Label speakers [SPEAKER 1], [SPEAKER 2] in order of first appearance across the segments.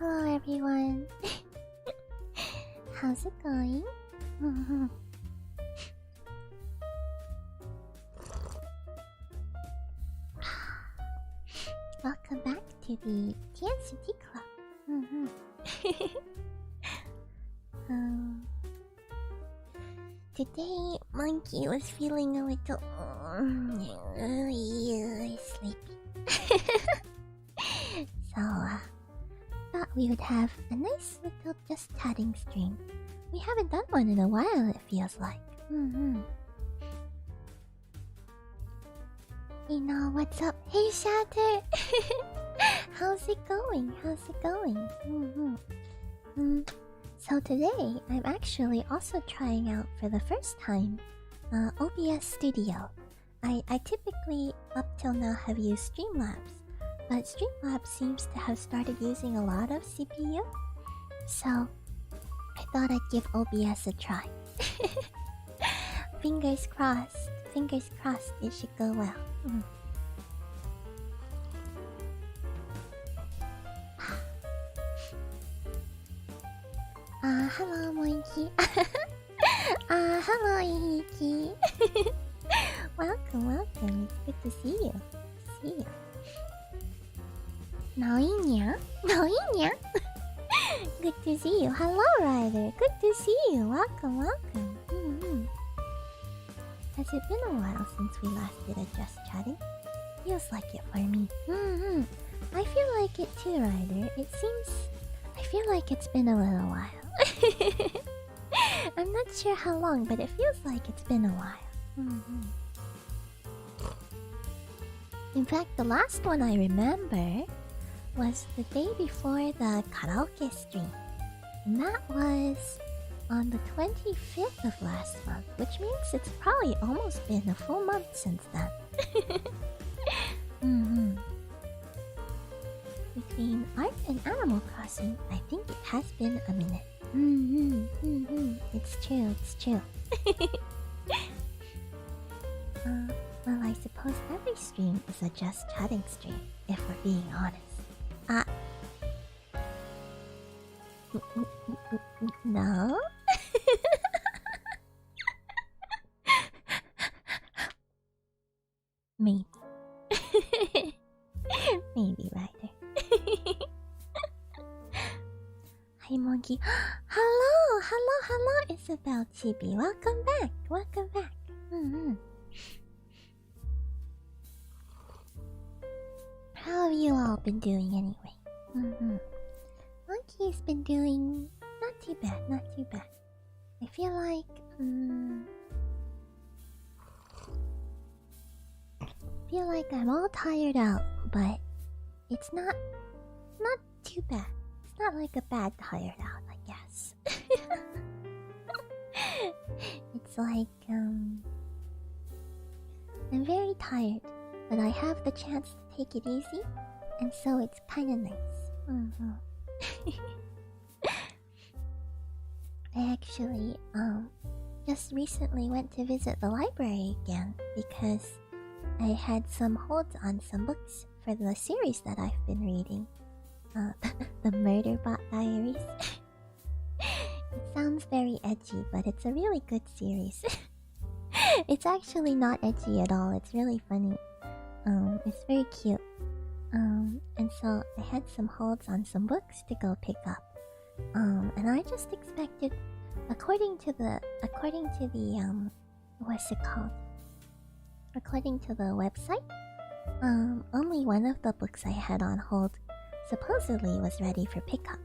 [SPEAKER 1] Hello everyone. How's it going? Welcome back to the TNCT Club. Today, Monkey was feeling a little sleepy. So, thought we would have a nice little just chatting stream. We haven't done one in a while, it feels like. You know what's up? Hey, Shatter! How's it going? So today, I'm actually also trying out for the first time OBS Studio. I typically, up till now, have used Streamlabs, but Streamlabs seems to have started using a lot of CPU, so I thought I'd give OBS a try. Fingers crossed it should go well. Hello, Monkey. Hello, Ihiki. Welcome. It's good to see you. Noinya. Good to see you. Hello, Ryder. Good to see you. Welcome. Has it been a while since we last did a just chatting? Feels like it for me. I feel like it too, Ryder. I feel like it's been a little while. I'm not sure how long, but it feels like it's been a while. In fact, the last one I remember was the day before the karaoke stream. And that was on the 25th of last month, which means it's probably almost been a full month since then. Between art and Animal Crossing, I think it has been a minute. It's true. Well, I suppose every stream is a just chatting stream, if we're being honest. No? Maybe. Maybe, Ryder. Hi, Monkey. Hello, Isabel Chibi. Welcome back. How have you all been doing anyway? Monkey's been doing not too bad. I feel like I'm all tired out, but it's not too bad. It's not like a bad tired out, I guess. It's like I'm very tired, but I have the chance to take it easy, and so it's kind of nice. I actually just recently went to visit the library again because I had some holds on some books for the series that I've been reading. The Murderbot Diaries. It sounds very edgy, but it's a really good series. It's actually not edgy at all. It's really funny. It's very cute. And so I had some holds on some books to go pick up. And I just expected, according to the what's it called? According to the website, only one of the books I had on hold supposedly was ready for pickup.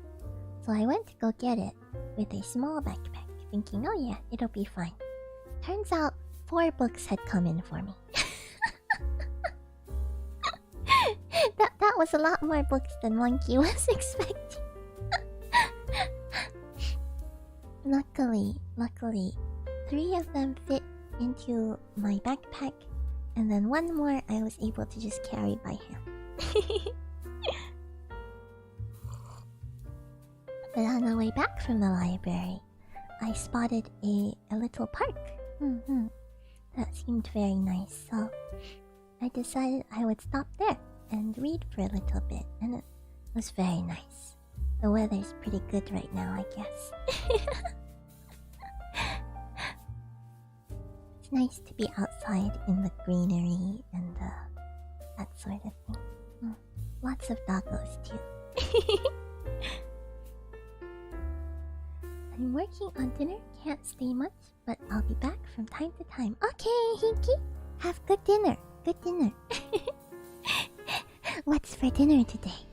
[SPEAKER 1] So I went to go get it with a small backpack, thinking, oh yeah, it'll be fine. Turns out 4 books had come in for me. That was a lot more books than Monkey was expecting. Luckily, 3 of them fit into my backpack, and then 1 more I was able to just carry by hand. But on the way back from the library, I spotted a little park. That seemed very nice, so I decided I would stop there and read for a little bit, and it was very nice. The weather's pretty good right now, I guess. It's nice to be outside in the greenery and that sort of thing. Lots of doggos too. I'm working on dinner, can't stay much, but I'll be back from time to time. Okay, Hinky, have good dinner. Good dinner. What's for dinner today?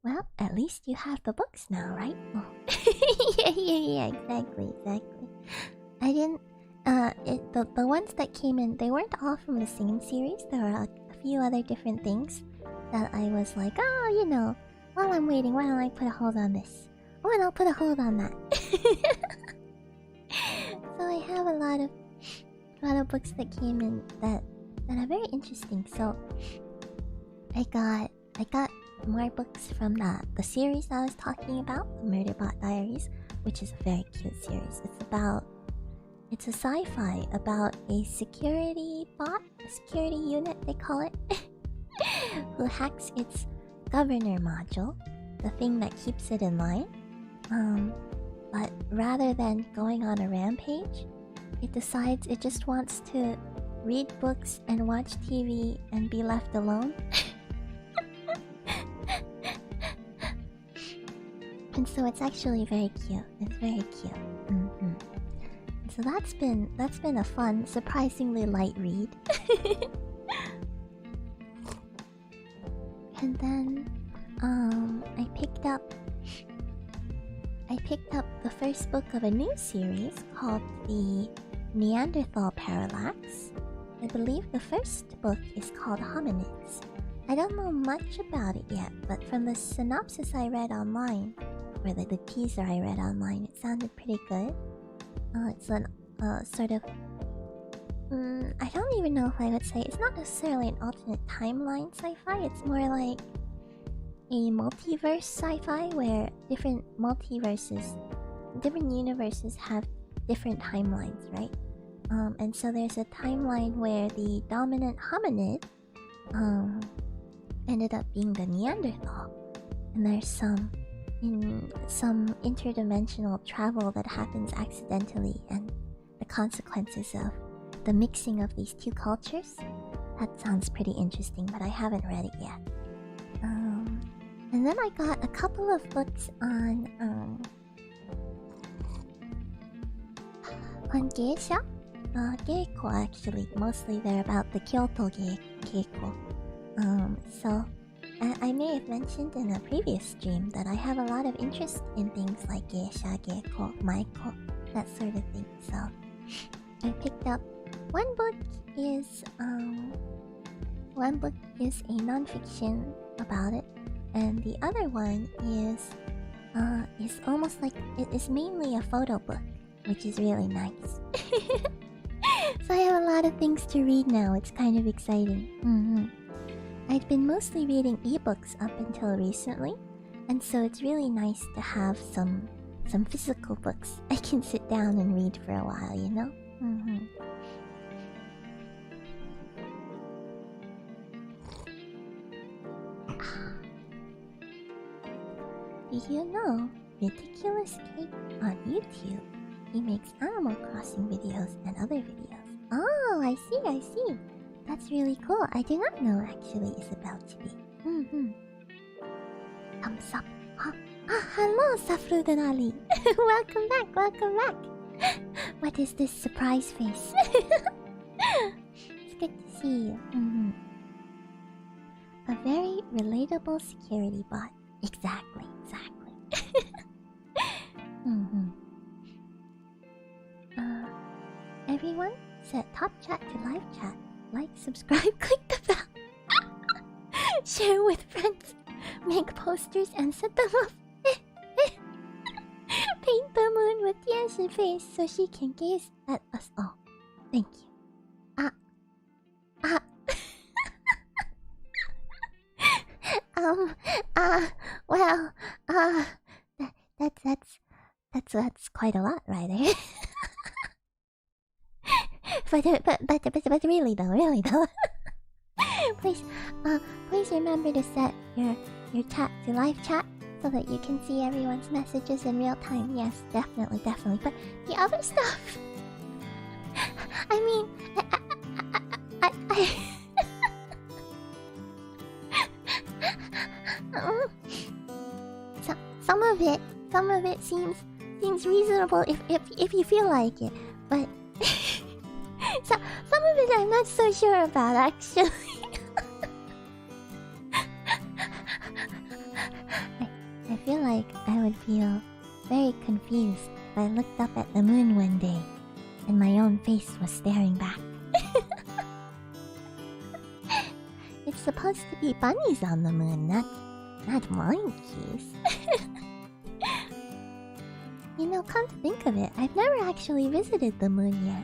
[SPEAKER 1] Well, at least you have the books now, right? Oh. yeah, exactly. I didn't. The ones that came in, they weren't all from the same series. There were a few other different things that I was like, oh, you know, while I'm waiting, why don't I put a hold on this? Oh, and I'll put a hold on that. So I have a lot of books that came in that are very interesting. So I got more books from the series I was talking about, the Murderbot Diaries, which is a very cute series. It's a sci-fi about a security bot, a security unit they call it, who hacks its governor module, the thing that keeps it in line. But rather than going on a rampage, it decides it just wants to read books and watch TV and be left alone. And so it's actually very cute. It's very cute. So that's been a fun, surprisingly light read. And then I picked up the first book of a new series called The Neanderthal Parallax. I believe the first book is called Hominids. I don't know much about it yet, but from the synopsis I read online, or the teaser I read online, it sounded pretty good. It's an sort of... I don't even know if I would say... It's not necessarily an alternate timeline sci-fi, it's more like a multiverse sci-fi where different multiverses, different universes have different timelines, right? And so there's a timeline where the dominant hominid ended up being the Neanderthal. And there's some interdimensional travel that happens accidentally, and the consequences of the mixing of these two cultures. That sounds pretty interesting, but I haven't read it yet. And then I got a couple of books on geisha. Geiko, actually. Mostly they're about the Kyoto Geiko. So I may have mentioned in a previous stream that I have a lot of interest in things like geisha, geiko, maiko, that sort of thing. So I picked up one book is a non-fiction about it, and the other one is almost like it is mainly a photo book, which is really nice. So I have a lot of things to read now. It's kind of exciting. I'd been mostly reading ebooks up until recently, and so it's really nice to have some physical books I can sit down and read for a while, you know? Do you know Ridiculous Cake on YouTube? He makes Animal Crossing videos and other videos. Oh, I see. That's really cool. I did not know actually it's about to be. Thumbs up. Hello, Safru Denali. Welcome back. What is this surprise face? It's good to see you. A very relatable security bot. Exactly. Everyone, set top chat to live chat. Like, subscribe, click the bell. Share with friends. Make posters and set them up. Paint the moon with Tianshi face so she can gaze at us all. Thank you. That's quite a lot, right? But really though. Please, please remember to set your chat to live chat so that you can see everyone's messages in real time. Yes, definitely, definitely. But the other stuff, I mean, some of it seems reasonable if you feel like it, but some of it I'm not so sure about actually. I feel like I would feel very confused if I looked up at the moon one day and my own face was staring back. It's supposed to be bunnies on the moon, not monkeys. You know, come to think of it, I've never actually visited the moon yet,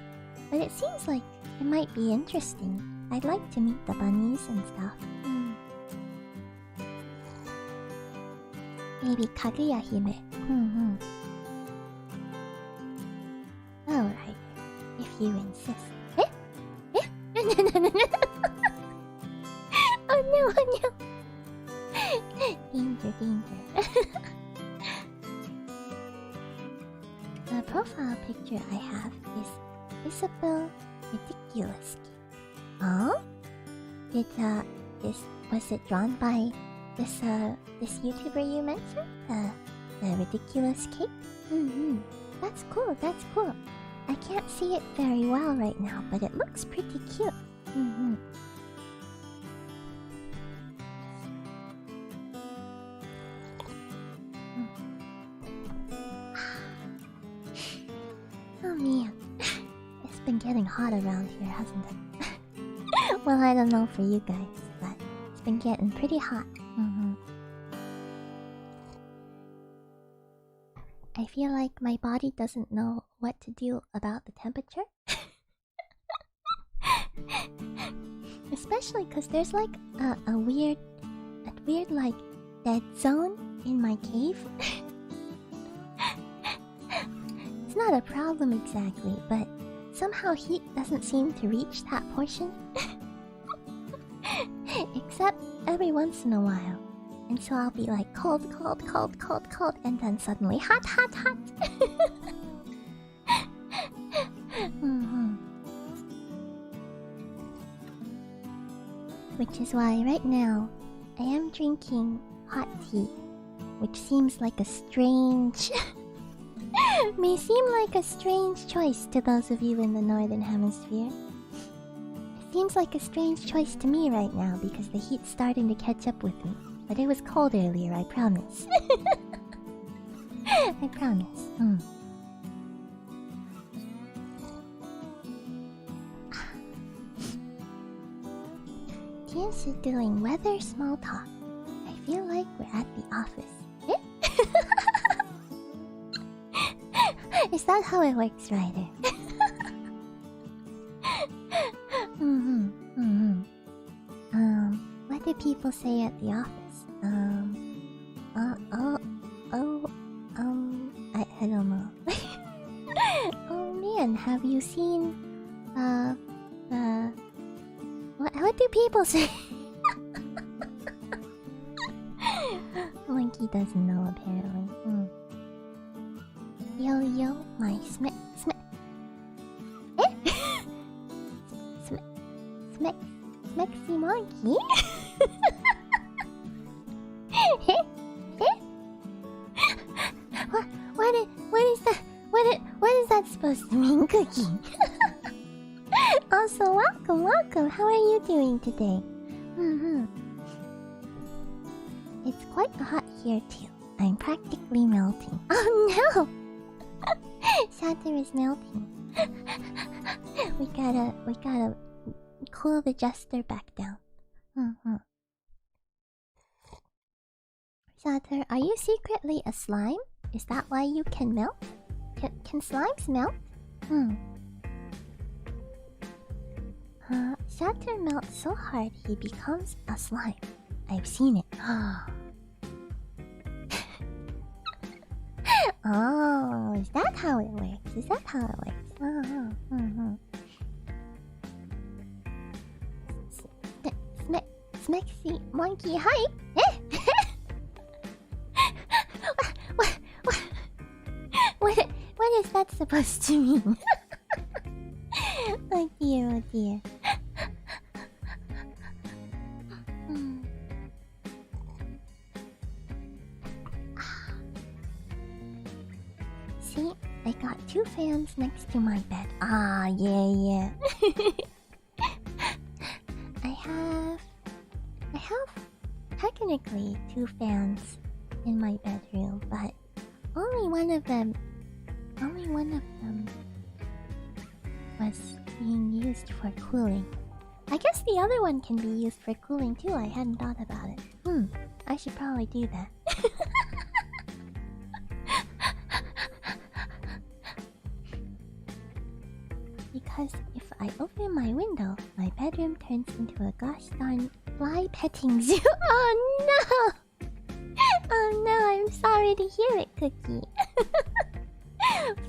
[SPEAKER 1] but it seems like it might be interesting. I'd like to meet the bunnies and stuff. Maybe Kaguya Hime. Alright, if you insist. Eh? No. Oh no. Danger. The profile picture I have is Isabel Ridiculous. Oh? Was it drawn by this YouTuber you mentioned? The Ridiculous Cake? That's cool. I can't see it very well right now, but it looks pretty cute. Oh man, it's been getting hot around here, hasn't it? Well, I don't know for you guys, but it's been getting pretty hot. I feel like my body doesn't know what to do about the temperature. Especially because there's like a weird like dead zone in my cave. It's not a problem exactly, but somehow heat doesn't seem to reach that portion. Except every once in a while. And so I'll be like cold, and then suddenly hot. Which is why right now I am drinking hot tea, which seems like a strange... may seem like a strange choice to those of you in the Northern Hemisphere. It seems like a strange choice to me right now because the heat's starting to catch up with me. But it was cold earlier, I promise. I promise. Tears is doing weather small talk. I feel like we're at the office. Is that how it works, Ryder? What do people say at the office? I don't know. Oh man, have you seen, what do people say? Monkey doesn't know apparently. Yo, my Smexy monkey? What is that supposed to mean, Cookie? Also, welcome. How are you doing today? It's quite hot here too. I'm practically melting. Oh no! Shatter is melting. We gotta cool the jester back down. Shatter, are you secretly a slime? Is that why you can melt? Can slimes melt? Shatter melts so hard he becomes a slime. I've seen it. Oh, is that how it works? Smexy Monkey Hype? Eh? What is that supposed to mean? Oh dear, oh dear. See, I got 2 fans next to my bed. Ah, yeah. I have technically 2 fans in my bedroom, but only one of them was being used for cooling. I guess the other one can be used for cooling too. I hadn't thought about it. I should probably do that. Because if I open my window, my bedroom turns into a gosh darn fly petting zoo. Oh no! Oh no, I'm sorry to hear it, Cookie.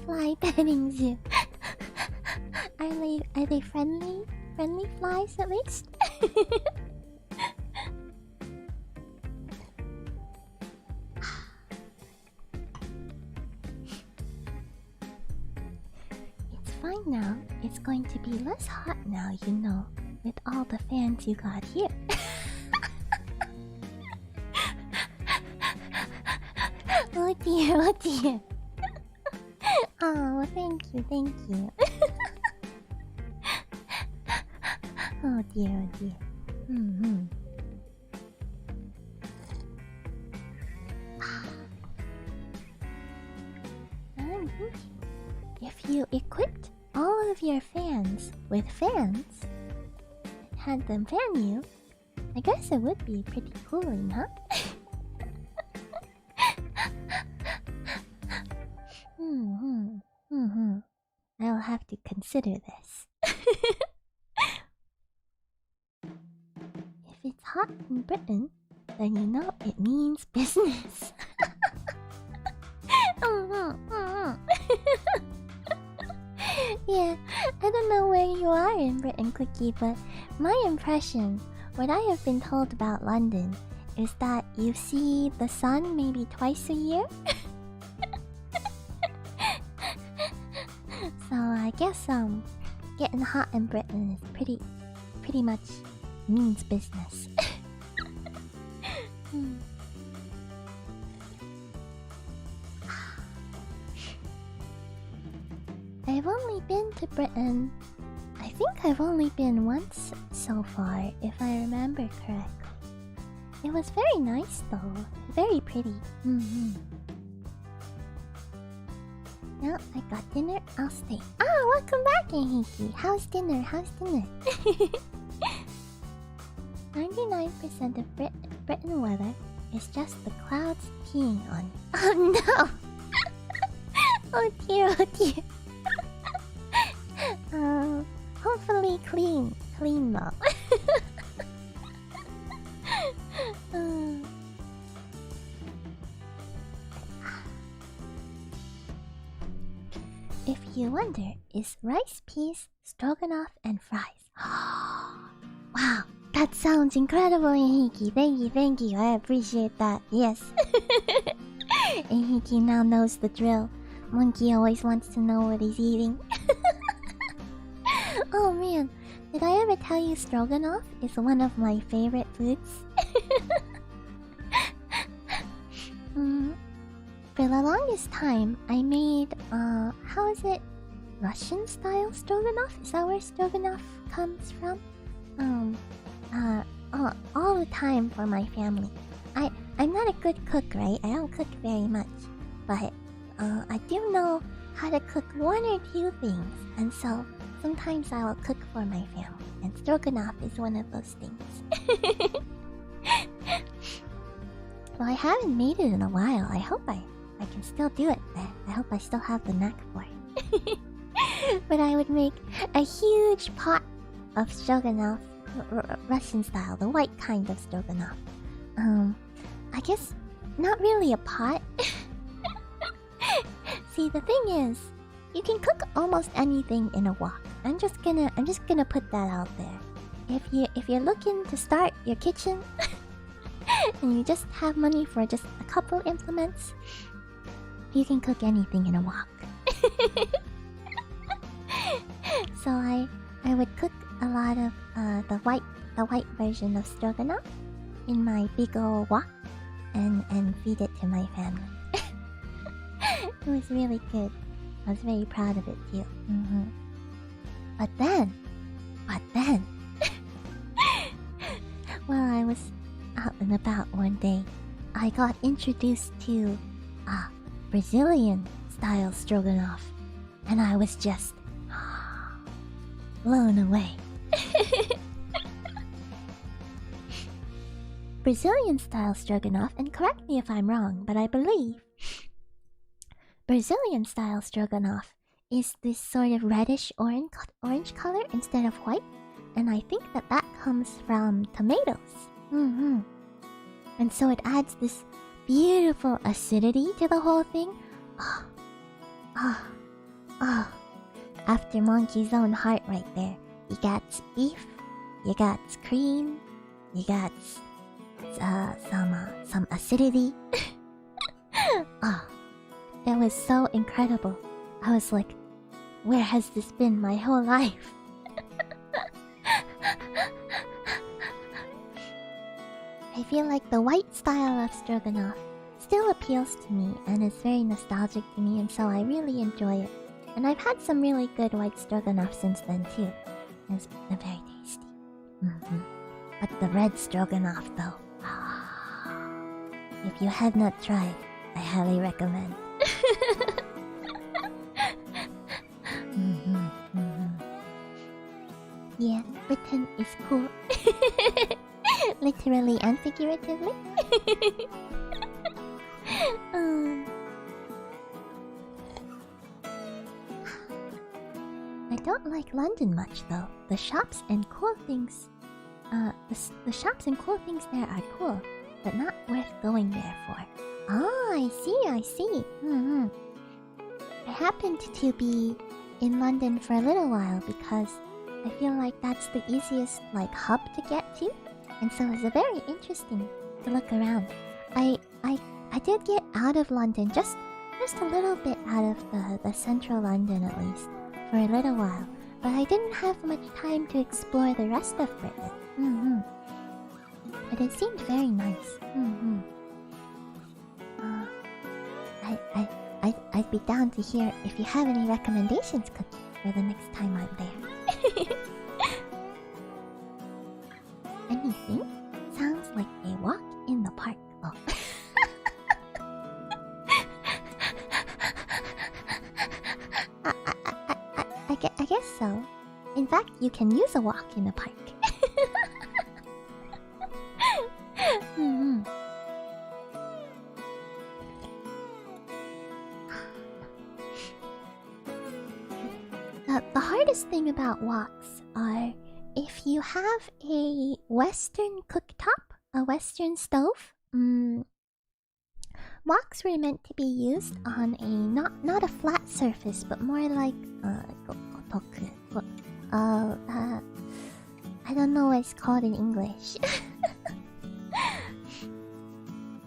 [SPEAKER 1] Fly petting zoo. Are they friendly? Friendly flies at least? It's fine now. It's going to be less hot now, you know, with all the fans you got here. Oh dear, oh dear. Oh, thank you. Oh dear, oh dear. I'm thinking, if you equipped all of your fans with fans, and had them fan you, I guess it would be pretty cooling, huh? I'll have to consider this. If it's hot in Britain, then you know it means business. Yeah, I don't know where you are in Britain, Cookie, but my impression, what I have been told about London, is that you see the sun maybe twice a year. So I guess getting hot in Britain is pretty much means business. I've only been to Britain. I think I've only been once so far, if I remember correctly. It was very nice though, very pretty. No, I got dinner. I'll stay. Ah, welcome back, Ahiki. How's dinner? 99% of Britain weather is just the clouds peeing on you. Oh no! Oh dear, oh dear. Hopefully clean though. If you wonder, is rice, peas, stroganoff, and fries. Wow, that sounds incredible, Ahiki. Thank you. I appreciate that. Yes. Ahiki now knows the drill. Monkey always wants to know what he's eating. Oh man, did I ever tell you stroganoff is one of my favorite foods? For the longest time, I made, how is it? Russian style stroganoff? Is that where stroganoff comes from? All the time for my family. I'm not a good cook, right? I don't cook very much. But, I do know how to cook one or two things. And so, sometimes I will cook for my family. And stroganoff is one of those things. Well, I haven't made it in a while. I hope I can still do it. I hope I still have the knack for it. But I would make a huge pot of stroganoff, Russian style, the white kind of stroganoff. I guess not really a pot. See, the thing is, you can cook almost anything in a wok. I'm just gonna put that out there. if you're looking to start your kitchen and you just have money for just a couple implements, you can cook anything in a wok. So I would cook a lot of the white version of stroganoff in my big old wok and feed it to my family. It was really good. I was very proud of it too. But then, while I was out and about one day, I got introduced to Brazilian style stroganoff, and I was just blown away. Brazilian style stroganoff, and correct me if I'm wrong, but I believe Brazilian style stroganoff is this sort of reddish orange color instead of white, and I think that comes from tomatoes. And so it adds this beautiful acidity to the whole thing. After Monkey's own heart right there. You got beef, you got cream, you got some acidity. That was so incredible. I was like, where has this been my whole life? I feel like the white style of stroganoff still appeals to me and is very nostalgic to me, and so I really enjoy it. And I've had some really good white stroganoff since then too. It's very tasty. But the red stroganoff though, if you have not tried, I highly recommend. Yeah, Britain is cool. Literally and figuratively. I don't like London much though. The shops and cool things, the shops and cool things there are cool, but not worth going there for. Ah, I see. I happened to be in London for a little while because I feel like that's the easiest hub to get to, and so it's very interesting to look around. I did get out of London, just a little bit out of the central London at least, for a little while, but I didn't have much time to explore the rest of Britain. But it seemed very nice. I'd be down to hear if you have any recommendations, Cookie, for the next time I'm there. Anything? Sounds like a walk in the park. Oh. I guess so. In fact, you can use a walk in the park. The hardest thing about woks are if you have a Western cooktop, a Western stove. Woks were meant to be used on a not a flat surface, but more like I don't know what it's called in English.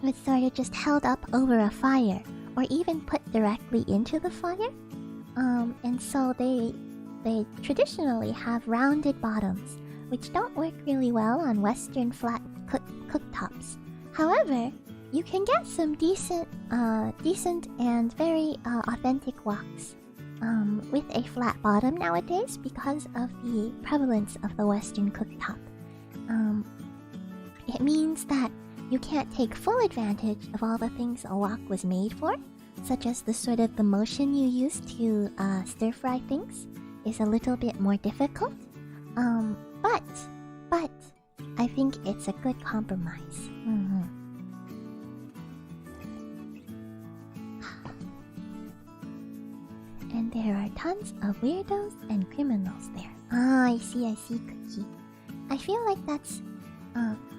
[SPEAKER 1] It's sort of just held up over a fire, or even put directly into the fire. And so they traditionally have rounded bottoms, which don't work really well on Western flat cooktops. However, you can get some decent and very authentic woks with a flat bottom nowadays because of the prevalence of the Western cooktop. It means that you can't take full advantage of all the things a wok was made for, such as the motion you use to stir fry things is a little bit more difficult. But I think it's a good compromise. And there are tons of weirdos and criminals there. Ah, I see, Cookie. I feel like that's...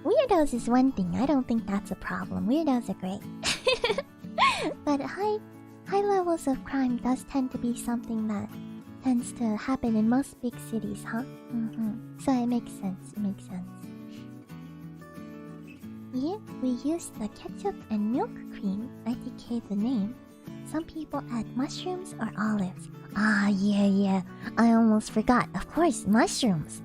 [SPEAKER 1] weirdos is one thing. I don't think that's a problem. Weirdos are great. But high levels of crime does tend to be something that tends to happen in most big cities, huh? So it makes sense. It makes sense. Here we use the ketchup and milk cream. I decayed the name. Some people add mushrooms or olives. Ah, yeah. I almost forgot. Of course, mushrooms.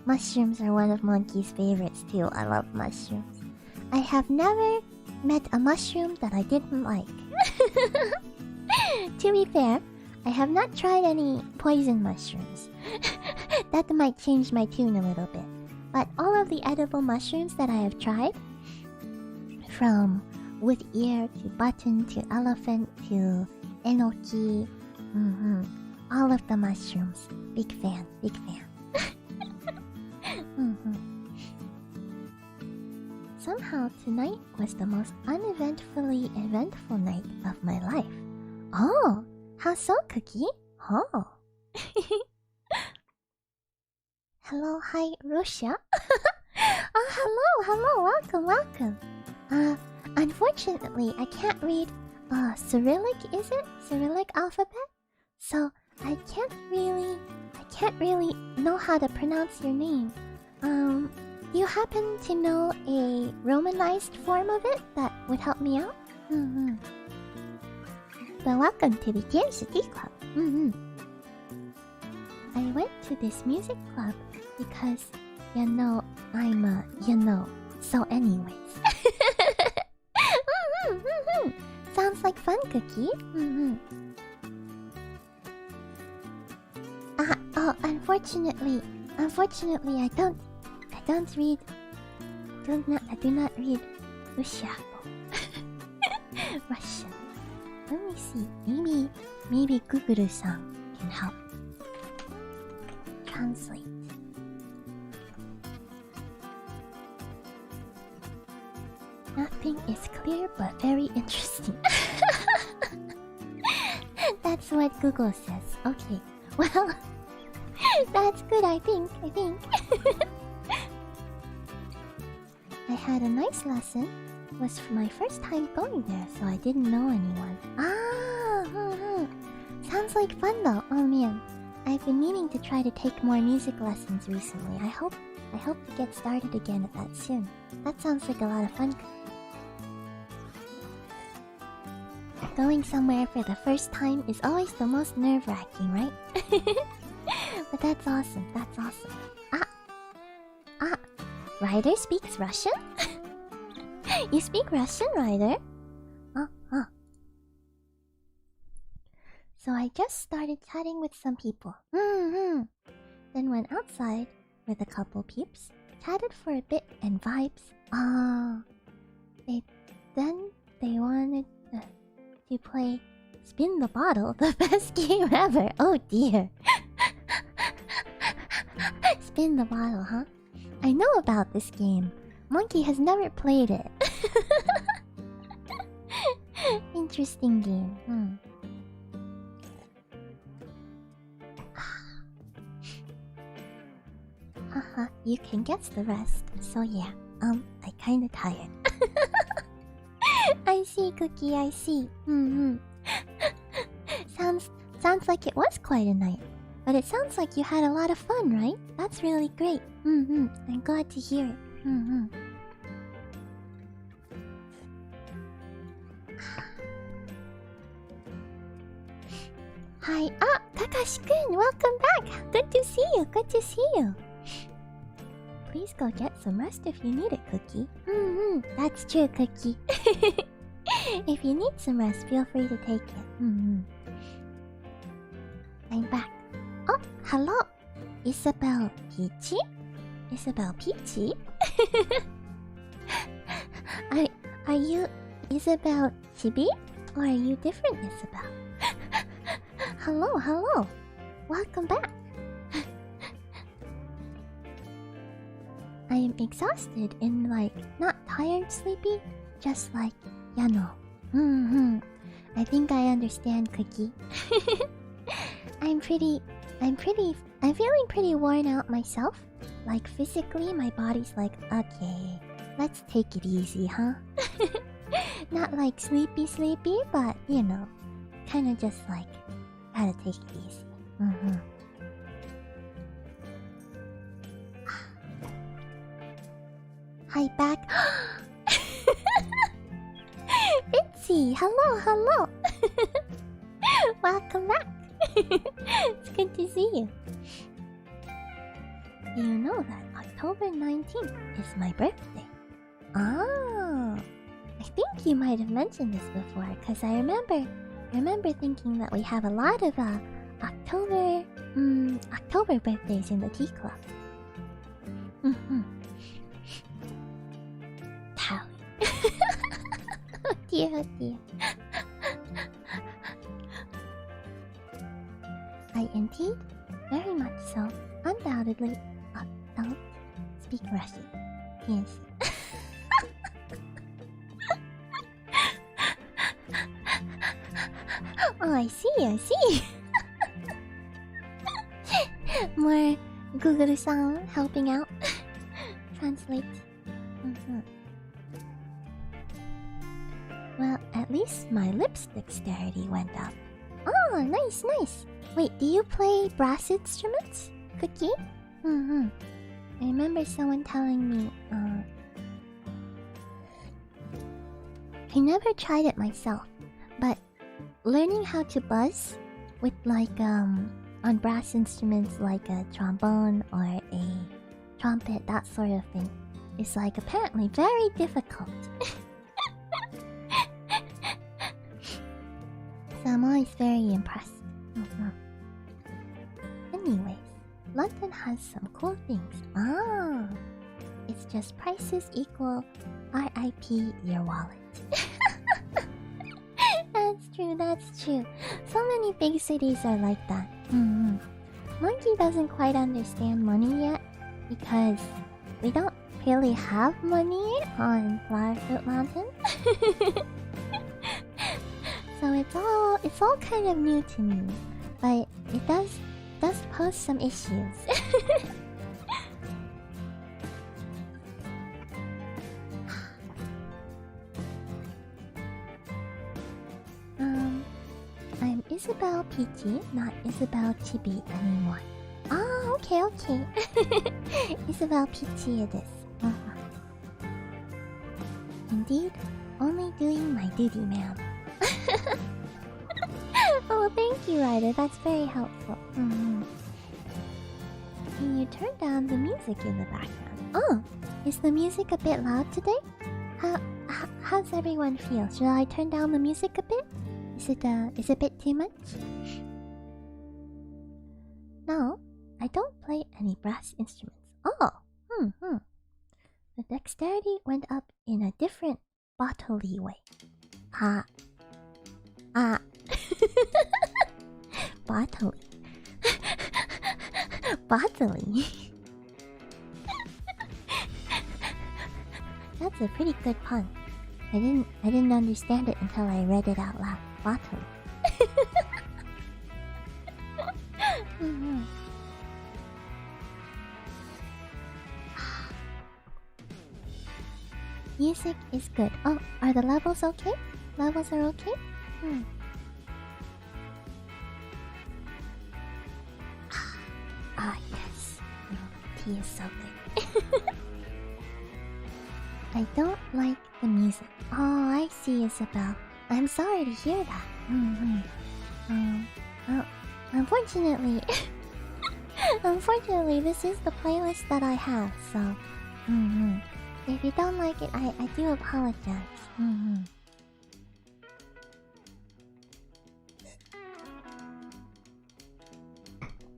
[SPEAKER 1] Mushrooms are one of Monkey's favorites too. I love mushrooms. I have never met a mushroom that I didn't like. To be fair, I have not tried any poison mushrooms. That might change my tune a little bit. But all of the edible mushrooms that I have tried, from wood ear to button to elephant to enoki, all of the mushrooms. Big fan. Somehow tonight was the most uneventfully eventful night of my life. Oh, how so, Cookie? Oh. Hello, hi, Russia. Oh, hello, welcome. Unfortunately, I can't read Cyrillic, is it? Cyrillic alphabet? So I can't really know how to pronounce your name. Do you happen to know a Romanized form of it that would help me out? Well, welcome to the City Club. I went to this music club because, I'm so anyways. Sounds like fun, Cookie. Unfortunately, I do not read Russian. Russian. Let me see. Maybe Google-san can help translate. Nothing is clear but very interesting. That's what Google says. Okay, well, that's good, I think. I had a nice lesson. It was my first time going there, so I didn't know anyone. Sounds like fun though. Oh man, I've been meaning to try to take more music lessons recently. I hope to get started again at that soon. That sounds like a lot of fun. Going somewhere for the first time is always the most nerve-wracking, right? But that's awesome. Ryder speaks Russian? You speak Russian, Ryder? So I just started chatting with some people. Then went outside with a couple peeps, chatted for a bit and vibes. They wanted to play Spin the Bottle, the best game ever. Oh dear. Spin the Bottle, huh? I know about this game. Monkey has never played it. Interesting game. Haha, you can guess the rest. So yeah, I kinda tired. I see, Cookie, I see. Sounds like it was quite a night. But it sounds like you had a lot of fun, right? That's really great. I'm glad to hear it. Hi. Takashi-kun, welcome back. Good to see you. Please go get some rest if you need it, Cookie. That's true, Cookie. If you need some rest, feel free to take it. I'm back. Oh, hello. Isabel Peachy? Isabel Peachy? Are you Isabel Chibi? Or are you different, Isabel? Hello. Welcome back. I am exhausted and not tired, sleepy, just I think I understand, Cookie. I'm feeling pretty worn out myself. Physically, my body's okay, let's take it easy, huh? Not sleepy, but kinda just gotta take it easy. Hi back. Itzy, hello, hello. Welcome back. It's good to see you. Do you know that October 19th is my birthday? Ah, I think you might have mentioned this before, because I remember thinking that we have a lot of October birthdays in the tea club. Tally. Oh dear, oh dear. I indeed, very much so, undoubtedly, don't speak Russian. Yes. Oh, I see. More Google-san helping out. Translate. Well, at least my lips dexterity went up. Oh, nice. Wait, do you play brass instruments, Cookie? I remember someone telling me, I never tried it myself, but learning how to buzz with on brass instruments like a trombone or a trumpet, that sort of thing, is apparently very difficult. So I'm always very impressed. Anyways, London has some cool things. It's just prices equal RIP your wallet. That's true. So many big cities are like that. Monkey doesn't quite understand money yet because we don't really have money on Flowerfoot Mountain. So it's all kind of new to me, but it does pose some issues. I'm Isabel Peachy, not Isabel Chibi anymore. Ah, okay. Isabel Peachy it is. Indeed, only doing my duty, ma'am. Oh, thank you, Ryder. That's very helpful. Can you turn down the music in the background? Oh, is the music a bit loud today? How's everyone feel? Should I turn down the music a bit? Is it a bit too much? No, I don't play any brass instruments. Oh, The dexterity went up in a different bodily way. Bodily. Bodily. That's a pretty good pun. I didn't understand it until I read it out loud. Bodily. Music is good. Oh, are the levels okay? Levels are okay? Yes. Tea is so good. I don't like the music. Oh, I see, Isabel. I'm sorry to hear that. Well, unfortunately... Unfortunately, this is the playlist that I have, so... If you don't like it, I do apologize.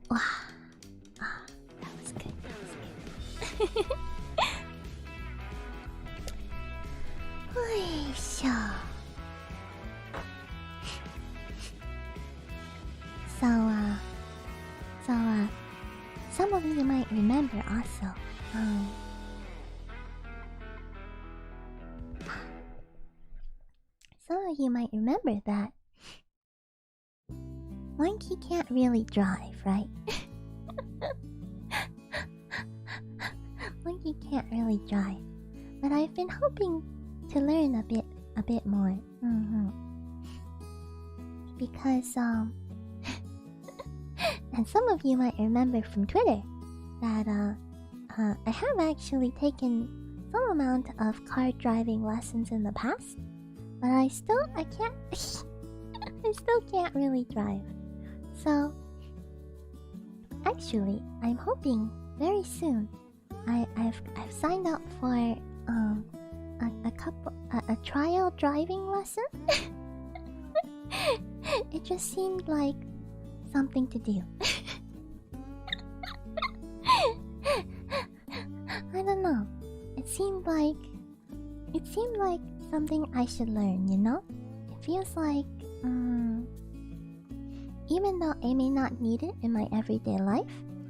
[SPEAKER 1] Wow. That was good. So, some of you might remember also, that Monkey can't really drive, right? Monkey can't really drive, but I've been hoping to learn a bit more. Because and some of you might remember from Twitter that I have actually taken some amount of car driving lessons in the past, but I can't I still can't really drive. So actually, I'm hoping very soon. I've signed up for a trial driving lesson. It just seemed like something to do. I don't know. It seemed like something I should learn, you know? It feels like even though I may not need it in my everyday life,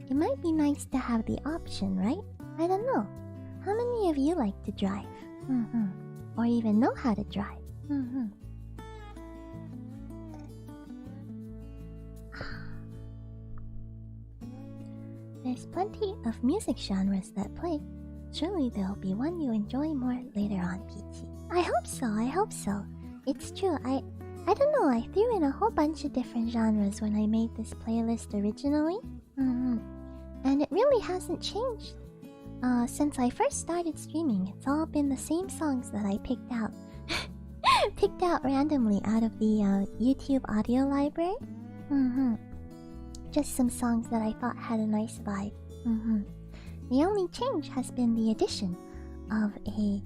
[SPEAKER 1] it might be nice to have the option, right? I don't know. How many of you like to drive? Or even know how to drive? There's plenty of music genres that play. Surely there'll be one you enjoy more later on, PT. I hope so. It's true, I don't know, I threw in a whole bunch of different genres when I made this playlist originally. And it really hasn't changed. Since I first started streaming, it's all been the same songs that I picked out. Picked out randomly out of the YouTube audio library. Just some songs that I thought had a nice vibe. The only change has been the addition of a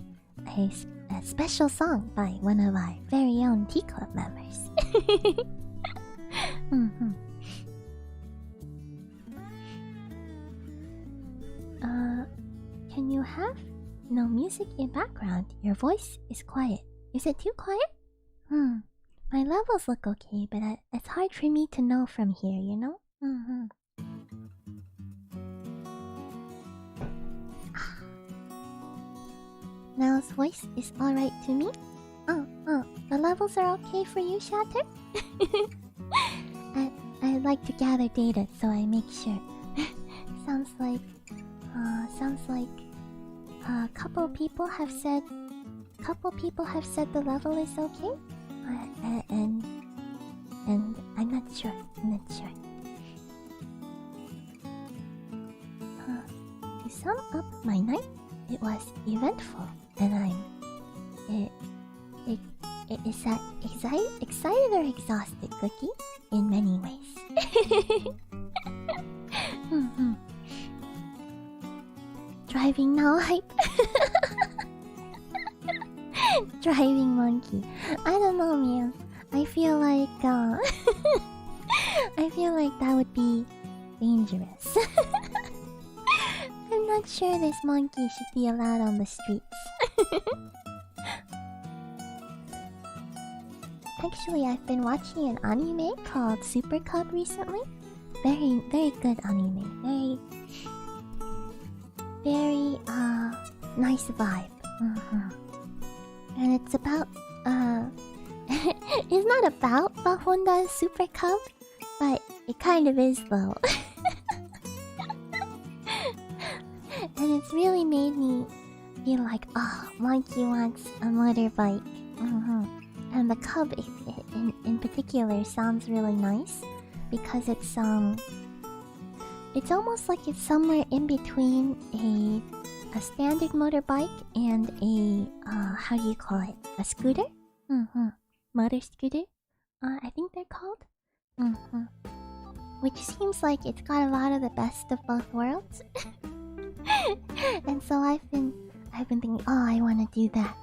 [SPEAKER 1] special song by one of our very own Tea Club members. Can you have no music in background? Your voice is quiet. Is it too quiet? My levels look okay, but it's hard for me to know from here, you know? Now's voice is alright to me? The levels are okay for you, Shatter? I like to gather data, so I make sure. Sounds like a couple people have said the level is okay. And I'm not sure. To sum up my night, it was eventful, and is that excited or exhausted, Cookie? In many ways. Driving now hype. Driving monkey. I don't know, man. I feel like that would be dangerous. I'm not sure this monkey should be allowed on the streets. Actually, I've been watching an anime called Super Cub recently. Very, very good anime. Very nice vibe. And it's about it's not about Honda's Super Cub, but it kind of is though. And it's really made me feel like, oh, monkey wants a motorbike. And the cub in particular sounds really nice because it's almost like it's somewhere in between a standard motorbike and a how do you call it? A scooter? Motor scooter? I think they're called. Which seems like it's got a lot of the best of both worlds. And so I've been thinking, oh, I want to do that.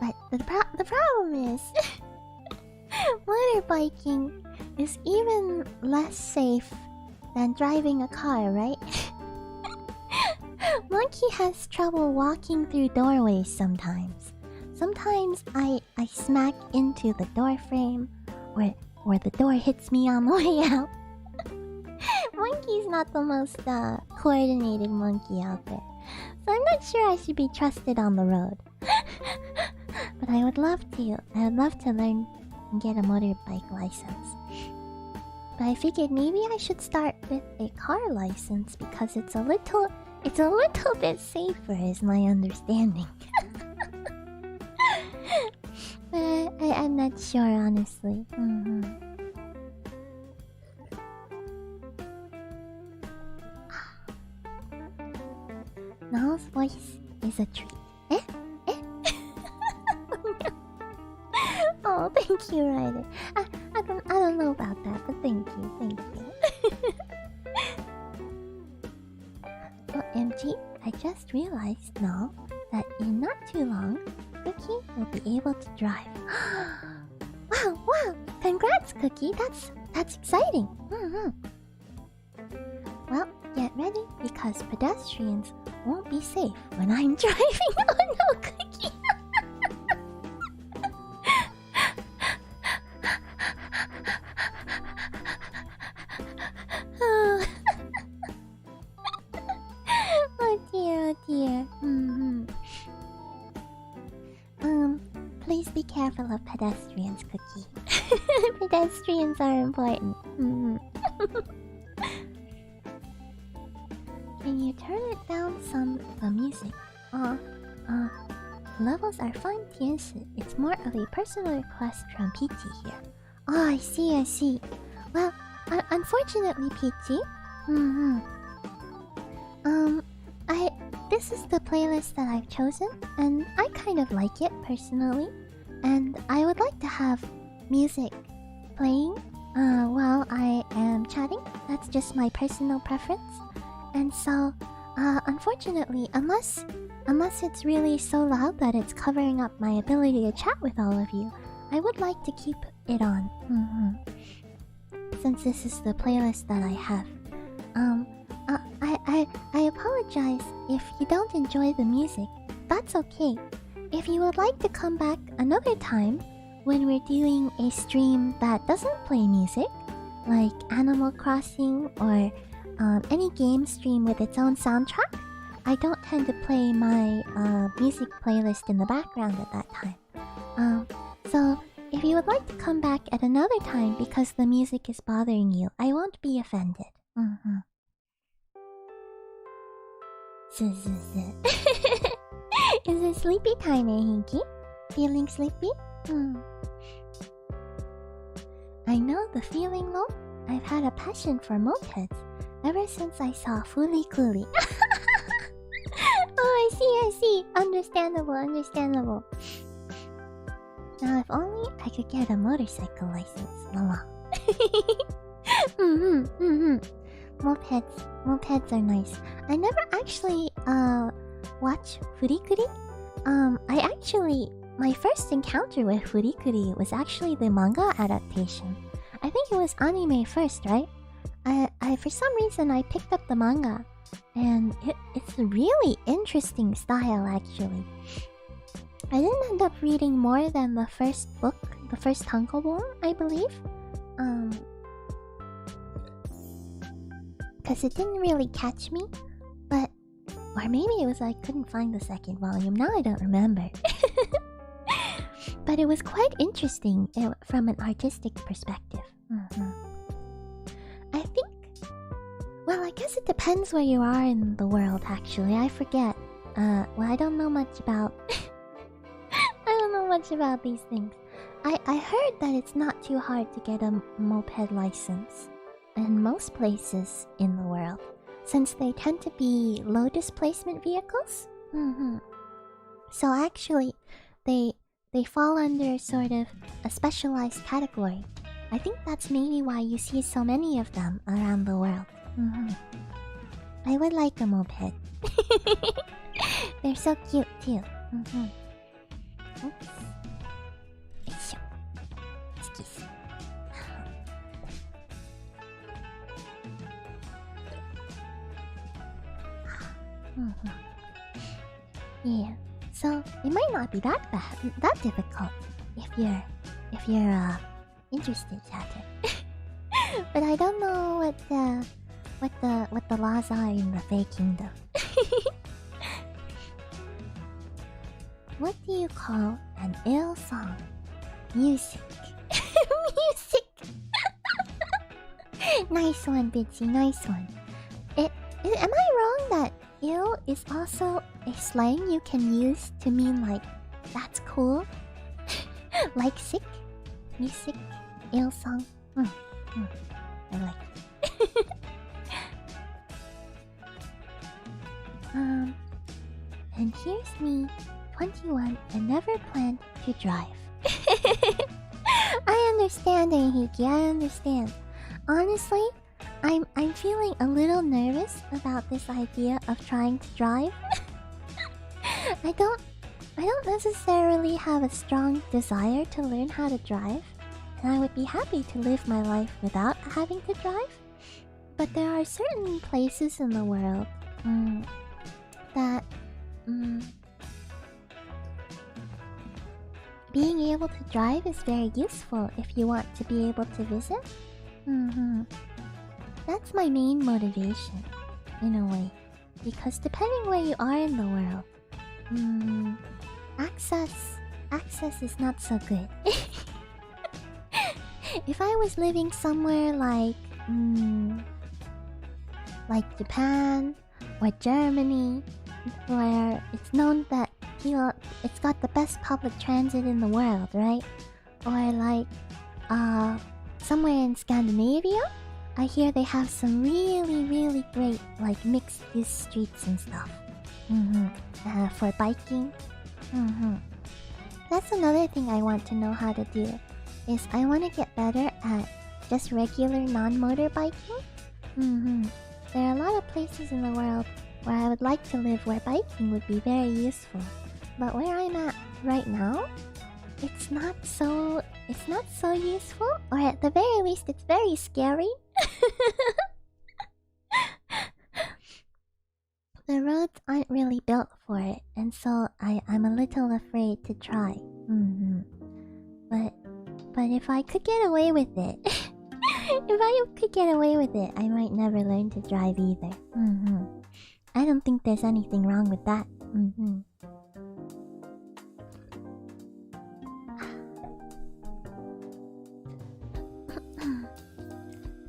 [SPEAKER 1] But the problem is, motorbiking is even less safe than driving a car, right? Monkey has trouble walking through doorways sometimes. Sometimes I smack into the door frame, or the door hits me on the way out. Monkey's not the most coordinated monkey out there, so I'm not sure I should be trusted on the road. But I would love to. I would love to learn and get a motorbike license. But I figured maybe I should start with a car license because it's a little bit safer, is my understanding. But I'm not sure, honestly. Now's voice is a treat. Eh? Thank you, Ryder. I don't know about that, but thank you. OMG, I just realized now that in not too long, Cookie will be able to drive. Wow! Congrats, Cookie. That's exciting. Well, get ready because pedestrians won't be safe when I'm driving. Oh no, Cookie. Oh dear. Please be careful of pedestrians, Cookie. Pedestrians are important. Can you turn it down some, the music? Levels are fine, yes. It's more of a personal request from PT here. Oh, I see. Well, unfortunately, PT. This is the playlist that I've chosen, and I kind of like it personally. And I would like to have music playing while I am chatting. That's just my personal preference. And so, unfortunately, unless it's really so loud that it's covering up my ability to chat with all of you, I would like to keep it on. Since this is the playlist that I have. I apologize if you don't enjoy the music. That's okay. If you would like to come back another time when we're doing a stream that doesn't play music, like Animal Crossing or any game stream with its own soundtrack, I don't tend to play my music playlist in the background at that time. So if you would like to come back at another time because the music is bothering you, I won't be offended. Is it sleepy time, Hinky? Feeling sleepy? I know the feeling, though. I've had a passion for mopeds ever since I saw Fooly Cooly. Oh, I see. Understandable. Now, if only I could get a motorcycle license, Mama. Mopeds are nice. I never actually watch Furikuri. My first encounter with Furikuri was actually the manga adaptation. I think it was anime first, right? I for some reason I picked up the manga, and it's a really interesting style actually. I didn't end up reading more than the first book, the first tankobon, I believe. Because it didn't really catch me, but... Or maybe it was I couldn't find the second volume, now I don't remember. But it was quite interesting from an artistic perspective. I think... Well, I guess it depends where you are in the world, actually. I forget. Well, I don't know much about... I don't know much about these things. I heard that it's not too hard to get a moped license in most places in the world, since they tend to be low displacement vehicles. So actually, they fall under sort of a specialized category. I think that's maybe why you see so many of them around the world. I would like a moped. They're so cute too. Oops. Excuse. Yeah, so it might not be that difficult if you're interested, Chatter. But I don't know what the laws are in the Fey Kingdom. What do you call an ill song? Music. Music. Nice one, Bitsy. Nice one. Am I wrong that ill is also a slang you can use to mean like that's cool? Like sick? Music. Ill song. I like it. And here's me, 21, and never planned to drive. understand, Enrique. I understand. Honestly, I'm feeling a little nervous about this idea of trying to drive. I don't necessarily have a strong desire to learn how to drive, and I would be happy to live my life without having to drive. But there are certain places in the world that being able to drive is very useful if you want to be able to visit. That's my main motivation, in a way. Because depending where you are in the world, access is not so good. If I was living somewhere like Japan or Germany, where it's known that it's got the best public transit in the world, right? Or like somewhere in Scandinavia, I hear they have some really great like mixed-use streets and stuff. For biking. That's another thing I want to know how to do. Is I want to get better at just regular non-motor biking. There are a lot of places in the world where I would like to live where biking would be very useful. But where I'm at right now, it's not so useful, or at the very least it's very scary. The roads aren't really built for it, and so I'm a little afraid to try. But if I could get away with it, I might never learn to drive either. I don't think there's anything wrong with that.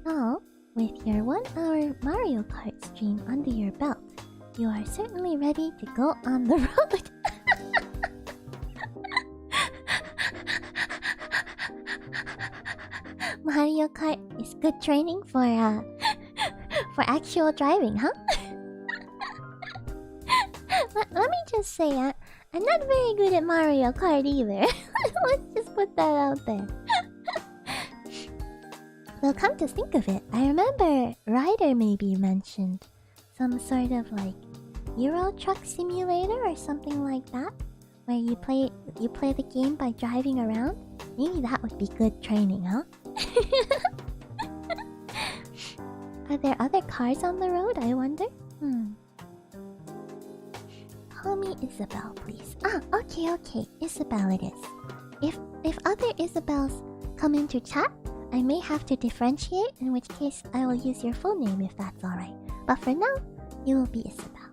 [SPEAKER 1] So, with your 1-hour Mario Kart stream under your belt, you are certainly ready to go on the road. Mario Kart is good training for actual driving, huh? Let me just say, I'm not very good at Mario Kart either. Let's just put that out there. Well, come to think of it, I remember Ryder maybe mentioned some sort of like Euro Truck Simulator or something like that, where you play the game by driving around. Maybe that would be good training, huh? Are there other cars on the road, I wonder? Call me Isabel, please. Okay, Isabel it is. If other Isabels come into chat, I may have to differentiate, in which case I will use your full name if that's alright. But for now, you will be Isabel.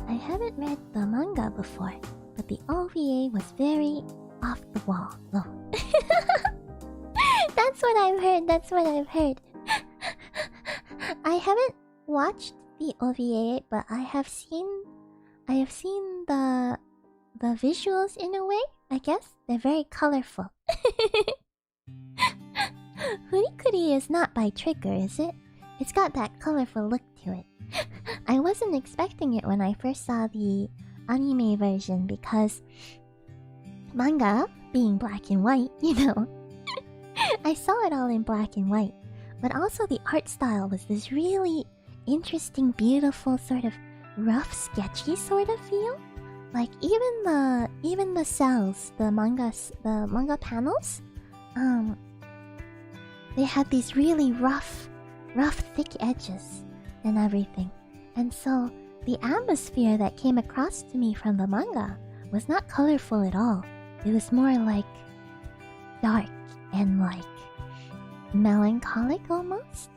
[SPEAKER 1] I haven't read the manga before, but the OVA was very off the wall, though. That's what I've heard. I haven't watched the OVA, but I have seen the visuals in a way, I guess. They're very colorful. Furikuri is not by Trigger, is it? It's got that colorful look to it. I wasn't expecting it when I first saw the anime version because manga being black and white, you know. I saw it all in black and white, but also the art style was this really interesting, beautiful, sort of rough, sketchy sort of feel. Like even the cells, the manga panels, they had these really rough, thick edges and everything. And so the atmosphere that came across to me from the manga was not colorful at all. It was more like dark and like melancholic almost.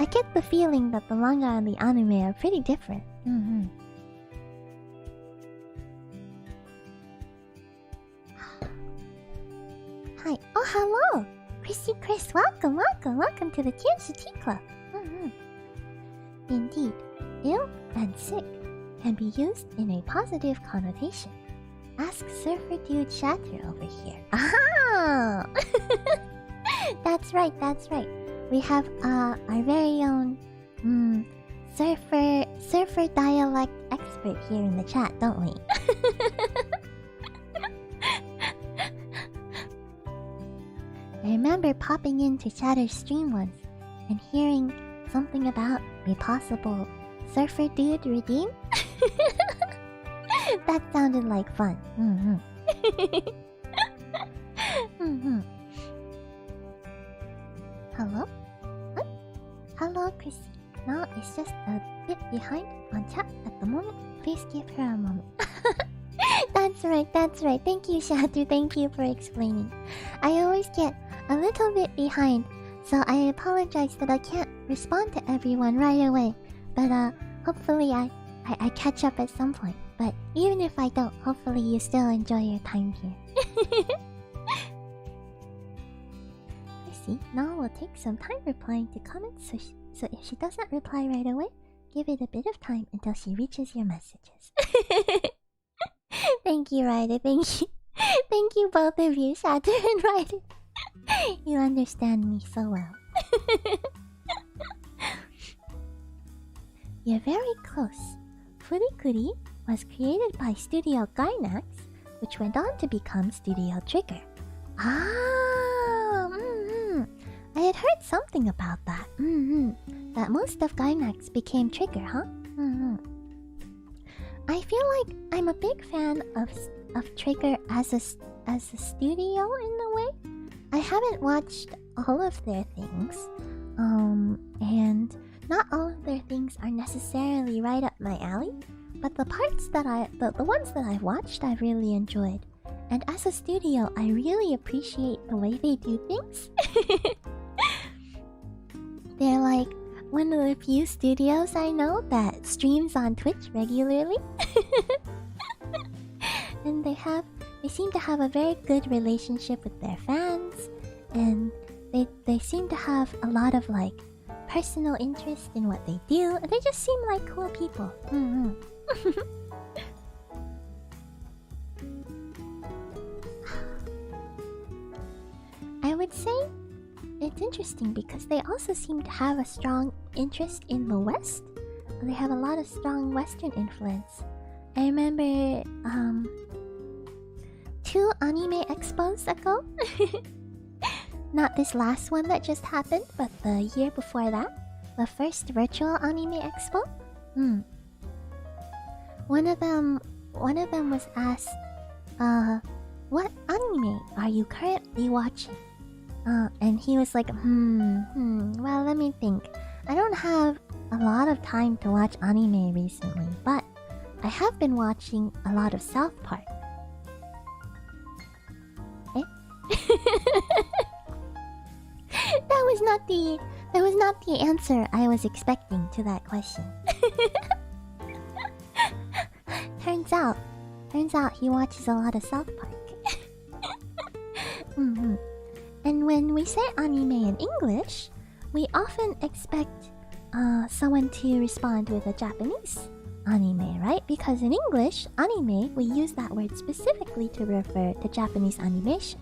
[SPEAKER 1] I get the feeling that the manga and the anime are pretty different. Hi. Oh, hello! Chrissy Chris, welcome to the Tea Club. Indeed, ill and sick can be used in a positive connotation. Ask Surfer Dude Shatter over here. Aha! That's right. We have our very own surfer dialect expert here in the chat, don't we? I remember popping into Shatter's stream once and hearing something about a possible surfer dude redeem. That sounded like fun. Hello? What? Hello, Chrissy. No, it's just a bit behind on chat at the moment. Please give her a moment. That's right, that's right. Thank you, Shatter. Thank you for explaining. I always get a little bit behind, so I apologize that I can't respond to everyone right away. But hopefully I catch up at some point. But even if I don't, hopefully you still enjoy your time here. Chrissy, now we'll take some time replying to comments, so if she doesn't reply right away, give it a bit of time until she reaches your messages. Thank you, Ryder. Thank you. Thank you, both of you, Shatter and Ryder. You understand me so well. You're very close. Furikuri was created by Studio Gainax, which went on to become Studio Trigger. I had heard something about that. That most of Gainax became Trigger, huh? I feel like I'm a big fan of Trigger as a studio in a way. I haven't watched all of their things, and not all of their things are necessarily right up my alley. But the parts that the ones that I've watched, I've really enjoyed. And as a studio, I really appreciate the way they do things. They're like one of the few studios I know that streams on Twitch regularly. And they seem to have a very good relationship with their fans, and they seem to have a lot of like personal interest in what they do, and they just seem like cool people. I would say it's interesting because they also seem to have a strong interest in the West. They have a lot of strong Western influence. I remember 2 anime expos ago. Not this last one that just happened, but the year before that, the first virtual anime expo. One of them was asked, what anime are you currently watching? And he was like, well, let me think. I don't have a lot of time to watch anime recently, but I have been watching a lot of South Park. Eh? That was not the answer I was expecting to that question. Turns out he watches a lot of South Park. And when we say anime in English, we often expect someone to respond with a Japanese anime, right? Because in English, anime, we use that word specifically to refer to Japanese animation.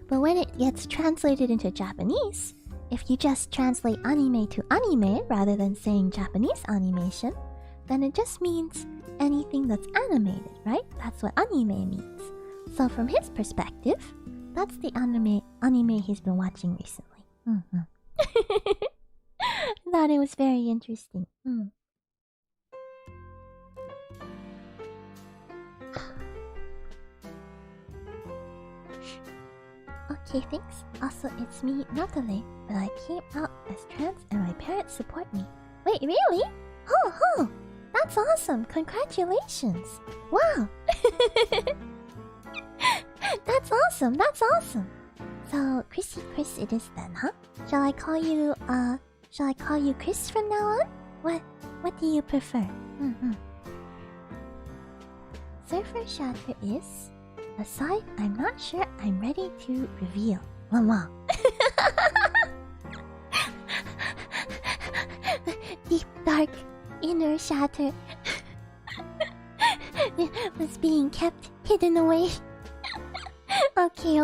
[SPEAKER 1] But when it gets translated into Japanese, if you just translate anime to anime rather than saying Japanese animation, then it just means anything that's animated, right? That's what anime means. So from his perspective, that's the anime he's been watching recently. I thought it was very interesting. Okay, thanks. Also, it's me, Natale, but I came out as trans and my parents support me. Wait, really? Oh, that's awesome! Congratulations! Wow! That's awesome! That's awesome! So, Chrissy Chris it is then, huh? Shall I call you Chris from now on? What do you prefer? Surfer Shatter is... aside, I'm not sure I'm ready to reveal. Mama. Deep, dark, inner Shatter was being kept hidden away. Okay.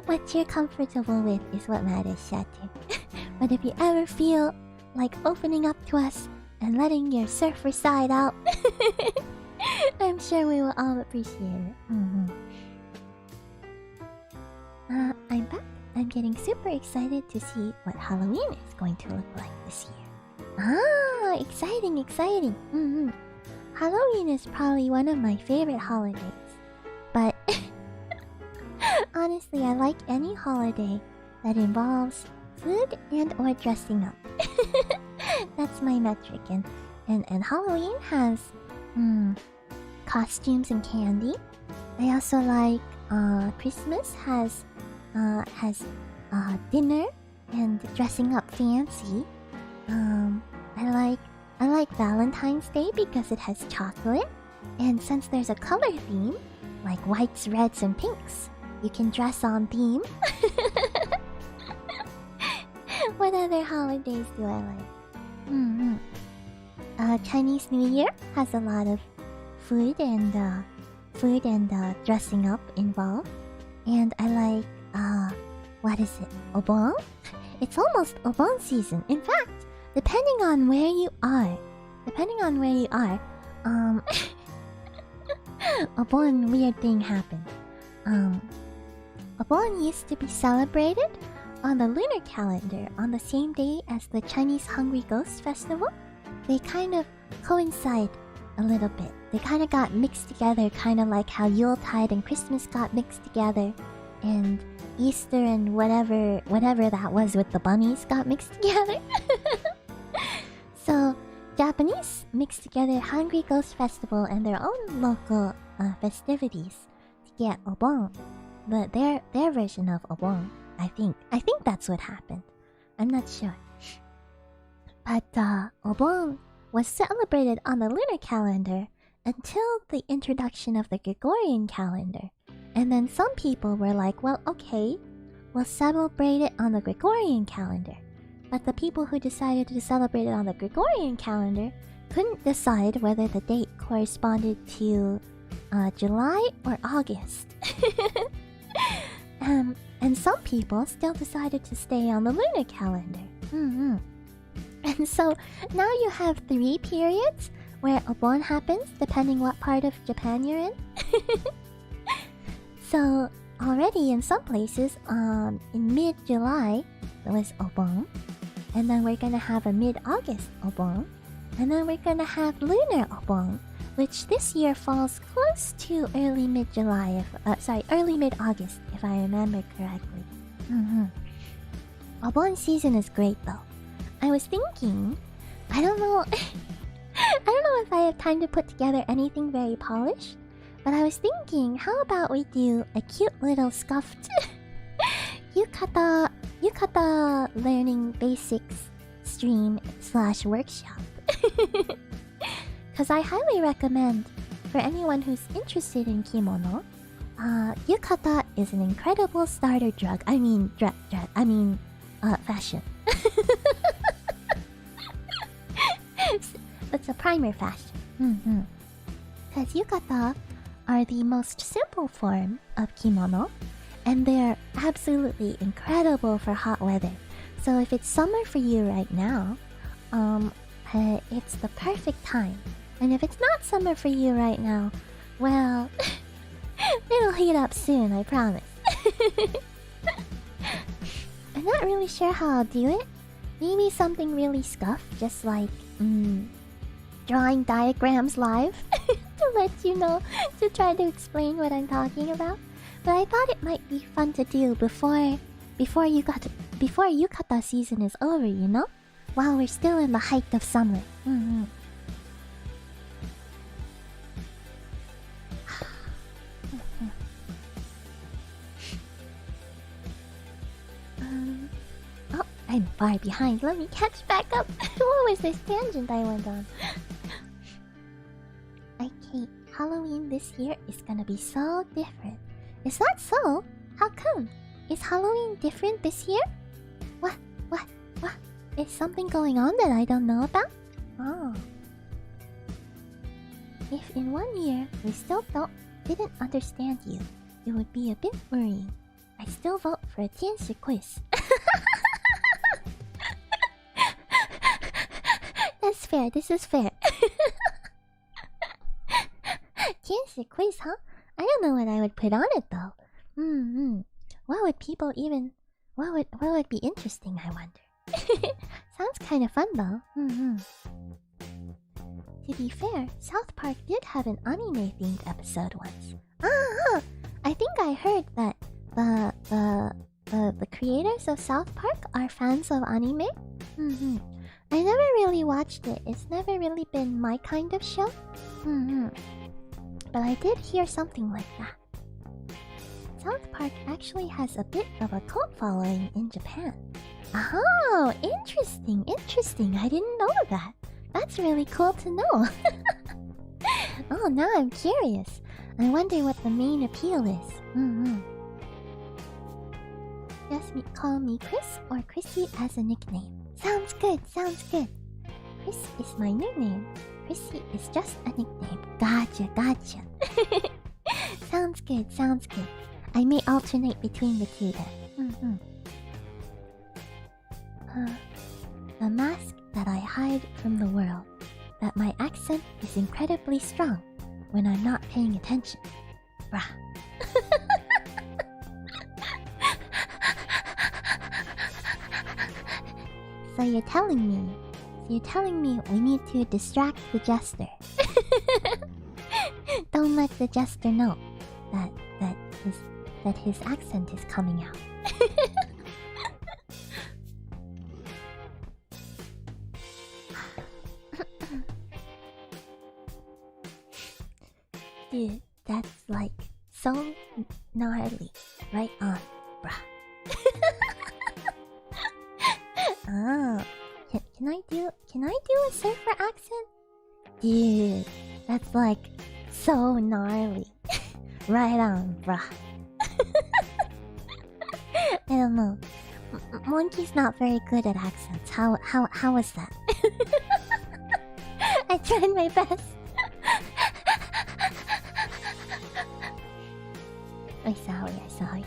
[SPEAKER 1] What you're comfortable with is what matters, Shatter. But if you ever feel like opening up to us, and letting your surfer side out. I'm sure we will all appreciate it. I'm back. I'm getting super excited to see what Halloween is going to look like this year. Ah, exciting, exciting. Halloween is probably one of my favorite holidays. But honestly, I like any holiday that involves food and or dressing up. That's my metric. And Halloween has costumes and candy. I also like Christmas has dinner and dressing up fancy. I like Valentine's Day because it has chocolate, and since there's a color theme, like whites, reds, and pinks, you can dress on theme. What other holidays do I like? Chinese New Year has a lot of food and dressing up involved, and I like what is it? Obon? It's almost Obon season. In fact, depending on where you are, Obon weird thing happened. Obon used to be celebrated on the lunar calendar on the same day as the Chinese Hungry Ghost Festival. They kind of coincide a little bit. They kind of got mixed together, kind of like how Yuletide and Christmas got mixed together, and Easter and whatever that was with the bunnies got mixed together. So Japanese mixed together Hungry Ghost Festival and their own local festivities to get Obon. But their version of Obon, I think that's what happened. I'm not sure. But Obon was celebrated on the lunar calendar until the introduction of the Gregorian calendar. And then some people were like, well, okay, we'll celebrate it on the Gregorian calendar. But the people who decided to celebrate it on the Gregorian calendar couldn't decide whether the date corresponded to July or August. And some people still decided to stay on the lunar calendar. And so now you have 3 periods where Obon happens, depending what part of Japan you're in. So already in some places, in mid-July, there was Obon. And then we're gonna have a mid-August Obon. And then we're gonna have lunar Obon, which this year falls close to early mid-July, early mid-August, if I remember correctly. Obon season is great though. I was thinking, I don't know if I have time to put together anything very polished, but I was thinking, how about we do a cute little scuffed yukata learning basics stream/workshop. Because I highly recommend, for anyone who's interested in kimono, yukata is an incredible starter drug. Fashion. It's a primer fashion. Because yukata are the most simple form of kimono, and they're absolutely incredible for hot weather. So if it's summer for you right now, it's the perfect time. And if it's not summer for you right now, well, it'll heat up soon, I promise. I'm not really sure how I'll do it. Maybe something really scuffed, just like drawing diagrams live to let you know, to try to explain what I'm talking about. But I thought it might be fun to do before yukata season is over, you know? While we're still in the height of summer. Oh, I'm far behind. Let me catch back up. What was this tangent I went on? Okay, Halloween this year is gonna be so different. Is that so? How come? Is Halloween different this year? What? Is something going on that I don't know about? Oh. If in 1 year we still didn't understand you, it would be a bit worrying. I still vote for a Tianshi quiz. That's fair. This is fair. Cancer quiz, huh? I don't know what I would put on it though. What would people even? What would be interesting? I wonder. Sounds kind of fun though. To be fair, South Park did have an anime-themed episode once. I think I heard that the creators of South Park are fans of anime. I never really watched it. It's never really been my kind of show. But I did hear something like that. South Park actually has a bit of a cult following in Japan. Oh, interesting. I didn't know that. That's really cool to know. Oh, now I'm curious. I wonder what the main appeal is. Just call me Chris or Chrissy as a nickname. Sounds good. Chris is my new name. Chrissy is just a nickname. Gotcha. Sounds good. I may alternate between the two then. The mask that I hide from the world. That my accent is incredibly strong when I'm not paying attention. Bruh. So you're telling me we need to distract the jester. Don't let the jester know that his accent is coming out. Dude, that's like so gnarly. Right on, bruh. Oh, can I do a surfer accent? Dude, that's like so gnarly. Right on, bruh. I don't know. Monkey's not very good at accents. How was that? I tried my best. I'm sorry.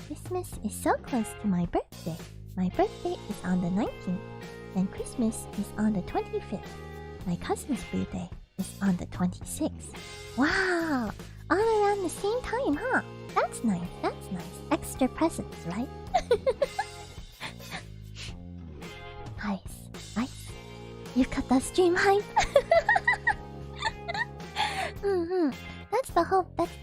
[SPEAKER 1] Christmas is so close to my birthday. My birthday is on the 19th, and Christmas is on the 25th. My cousin's birthday is on the 26th. Wow! All around the same time, huh? That's nice. Extra presents, right? Nice. You cut that stream hype. That's the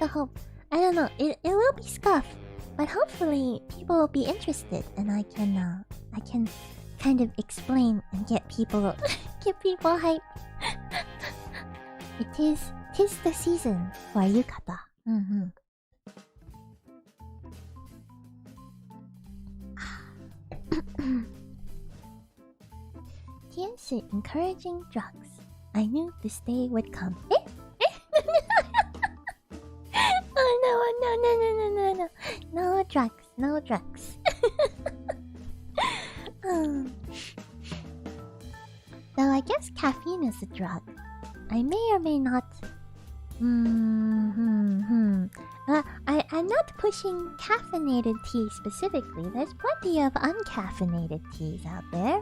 [SPEAKER 1] hope. I don't know. It will be scuffed, but hopefully people will be interested, and I can kind of explain and get people hype. Tis the season for yukata. Tianshi encouraging drugs. I knew this day would come. Oh no. No drugs. Though I guess caffeine is a drug. I may or may not. I'm not pushing caffeinated tea specifically. There's plenty of uncaffeinated teas out there.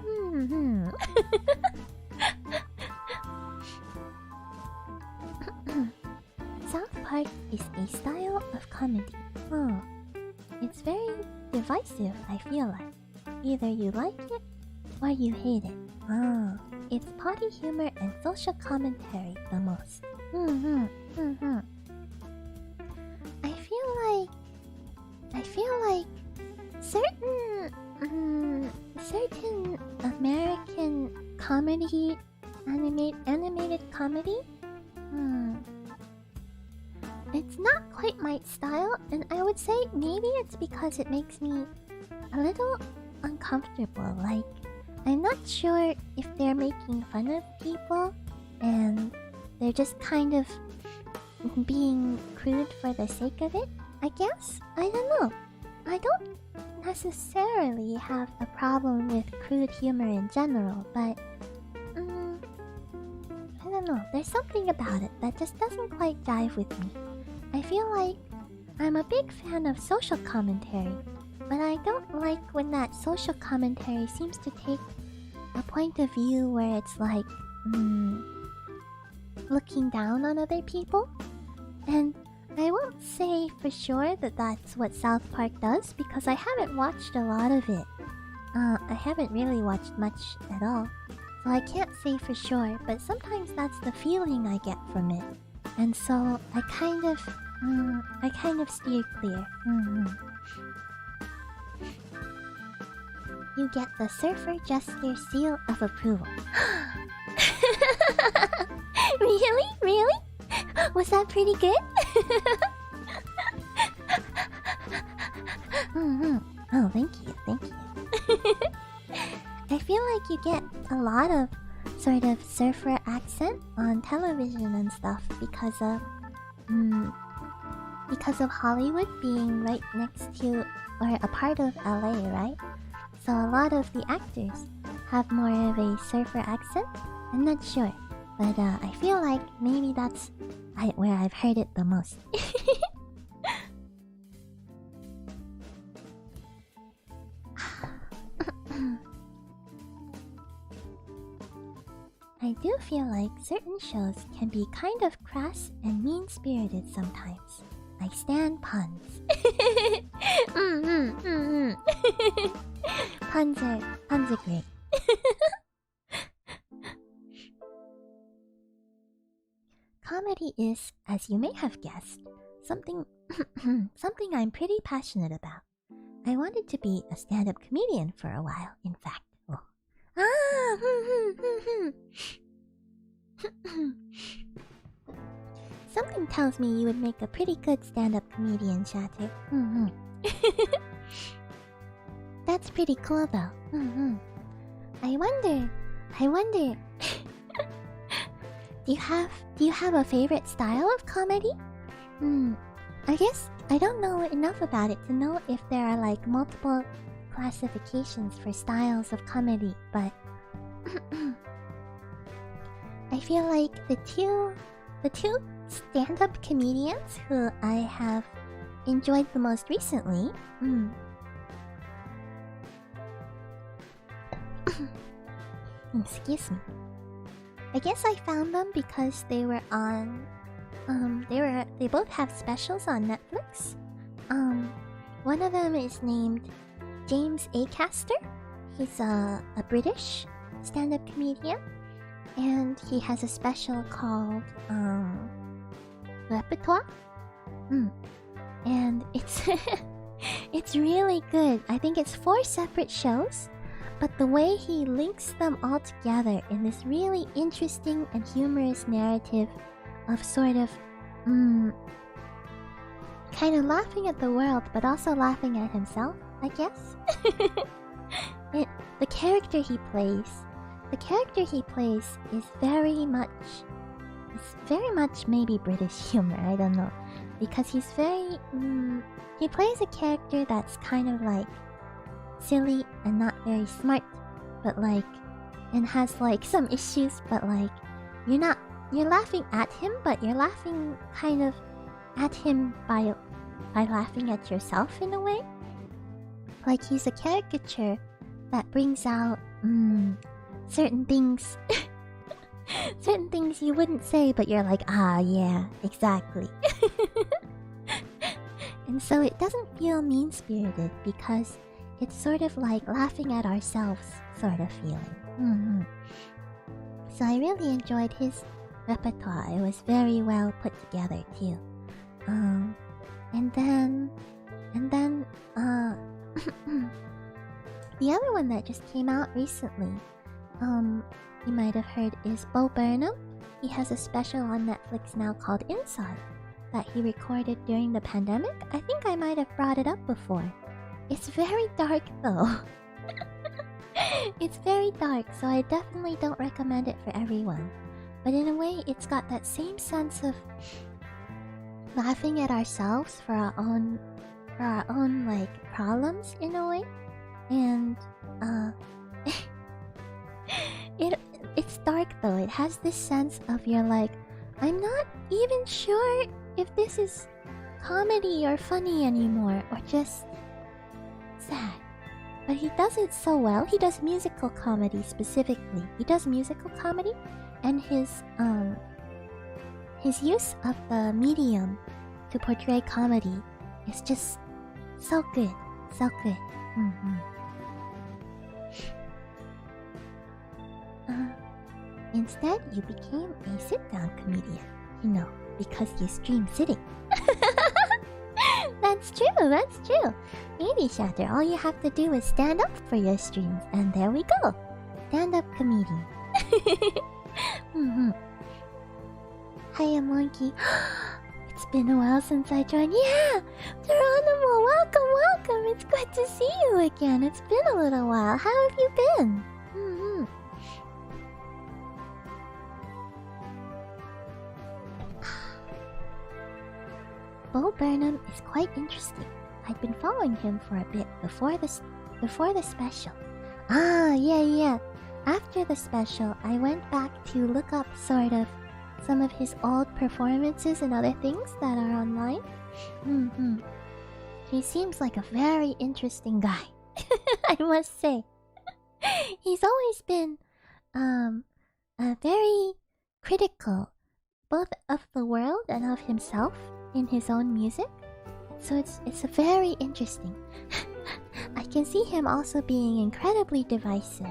[SPEAKER 1] South Park is a style of comedy. It's very divisive, I feel like. Either you like it or you hate it. It's potty humor and social commentary the most. I feel like certain American comedy, animated comedy, it's not quite my style, and I would say maybe it's because it makes me a little uncomfortable. Like, I'm not sure if they're making fun of people and they're just kind of being crude for the sake of it, I guess? I don't know. I don't necessarily have a problem with crude humor in general, but I don't know. There's something about it that just doesn't quite jive with me. I feel like I'm a big fan of social commentary, but I don't like when that social commentary seems to take a point of view where it's like looking down on other people. And I won't say for sure that that's what South Park does because I haven't watched a lot of it. I haven't really watched much at all, so I can't say for sure, but sometimes that's the feeling I get from it. And so I kind of steer clear. You get the Surfer Jester seal of approval. Really? Really? Was that pretty good? Oh, thank you, thank you. I feel like you get a lot of sort of surfer accent on television and stuff because of Hollywood being right next to or a part of LA, right? So a lot of the actors have more of a surfer accent. I'm not sure, but I feel like maybe that's where I've heard it the most. I do feel like certain shows can be kind of crass and mean-spirited sometimes. I stand puns. Puns are great. Comedy is, as you may have guessed, something I'm pretty passionate about. I wanted to be a stand-up comedian for a while, in fact. Something tells me you would make a pretty good stand-up comedian, Shatter. That's pretty cool, though. I wonder. Do you have a favorite style of comedy? I guess I don't know enough about it to know if there are like multiple classifications for styles of comedy, but I feel like the two stand-up comedians who I have enjoyed the most recently. Excuse me. I guess I found them because they were on they both have specials on Netflix. One of them is named James Acaster. He's a British stand-up comedian, and he has a special called Repertoire. And it's it's really good. I think it's 4 separate shows, but the way he links them all together in this really interesting and humorous narrative of sort of kind of laughing at the world, but also laughing at himself, I guess. The character he plays is very much maybe British humor, I don't know, because he's very he plays a character that's kind of like silly and not very smart, but like, and has like some issues, but like you're laughing at him, but you're laughing kind of at him by laughing at yourself in a way. Like he's a caricature that brings out certain things certain things you wouldn't say, but you're like, ah, yeah, exactly. And so it doesn't feel mean-spirited because it's sort of like laughing at ourselves sort of feeling. So I really enjoyed his repertoire. It was very well put together too. And then the other one that just came out recently, you might have heard, is Bo Burnham. He has a special on Netflix now called Inside that he recorded during the pandemic. I think I might have brought it up before. It's very dark though. It's very dark, so I definitely don't recommend it for everyone. But in a way, it's got that same sense of laughing at ourselves for our own like problems in a way. And it's dark though. It has this sense of you're like, I'm not even sure if this is comedy or funny anymore, or just sad. but he does it so well. He does musical comedy specifically. He does musical comedy, and his use of the medium to portray comedy is just so good, so good. Instead, you became a sit-down comedian, you know, because you stream sitting. That's true, that's true. Maybe, Shatter, all you have to do is stand up for your streams, and there we go. Stand-up comedian. Hiya, Monkey. It's been a while since I joined. Yeah! Geronimo, welcome, welcome! It's good to see you again. It's been a little while. How have you been? Bo Burnham is quite interesting. I'd been following him for a bit before the special. Ah, yeah. After the special, I went back to look up sort of some of his old performances and other things that are online. He seems like a very interesting guy, I must say. He's always been very critical, both of the world and of himself in his own music. So it's a very interesting. I can see him also being incredibly divisive.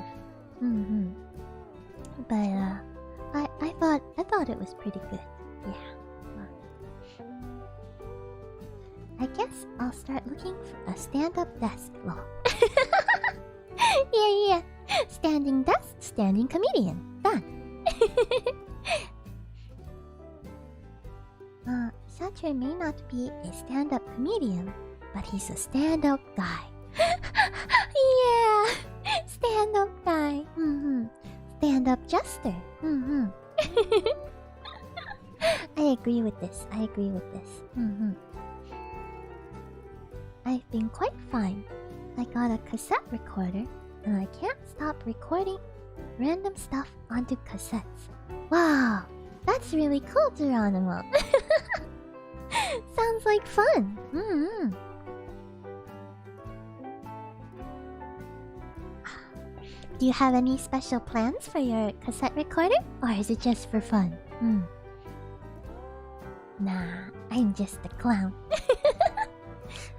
[SPEAKER 1] But I thought it was pretty good. Yeah. I guess I'll start looking for a stand-up desk. Lol. Yeah. Standing desk, standing comedian. Done. Saturn may not be a stand-up comedian, but he's a stand-up guy. Yeah, stand-up guy. Stand-up jester. I agree with this. I've been quite fine. I got a cassette recorder, and I can't stop recording random stuff onto cassettes. Wow, that's really cool, Geronimo. Sounds like fun. Do you have any special plans for your cassette recorder, or is it just for fun? Nah, I'm just a clown.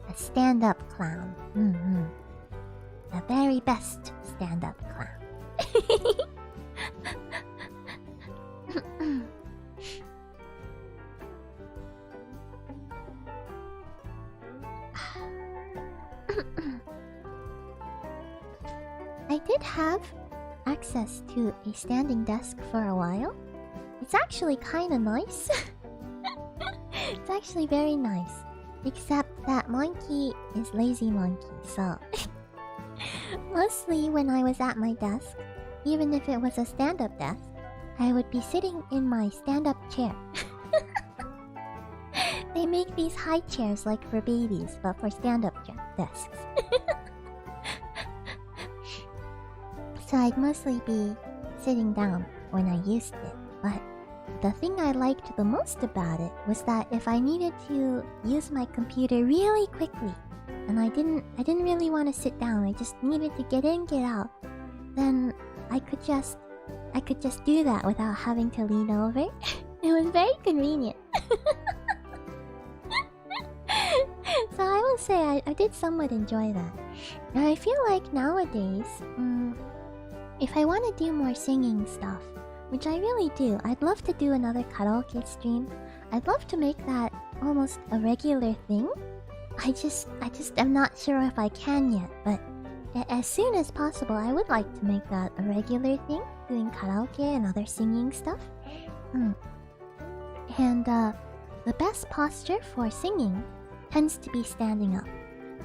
[SPEAKER 1] A stand-up clown. The very best stand-up clown. I did have access to a standing desk for a while. It's actually kinda nice. It's actually very nice. Except that Monkey is lazy Monkey, so... Mostly when I was at my desk, even if it was a stand-up desk, I would be sitting in my stand-up chair. They make these high chairs like for babies, but for stand-up desks. So I'd mostly be sitting down when I used it, but the thing I liked the most about it was that if I needed to use my computer really quickly, and I didn't really want to sit down, I just needed to get in, get out, then I could just do that without having to lean over. It was very convenient. So I will say I did somewhat enjoy that. And I feel like nowadays, if I want to do more singing stuff, which I really do, I'd love to do another karaoke stream. I'd love to make that almost a regular thing. I just am not sure if I can yet, but as soon as possible, I would like to make that a regular thing, doing karaoke and other singing stuff. And the best posture for singing tends to be standing up.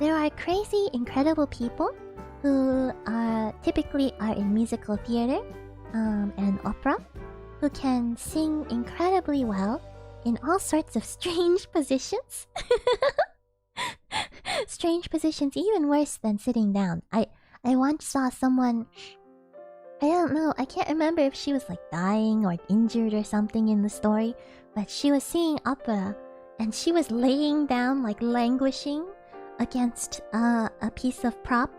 [SPEAKER 1] There are crazy, incredible people who typically are in musical theater and opera, who can sing incredibly well in all sorts of strange positions. Strange positions, even worse than sitting down. I once saw someone, I don't know, I can't remember if she was like dying or injured or something in the story, but she was singing opera and she was laying down, like languishing against a piece of prop.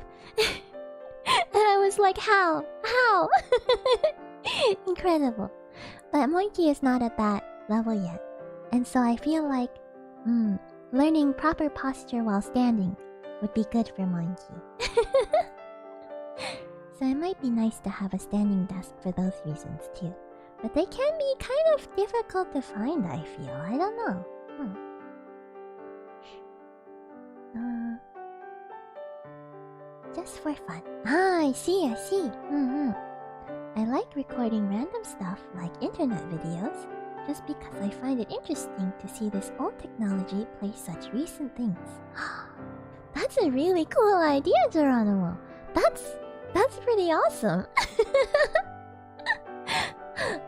[SPEAKER 1] was like, how? How? Incredible. But Monkey is not at that level yet. And so I feel like, learning proper posture while standing would be good for Monkey. So it might be nice to have a standing desk for those reasons too. But they can be kind of difficult to find, I feel. I don't know. Just for fun. Ah, I see. I like recording random stuff like internet videos just because I find it interesting to see this old technology play such recent things. That's a really cool idea, Geronimo. That's pretty awesome.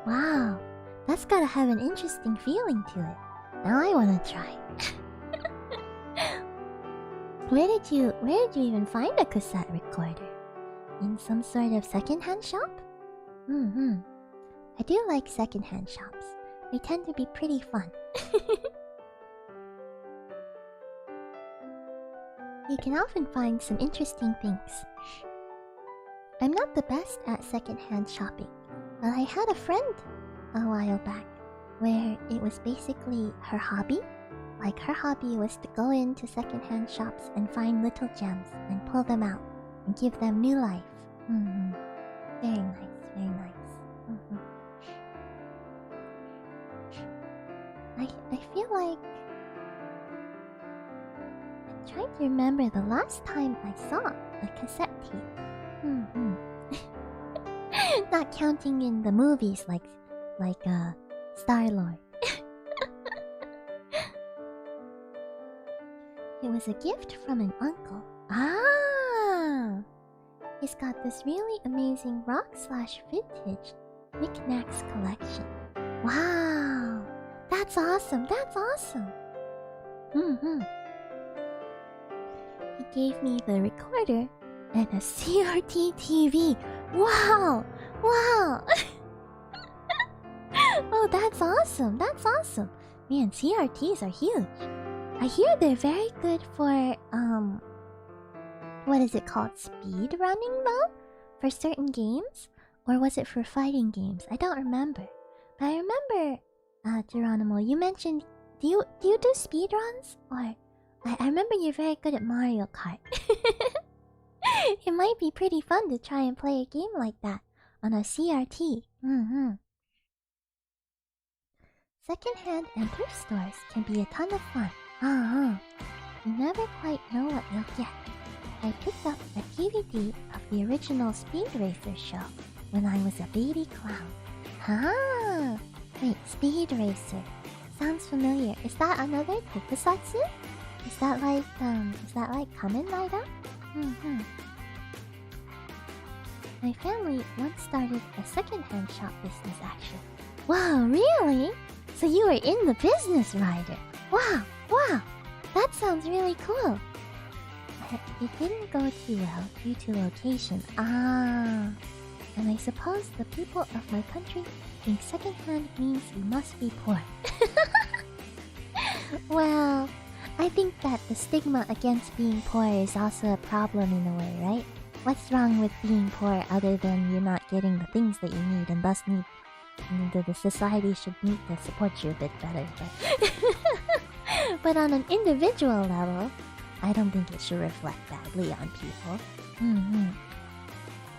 [SPEAKER 1] Wow, that's gotta have an interesting feeling to it. Now I wanna try. Where did you even find a cassette recorder? In some sort of secondhand shop? I do like secondhand shops. They tend to be pretty fun. You can often find some interesting things. I'm not the best at secondhand shopping, but I had a friend a while back where it was basically her hobby. Like, her hobby was to go into secondhand shops and find little gems and pull them out and give them new life. Very nice, very nice. I feel like... I'm trying to remember the last time I saw a cassette tape. Not counting in the movies like Star-Lord. It was a gift from an uncle. Ah! He's got this really amazing rock/vintage knickknacks collection. Wow! That's awesome! That's awesome! He gave me the recorder and a CRT TV. Wow! Wow! Oh, that's awesome! That's awesome! Man, CRTs are huge. I hear they're very good for, what is it called? Speed running, though? For certain games? Or was it for fighting games? I don't remember. But I remember, Geronimo, you mentioned, do you do speed runs? Or, I remember you're very good at Mario Kart. It might be pretty fun to try and play a game like that on a CRT. Secondhand and thrift stores can be a ton of fun. You never quite know what you'll get. I picked up a DVD of the original Speed Racer show when I was a baby clown. Wait, Speed Racer. Sounds familiar. Is that another tokusatsu? Is that like Kamen Rider? My family once started a secondhand shop business, actually. Wow, really? So you were in the business, Ryder. Wow, that sounds really cool. It didn't go too well due to location. And I suppose the people of my country think secondhand means you must be poor. Well, I think that the stigma against being poor is also a problem in a way, right? What's wrong with being poor other than you're not getting the things that you need and thus need... The society should need to support you a bit better, but on an individual level, I don't think it should reflect badly on people.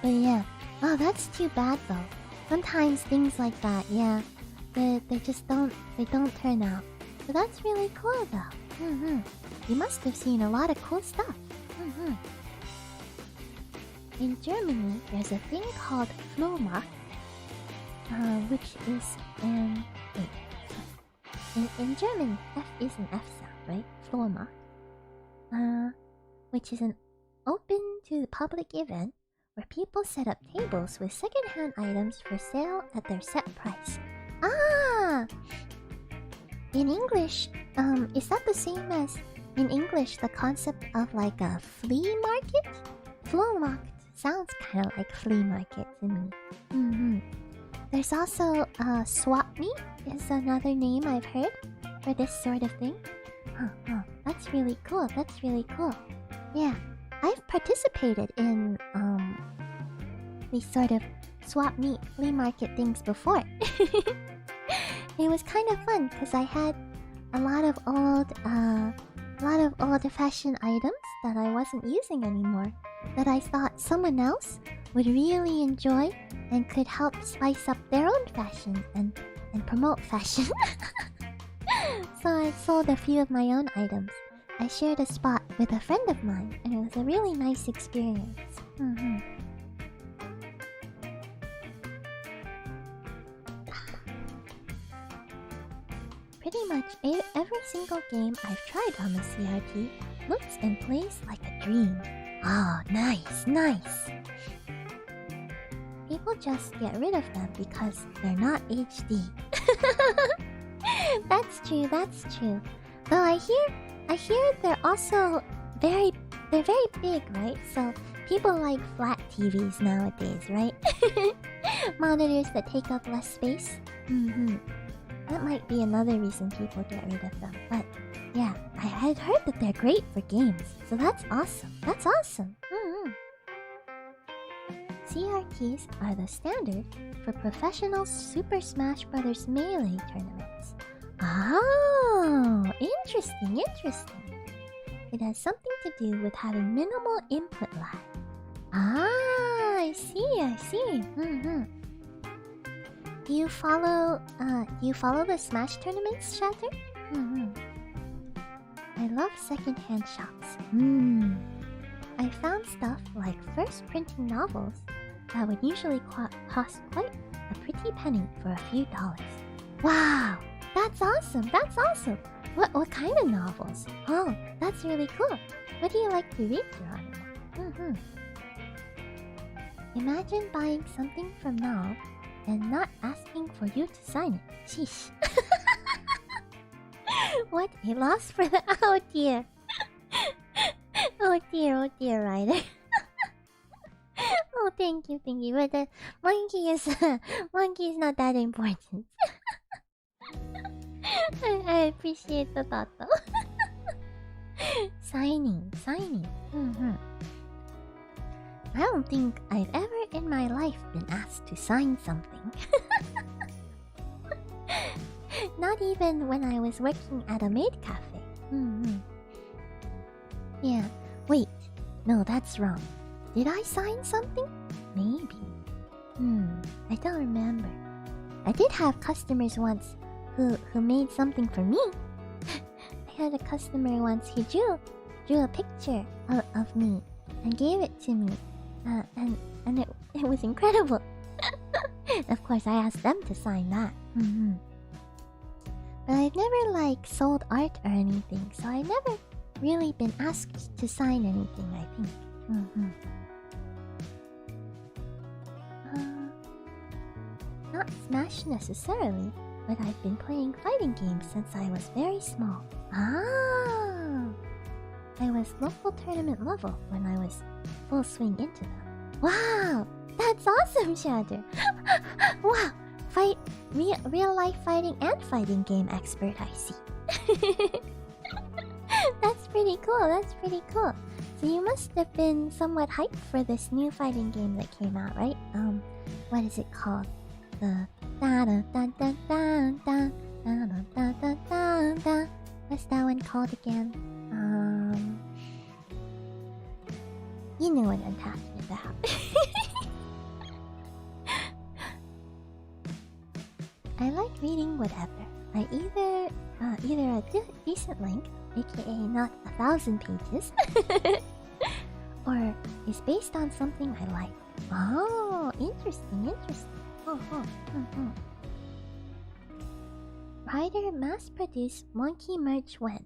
[SPEAKER 1] But yeah, oh, that's too bad though. Sometimes things like that, yeah, they just don't turn out. But that's really cool though. You must have seen a lot of cool stuff. In Germany, there's a thing called Flohmarkt, which is an... In German, F is an F sound, right? Flohmarkt. Which is an open to the public event where people set up tables with secondhand items for sale at their set price. In English, is that the same as in English the concept of like a flea market? Flohmarkt sounds kind of like flea market to me. There's also swap meet is another name I've heard for this sort of thing. That's really cool. That's really cool. Yeah, I've participated in these sort of swap meet flea market things before. It was kind of fun because I had a lot of old-fashioned items that I wasn't using anymore that I thought someone else would really enjoy and could help spice up their own fashion and promote fashion. So I sold a few of my own items. I shared a spot with a friend of mine, and it was a really nice experience. Pretty much every single game I've tried on the CRT looks and plays like a dream. Oh, nice, nice. People just get rid of them because they're not HD. That's true, that's true. Though I hear they're also very big, right? So people like flat TVs nowadays, right? Monitors that take up less space. That might be another reason people get rid of them. But yeah, I had heard that they're great for games. So that's awesome. That's awesome. CRTs are the standard for professional Super Smash Bros. Melee tournaments. Oh, interesting, interesting. It has something to do with having minimal input lag. Ah, I see. Do you follow the Smash tournaments, Shatter? I love secondhand shops. I found stuff like first printing novels that would usually cost quite a pretty penny for a few dollars. Wow, that's awesome! That's awesome! What kind of novels? Oh, that's really cool. What do you like to read, Geronimo? Imagine buying something from Nob and not asking for you to sign it. Sheesh. What a loss for the... Oh dear. Oh dear, Ryder. Oh, thank you. But the monkey is not that important. I appreciate the thought though. Signing. I don't think I've ever in my life been asked to sign something. Not even when I was working at a maid cafe. Yeah, wait. No, that's wrong. Did I sign something? Maybe. I don't remember. I did have customers once who made something for me. I had a customer once who drew a picture of me and gave it to me. And it was incredible. Of course, I asked them to sign that. But I've never sold art or anything, so I've never really been asked to sign anything, I think. Not Smash necessarily, but I've been playing fighting games since I was very small. Ah! I was local tournament level when I was full swing into them. Wow! That's awesome, Shadow! Wow! Real life fighting and fighting game expert, I see. That's pretty cool, So you must have been somewhat hyped for this new fighting game that came out, right? What is it called? The what's that one called again? You know what I'm talking about. I like reading whatever. I either a decent length, aka not 1,000 pages, or is based on something I like. Oh, interesting. Ryder mass-produced monkey merch when?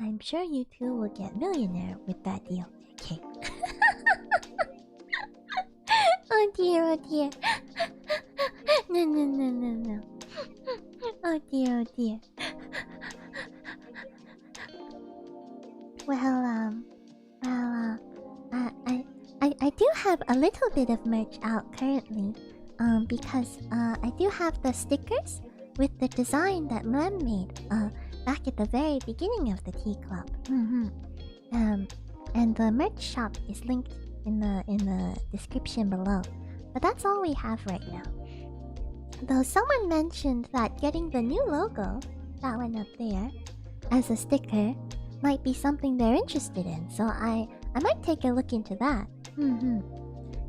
[SPEAKER 1] I'm sure you two will get millionaire with that deal, okay? Oh dear. No. Oh dear. I do have a little bit of merch out currently, because I do have the stickers with the design that Mlem made back at the very beginning of the Tea Club. And the merch shop is linked in the description below. But that's all we have right now. Though someone mentioned that getting the new logo, that one up there, as a sticker might be something they're interested in, so I might take a look into that.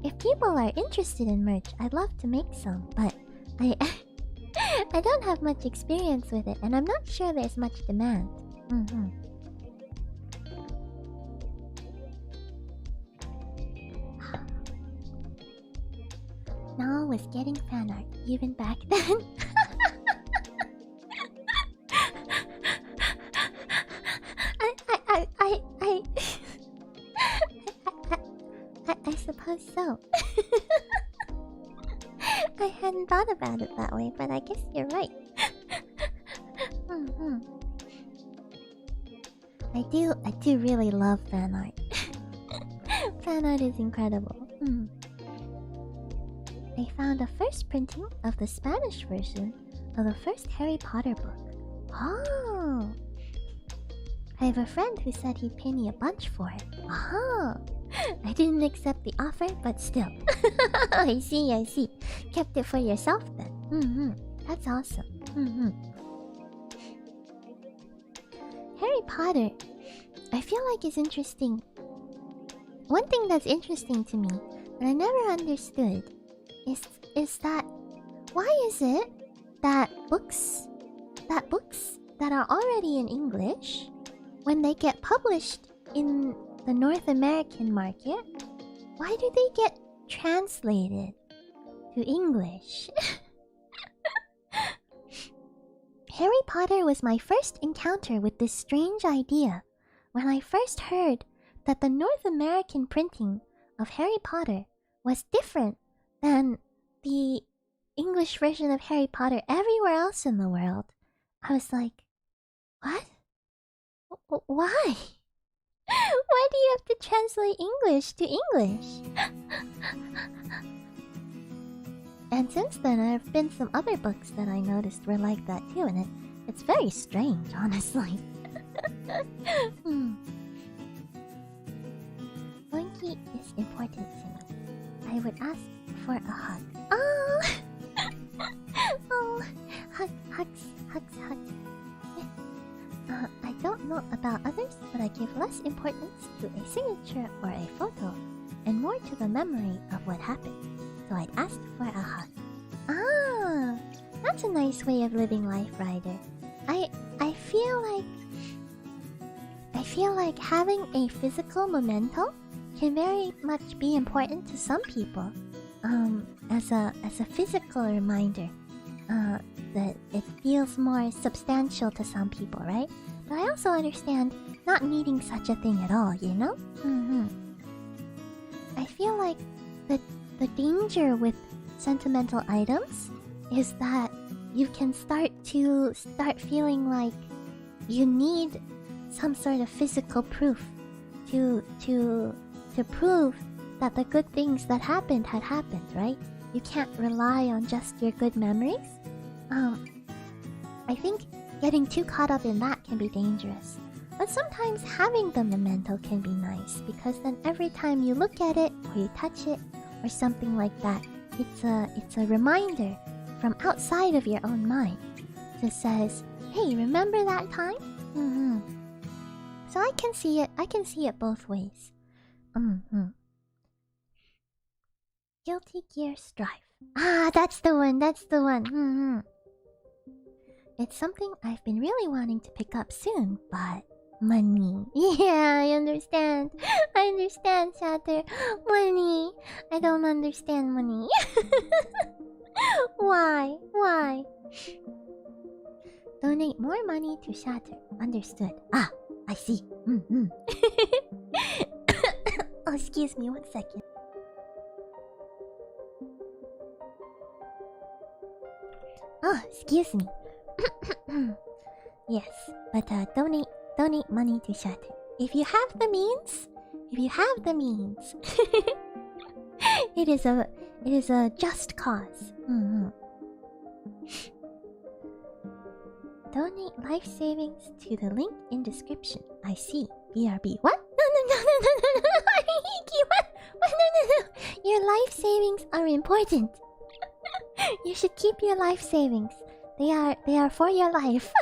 [SPEAKER 1] If people are interested in merch, I'd love to make some, but I I don't have much experience with it, and I'm not sure there's much demand. Noel was getting fan art even back then. I suppose so. I hadn't thought about it that way, but I guess you're right. I do really love fan art. Fan art is incredible. I found a first printing of the Spanish version of the first Harry Potter book. Oh! I have a friend who said he'd pay me a bunch for it. Oh! I didn't accept the offer, but still. I see. Kept it for yourself then. That's awesome. Harry Potter, I feel like is interesting. One thing that's interesting to me that I never understood is that why is it that books that are already in English, when they get published in the North American market, why do they get translated to English? Harry Potter was my first encounter with this strange idea when I first heard that the North American printing of Harry Potter was different than the English version of Harry Potter everywhere else in the world. I was like, what? Why? Why do you have to translate English to English? And since then, there have been some other books that I noticed were like that too, and it's very strange, honestly. Monkey is important to me. I would ask for a hug. Oh! Oh! Hugs. I don't know about others, but I give less importance to a signature or a photo, and more to the memory of what happened. So I'd ask for a hug. Ah! That's a nice way of living life, Ryder. I feel like having a physical memento can very much be important to some people. As a physical reminder. That it feels more substantial to some people, right? But I also understand not needing such a thing at all, you know? I feel like the danger with sentimental items is that you can start feeling like you need some sort of physical proof to prove that the good things that happened had happened, right? You can't rely on just your good memories. I think getting too caught up in that can be dangerous. But sometimes having the memento can be nice, because then every time you look at it or you touch it or something like that, it's a reminder from outside of your own mind that says, hey, remember that time? So I can see it both ways. Guilty Gear Strive. Ah, that's the one. It's something I've been really wanting to pick up soon, but money. Yeah, I understand, Shatter. Money. I don't understand money. Why? Donate more money to Shatter. Understood. Ah, I see. Oh, excuse me, 1 second. Oh, excuse me. Yes, but donate money to Shatter. If you have the means, it is a just cause. Donate life savings to the link in description. I see. BRB. What? no. Hiki, what? No. Your life savings are important. You should keep your life savings. They are for your life.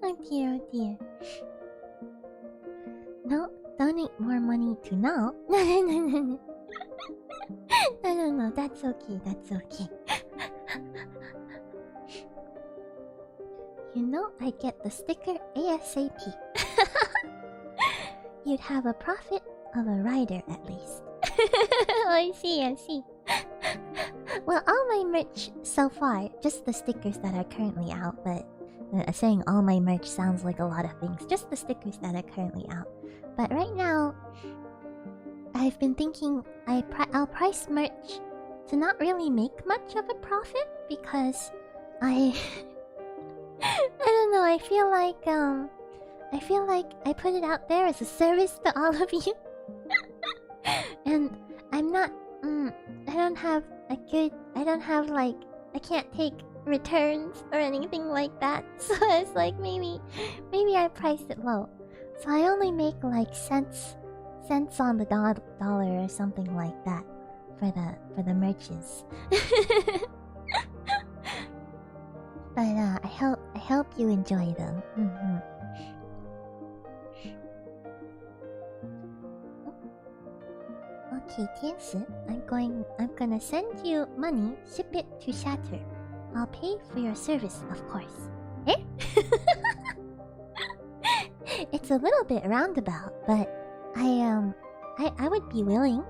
[SPEAKER 1] Oh dear, oh dear. No, donate more money to now. No. No, that's okay, that's okay. You know, I get the sticker ASAP. You'd have a profit of a rider at least. I see. Well, all my merch so far, just the stickers that are currently out, but saying all my merch sounds like a lot of things. Just the stickers that are currently out. But right now, I've been thinking I'll price merch to not really make much of a profit because I don't know, I feel like I put it out there as a service to all of you. And I'm not I can't take returns or anything like that. So it's like maybe I priced it low. So I only make like cents on the dollar or something like that for the merches. But I hope you enjoy them. Okay, Tiansi, I'm gonna send you money. Ship it to Shatter. I'll pay for your service, of course. Eh? It's a little bit roundabout, but I would be willing.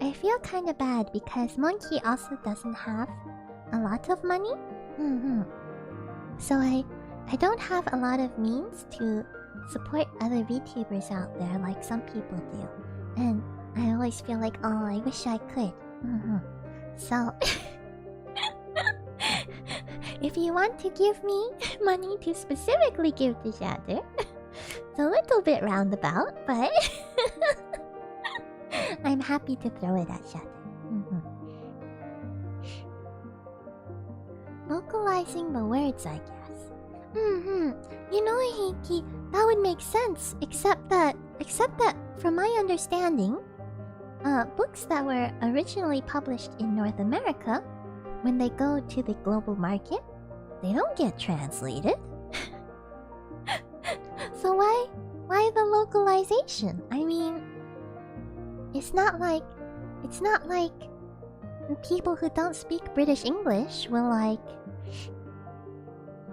[SPEAKER 1] I feel kind of bad because Monkey also doesn't have a lot of money. So I don't have a lot of means to support other VTubers out there like some people do. And I always feel like, oh, I wish I could. So if you want to give me money to specifically give to Shatter, it's a little bit roundabout, but I'm happy to throw it at Shatter. Localizing the words, I guess. You know, Hiki, that would make sense, except that from my understanding, books that were originally published in North America, when they go to the global market, they don't get translated. So why the localization? I mean, it's not like people who don't speak British English will like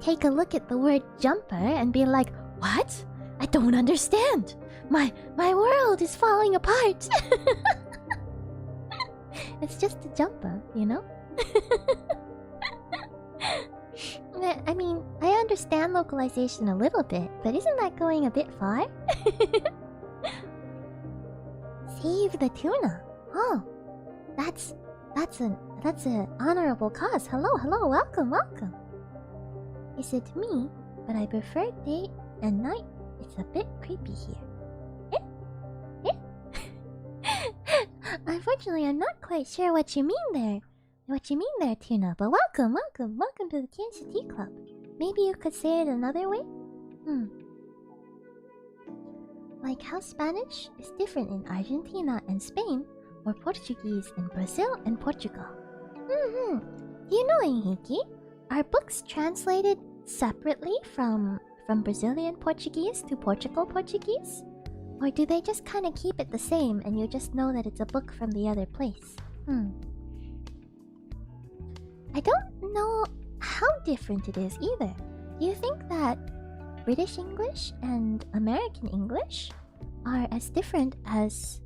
[SPEAKER 1] take a look at the word jumper and be like, "What? I don't understand. My world is falling apart." It's just a jumper, you know? I mean, I understand localization a little bit, but isn't that going a bit far? Save the tuna. Oh, that's an honorable cause. Hello, welcome. Is it me? But I prefer day and night. It's a bit creepy here. Unfortunately, I'm not quite sure what you mean there, Tuna. But welcome to the Kansas Tea Club. Maybe you could say it another way? Like how Spanish is different in Argentina and Spain, or Portuguese in Brazil and Portugal. You know, Enhiki, are books translated separately from Brazilian Portuguese to Portugal Portuguese? Or do they just kind of keep it the same and you just know that it's a book from the other place? I don't know how different it is either. Do you think that British English and American English are as different as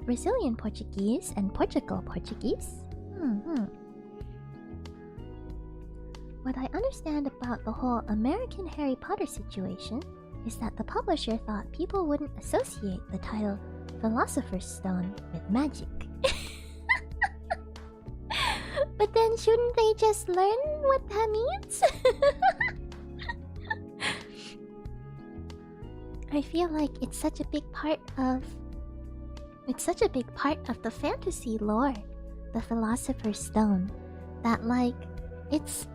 [SPEAKER 1] Brazilian Portuguese and Portugal Portuguese? What I understand about the whole American Harry Potter situation is that the publisher thought people wouldn't associate the title Philosopher's Stone with magic. But then shouldn't they just learn what that means? I feel like it's such a big part of the fantasy lore, the Philosopher's Stone, that like if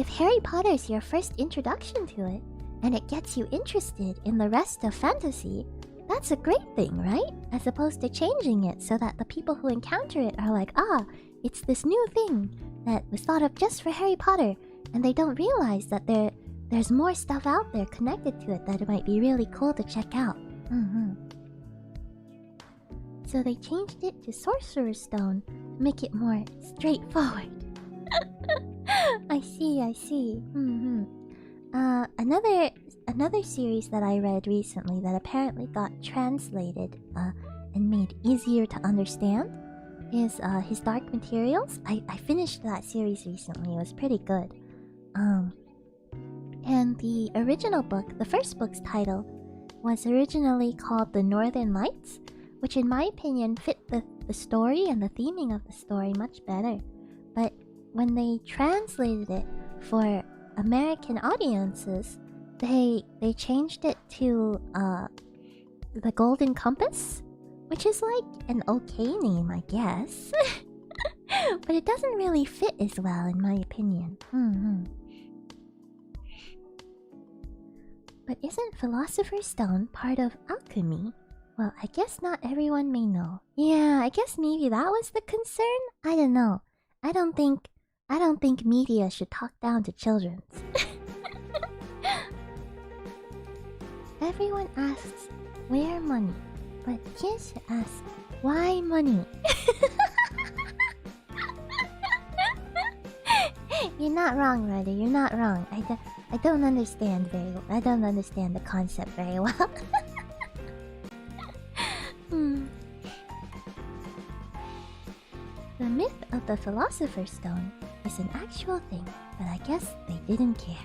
[SPEAKER 1] Harry Potter is your first introduction to it, and it gets you interested in the rest of fantasy, that's a great thing, right? As opposed to changing it so that the people who encounter it are like, it's this new thing that was thought of just for Harry Potter, and they don't realize that there's more stuff out there connected to it that it might be really cool to check out. So they changed it to Sorcerer's Stone to make it more straightforward. I see. Another series that I read recently that apparently got translated and made easier to understand is His Dark Materials. I finished that series recently. It was pretty good. And the original book, the first book's title, was originally called The Northern Lights, which in my opinion fit the story and the theming of the story much better. But when they translated it for American audiences, they changed it to The Golden Compass, which is like an okay name, I guess. But it doesn't really fit as well in my opinion. But isn't Philosopher's Stone part of alchemy? Well, I guess not everyone may know. Yeah, I guess maybe that was the concern? I don't know. I don't think media should talk down to children. Everyone asks, where money? But Kinsha asks, why money? You're not wrong, Ryder. You're not wrong. I don't understand very well. I don't understand the concept very well. The myth of the Philosopher's Stone is an actual thing, but I guess they didn't care.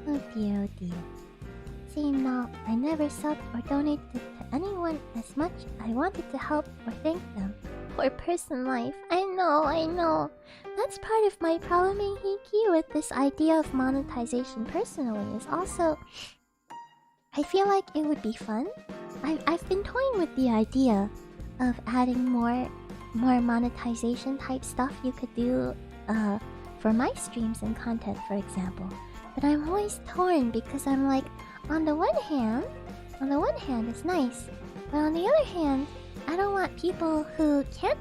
[SPEAKER 1] Oh dear. Same now, I never subbed or donated to anyone as much. I wanted to help or thank them. Poor person life. I know. That's part of my problem, Hiki, with this idea of monetization personally, is also I feel like it would be fun. I've been toying with the idea of adding more monetization type stuff you could do for my streams and content, for example. But I'm always torn because I'm like, on the one hand it's nice, but on the other hand, I don't want people who can't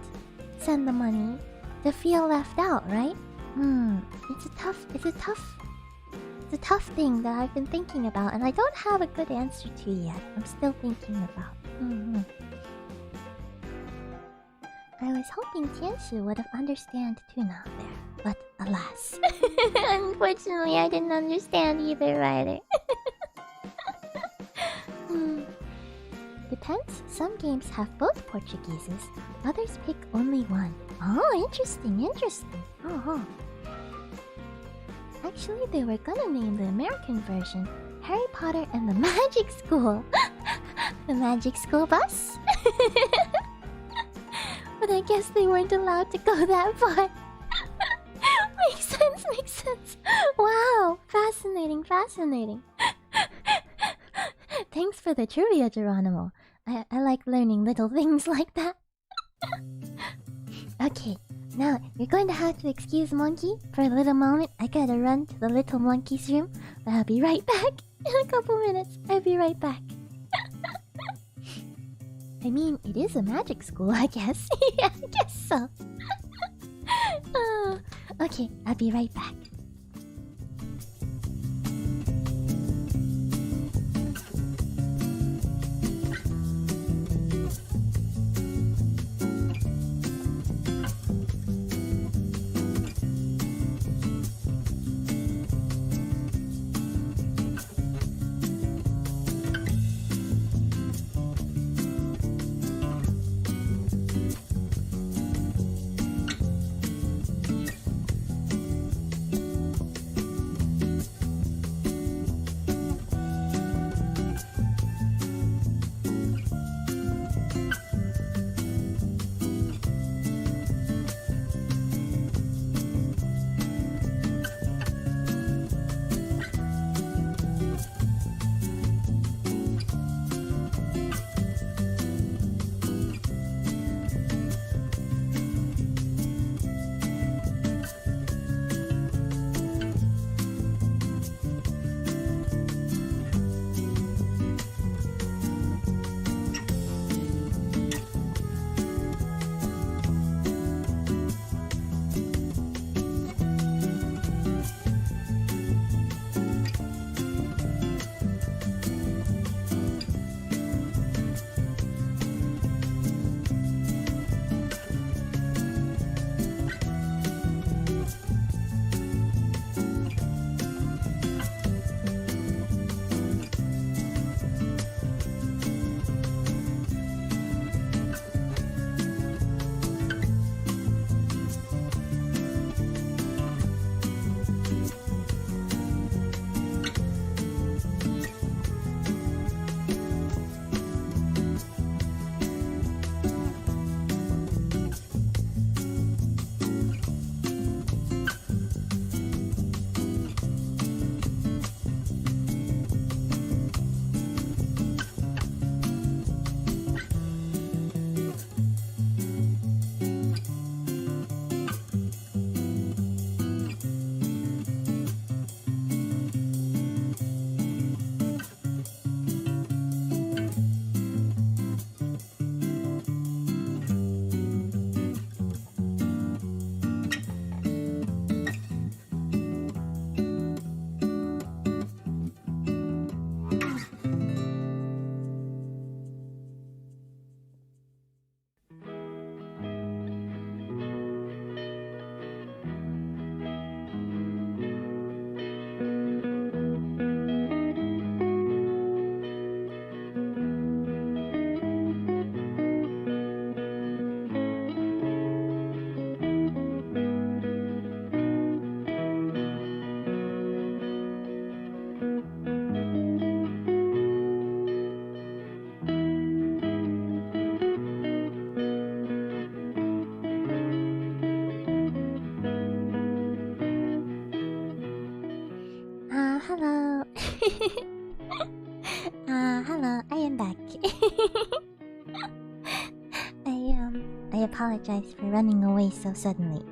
[SPEAKER 1] send the money to feel left out, right? It's a tough thing that I've been thinking about, and I don't have a good answer to yet. I'm still thinking about. I was hoping Tianshu would have understand Tuna out there, but alas. Unfortunately, I didn't understand either, either. Depends. Some games have both Portugueses, others pick only one. Oh, interesting. Actually, they were gonna name the American version Harry Potter and the Magic School. The Magic School Bus? But I guess they weren't allowed to go that far. Makes sense. Wow, fascinating. Thanks for the trivia, Geronimo. I like learning little things like that. Okay, now you're going to have to excuse Monkey for a little moment. I gotta run to the little monkey's room, but I'll be right back in a couple minutes. I'll be right back. I mean, it is a magic school, I guess. Yeah, I guess so. Okay, I'll be right back. hello, I am back. I apologize for running away so suddenly.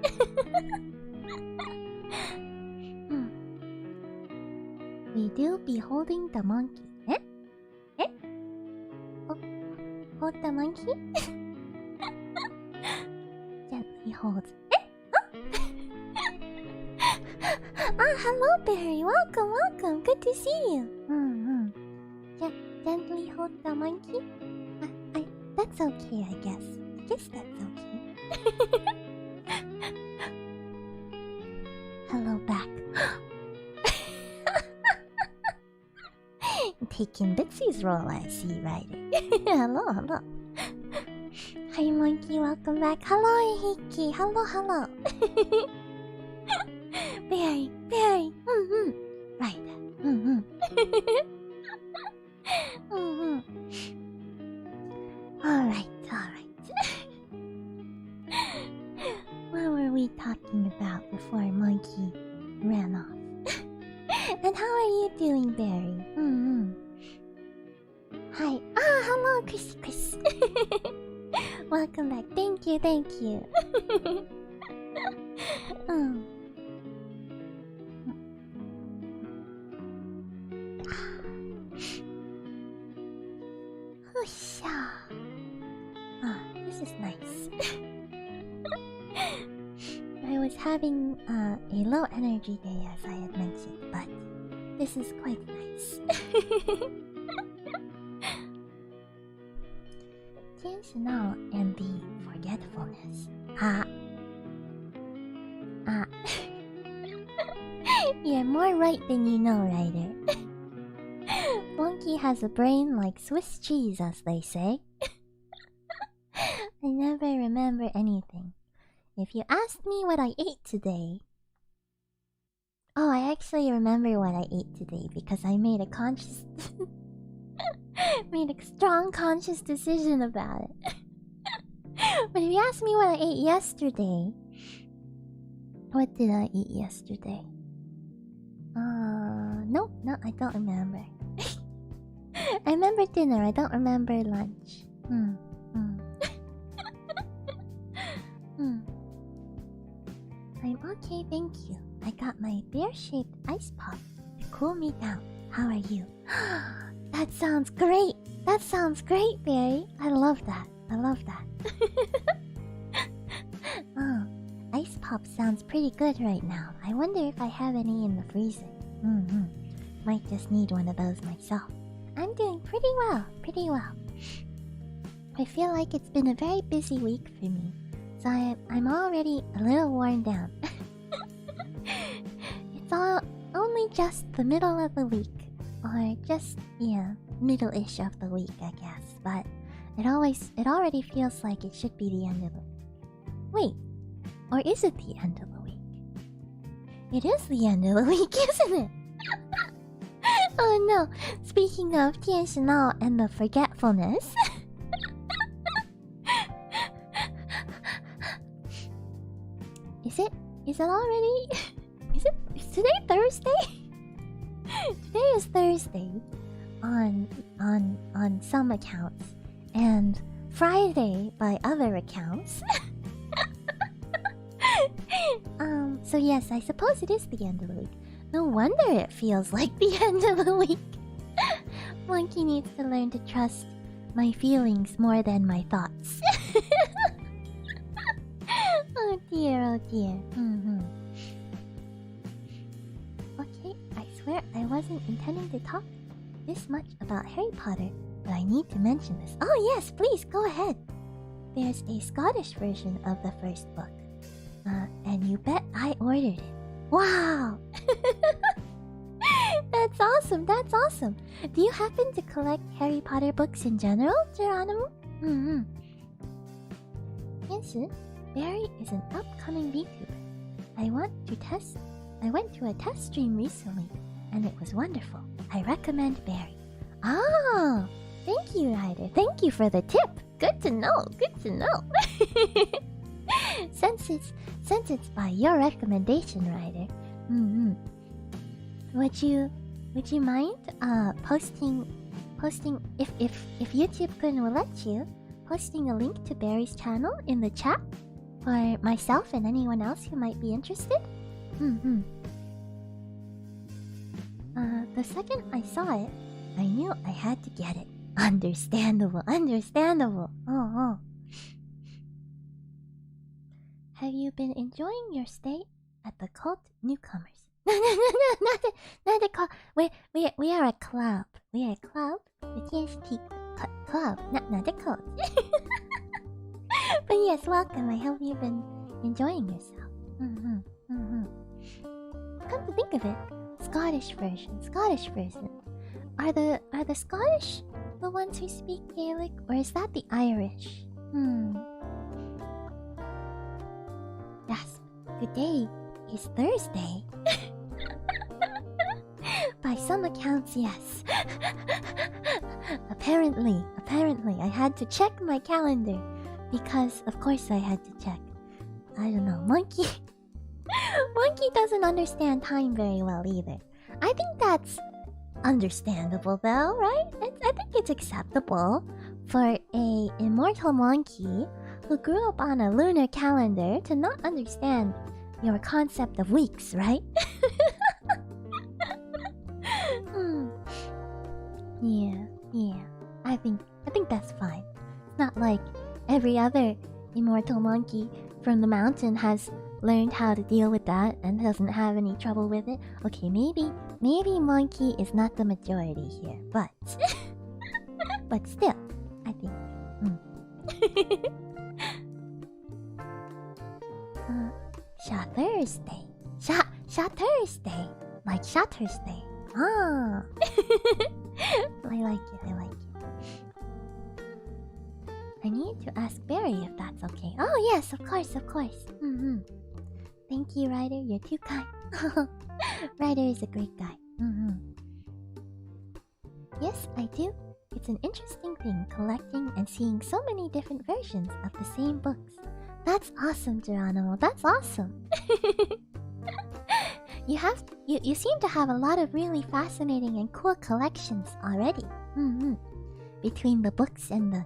[SPEAKER 1] We do be holding the monkey. Eh? Eh? Oh, hold the monkey? Gently hold. Eh? Oh? Hello, Barry. Welcome. Good to see you. Gently hold the monkey? That's okay, I guess. That's okay. Hello back. Taking Bitsy's role, I see, right? Hello. Hi, monkey, welcome back. Hello, Hiki. Hello. Barry. Right. Alright. What were we talking about before Monkey ran off? And how are you doing, Barry? Hi. Hello, Chris. Welcome back. Thank you. This is nice. I was having a low energy day, as I had mentioned, but this is quite nice. Tensional and the forgetfulness. You're more right than you know, Ryder. Monkey has a brain like Swiss cheese, as they say. I never remember anything. If you asked me what I ate today... Oh, I actually remember what I ate today because I made a strong conscious decision about it. But if you ask me what I ate yesterday... What did I eat yesterday? No, I don't remember. I remember dinner, I don't remember lunch. I'm okay, thank you. I got my bear-shaped ice pop to cool me down. How are you? That sounds great! Barry! I love that. Ice pop sounds pretty good right now. I wonder if I have any in the freezer. Might just need one of those myself. I'm doing pretty well. I feel like it's been a very busy week for me, so I'm already a little worn down. It's only just the middle of the week, or just, middle-ish of the week, I guess. But it already feels like it should be the end of the week. Wait, or is it the end of the week? It is the end of the week, isn't it? Oh no! Speaking of Tianxinao and the forgetfulness... Is it already... Is today Thursday? Today is Thursday on some accounts, and Friday by other accounts. So yes, I suppose it is the end of the week. No wonder it feels like the end of the week. Monkey needs to learn to trust my feelings more than my thoughts. Oh dear. Okay, I swear I wasn't intending to talk this much about Harry Potter, but I need to mention this. Oh yes, please, go ahead. There's a Scottish version of the first book. And you bet I ordered it. Wow! That's awesome. Do you happen to collect Harry Potter books in general, Geronimo? Yes, Barry is an upcoming VTuber. I went to a test stream recently, and it was wonderful. I recommend Barry. Oh! Thank you, Ryder. Thank you for the tip. Good to know. Since it's by your recommendation, Ryder. Would you mind posting posting if YouTube couldn't let you, posting a link to Barry's channel in the chat for myself and anyone else who might be interested. The second I saw it, I knew I had to get it. Understandable, understandable. Oh. Have you been enjoying your stay at the Cult Newcomers? No, not the cult. We are a club. We are a club. The TST club, not the cult. But yes, welcome. I hope you've been enjoying yourself. Come to think of it, Scottish version. Are the Scottish the ones who speak Gaelic, or is that the Irish? Yes. Today is Thursday. By some accounts, yes. Apparently, I had to check my calendar because, of course, I had to check. I don't know, Monkey doesn't understand time very well either. I think that's understandable, though, right? I think it's acceptable for a immortal monkey who grew up on a lunar calendar to not understand your concept of weeks, right? Yeah. I think that's fine. It's not like every other immortal monkey from the mountain has learned how to deal with that and doesn't have any trouble with it. Okay, maybe monkey is not the majority here, but but still, I think. Thursday. Thursday. Like Thursday. Ah. I like it. I need to ask Barry if that's okay. Oh yes, of course. Thank you, Ryder. You're too kind. Ryder is a great guy. Yes, I do. It's an interesting thing collecting and seeing so many different versions of the same books. That's awesome, Geronimo. That's awesome. You seem to have a lot of really fascinating and cool collections already. Between the books and the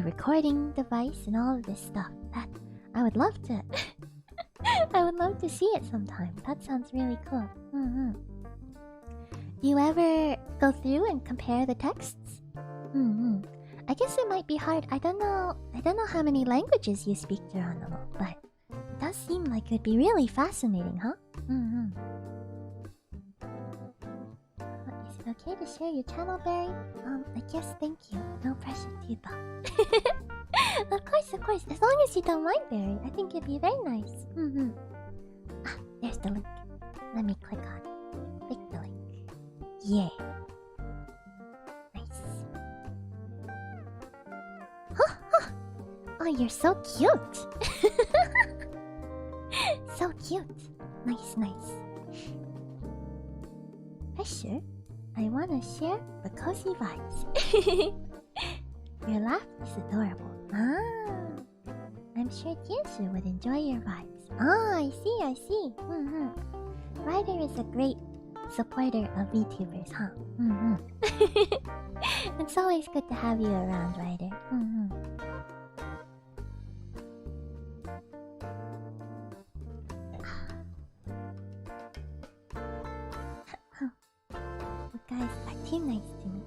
[SPEAKER 1] recording device and all of this stuff. That I would love to I would love to see it sometime. That sounds really cool. Do you ever go through and compare the texts? I guess it might be hard. I don't know how many languages you speak, Geronimo, but it does seem like it'd be really fascinating, huh? Is it okay to share your channel, Barry? I guess thank you. No pressure to though. Of course. As long as you don't mind, Barry, I think it'd be very nice. Ah, there's the link. Let me click on it. Click the link. Yeah. Nice. Oh, you're so cute. So cute. Nice. Pressure. I wanna share the cozy vibes. Your laugh is adorable. Ah, I'm sure Jinshu would enjoy your vibes. Ah, I see. Ryder is a great supporter of VTubers, huh? It's always good to have you around, Ryder. You guys are too nice to me.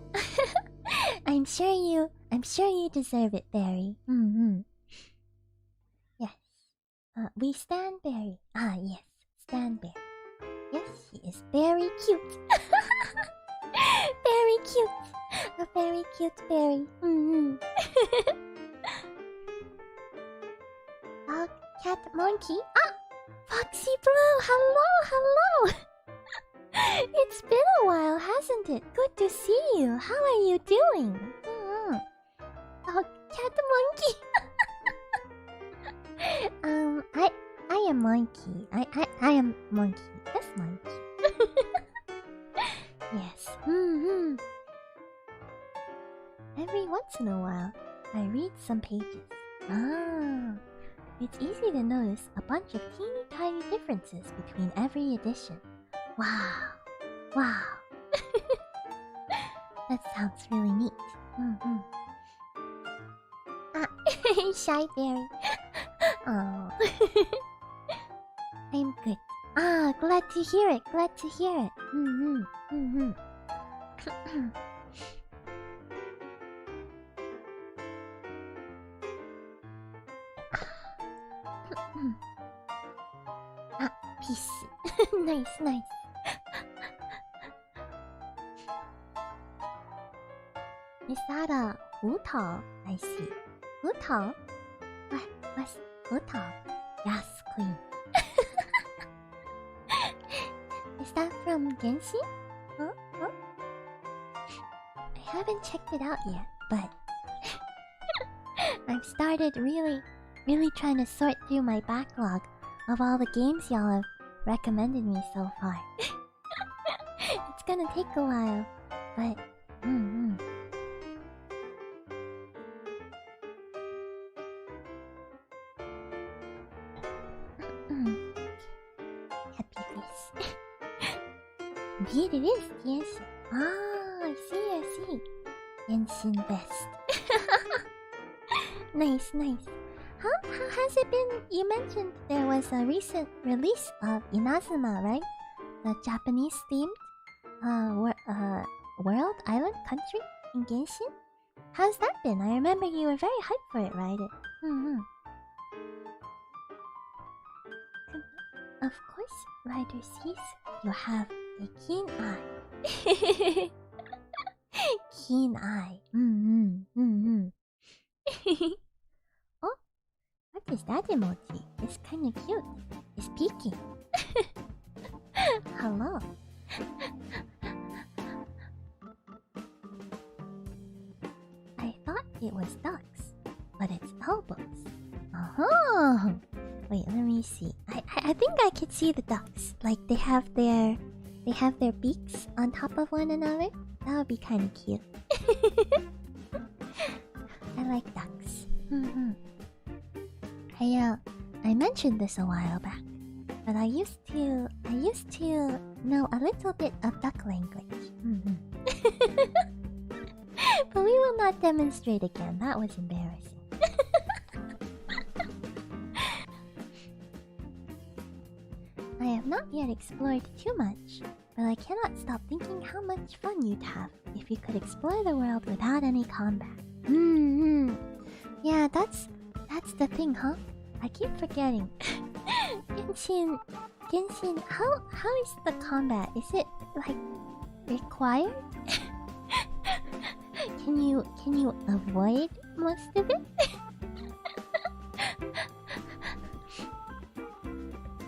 [SPEAKER 1] I'm sure you deserve it, Barry. Yes. We stand Barry. Ah, yes. Stand Barry. Yes, he is very cute. Very cute. A very cute Barry. Dog, cat, monkey. Ah! Foxy Blue, hello. It's been a while, hasn't it? Good to see you. How are you doing? Dog, cat, monkey. I am monkey. I am monkey. This monkey. Yes. Every once in a while, I read some pages. Ah, it's easy to notice a bunch of teeny tiny differences between every edition. Wow. That sounds really neat. Mm-hmm. Ah, Shy Berry. Oh. I'm good. Ah, glad to hear it. Glad to hear it. Mm-hmm. Mm-hmm. Ah, peace. Nice, nice. Is that a Utal? I see. Utal? What's Utal? Yes, queen. Is that from Genshin? Huh? I haven't checked it out yet, but I've started really trying to sort through my backlog of all the games y'all have recommended me so far. It's gonna take a while, but happy face. Indeed it is, yes. Ah, I see. Genshin best. Nice. How has it been? You mentioned there was a recent release of Inazuma, right? The Japanese themed world, island, country in Genshin? How's that been? I remember you were very hyped for it, right? Of course, Ryder sees you have a keen eye. Keen eye. Oh, what is that emoji? It's kinda cute. It's peeking. Hello. I thought it was ducks, but it's elbows. Uh-huh. Wait, let me see. I think I could see the ducks. Like they have their beaks on top of one another. That would be kind of cute. I like ducks. I mentioned this a while back, but I used to know a little bit of duck language. But we will not demonstrate again. That was embarrassing. I have not yet explored too much, but I cannot stop thinking how much fun you'd have if you could explore the world without any combat. Yeah, that's the thing, huh? I keep forgetting. Genshin, how is the combat? Is it like required? Can you avoid most of it?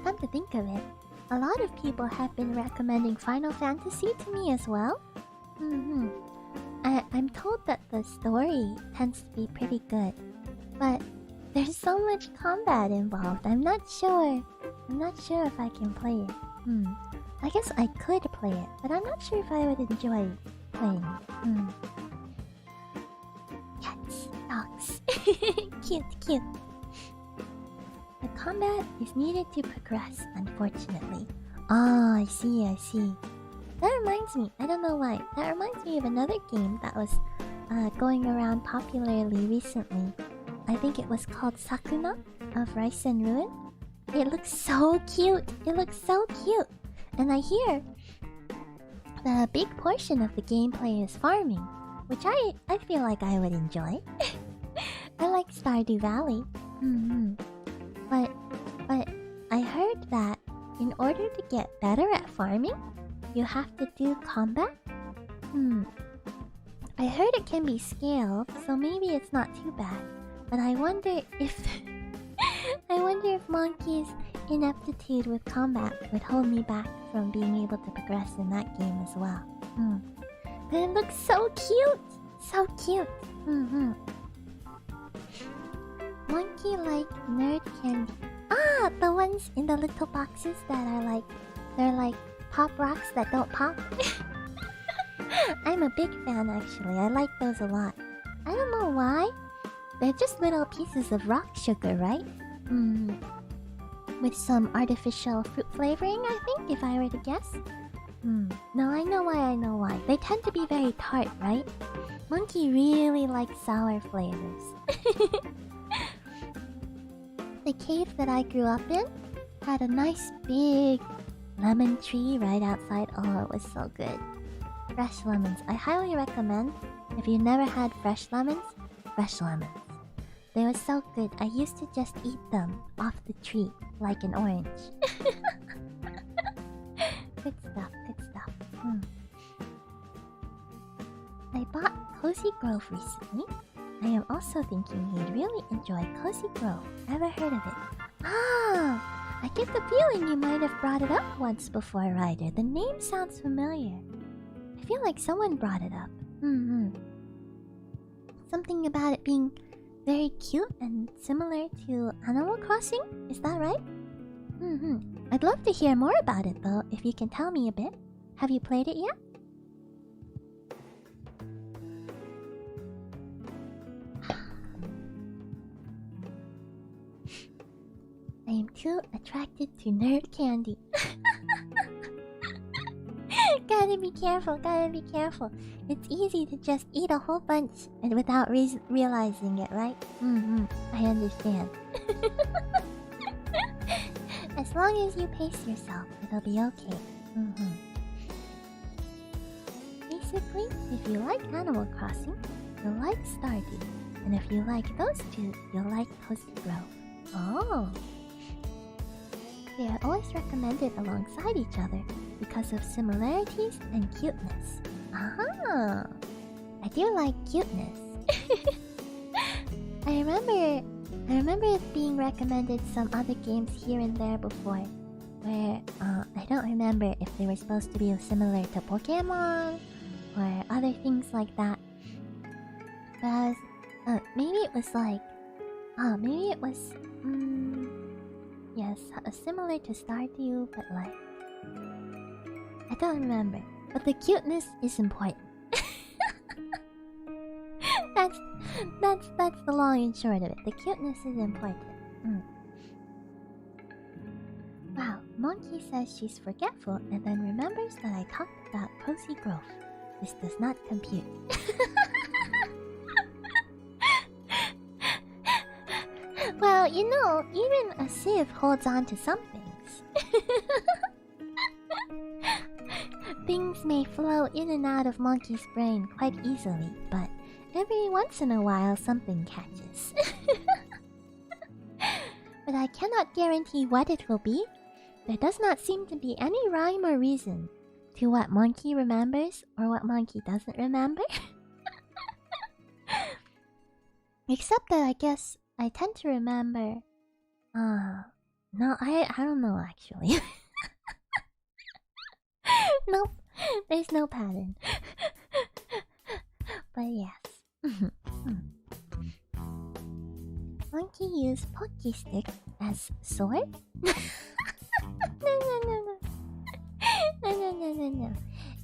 [SPEAKER 1] Come to think of it, a lot of people have been recommending Final Fantasy to me as well. I'm told that the story tends to be pretty good, but there's so much combat involved. I'm not sure if I can play it. I guess I could play it, but I'm not sure if I would enjoy playing it. Cats, dogs. Cute. The combat is needed to progress, unfortunately. Oh, I see. That reminds me, I don't know why, that reminds me of another game that was going around popularly recently. I think it was called Sakuna of Rice and Ruin. It looks so cute. And I hear that a big portion of the gameplay is farming, which I feel like I would enjoy. I like Stardew Valley. But I heard that in order to get better at farming, you have to do combat? I heard it can be scaled, so maybe it's not too bad. But I wonder if Monkey's ineptitude with combat would hold me back from being able to progress in that game as well. But it looks so cute! Monkey-like nerd candy. Ah, the ones in the little boxes that are they're like pop rocks that don't pop. I'm a big fan actually. I like those a lot. I don't know why. They're just little pieces of rock sugar, right? With some artificial fruit flavoring, I think, if I were to guess. No, I know why. They tend to be very tart, right? Monkey really likes sour flavors. The cave that I grew up in had a nice big lemon tree right outside. Oh, it was so good. Fresh lemons. I highly recommend, if you never had fresh lemons, fresh lemons. They were so good. I used to just eat them off the tree like an orange. Good stuff, good stuff. I bought Cozy Grove recently. I am also thinking you'd really enjoy Cozy Grove. Ever heard of it? Ah! I get the feeling you might have brought it up once before, Ryder. The name sounds familiar. I feel like someone brought it up. Something about it being very cute and similar to Animal Crossing? Is that right? I'd love to hear more about it though, if you can tell me a bit. Have you played it yet? I am too attracted to nerd candy. Gotta be careful, gotta be careful. It's easy to just eat a whole bunch and without realizing it, right? I understand. As long as you pace yourself, it'll be okay. Basically, if you like Animal Crossing, you'll like Stardew. And if you like those two, you'll like Cozy Grove. Oh! They are always recommended alongside each other because of similarities and cuteness. Ah! I do like cuteness. I remember it being recommended some other games here and there before, where I don't remember if they were supposed to be similar to Pokemon or other things like that. But maybe it was like, yes, similar to Stardew, but like, I don't remember. But the cuteness is important. That's the long and short of it. The cuteness is important. Wow, Monkey says she's forgetful and then remembers that I talked about Cozy Grove. This does not compute. Well, you know, even a sieve holds on to some things. Things may flow in and out of Monkey's brain quite easily, but every once in a while something catches. But I cannot guarantee what it will be. There does not seem to be any rhyme or reason to what Monkey remembers or what Monkey doesn't remember. Except that I guess I tend to remember... no, I don't know actually. Nope, there's no pattern. But yes. Monkey used Pocky Stick as sword?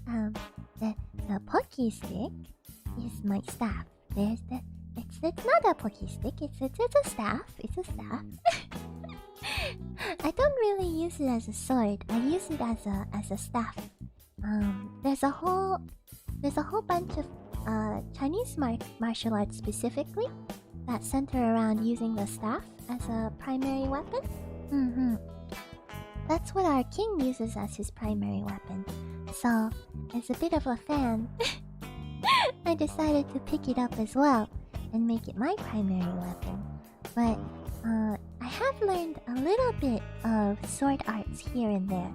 [SPEAKER 1] No. The Pocky Stick is my staff. There's the... It's not a Pocky Stick, it's a staff. It's a staff. I don't really use it as a sword. I use it as a staff. There's a whole bunch of Chinese martial arts specifically that center around using the staff as a primary weapon. That's what our king uses as his primary weapon. So, as a bit of a fan, I decided to pick it up as well and make it my primary weapon. But I have learned a little bit of sword arts here and there.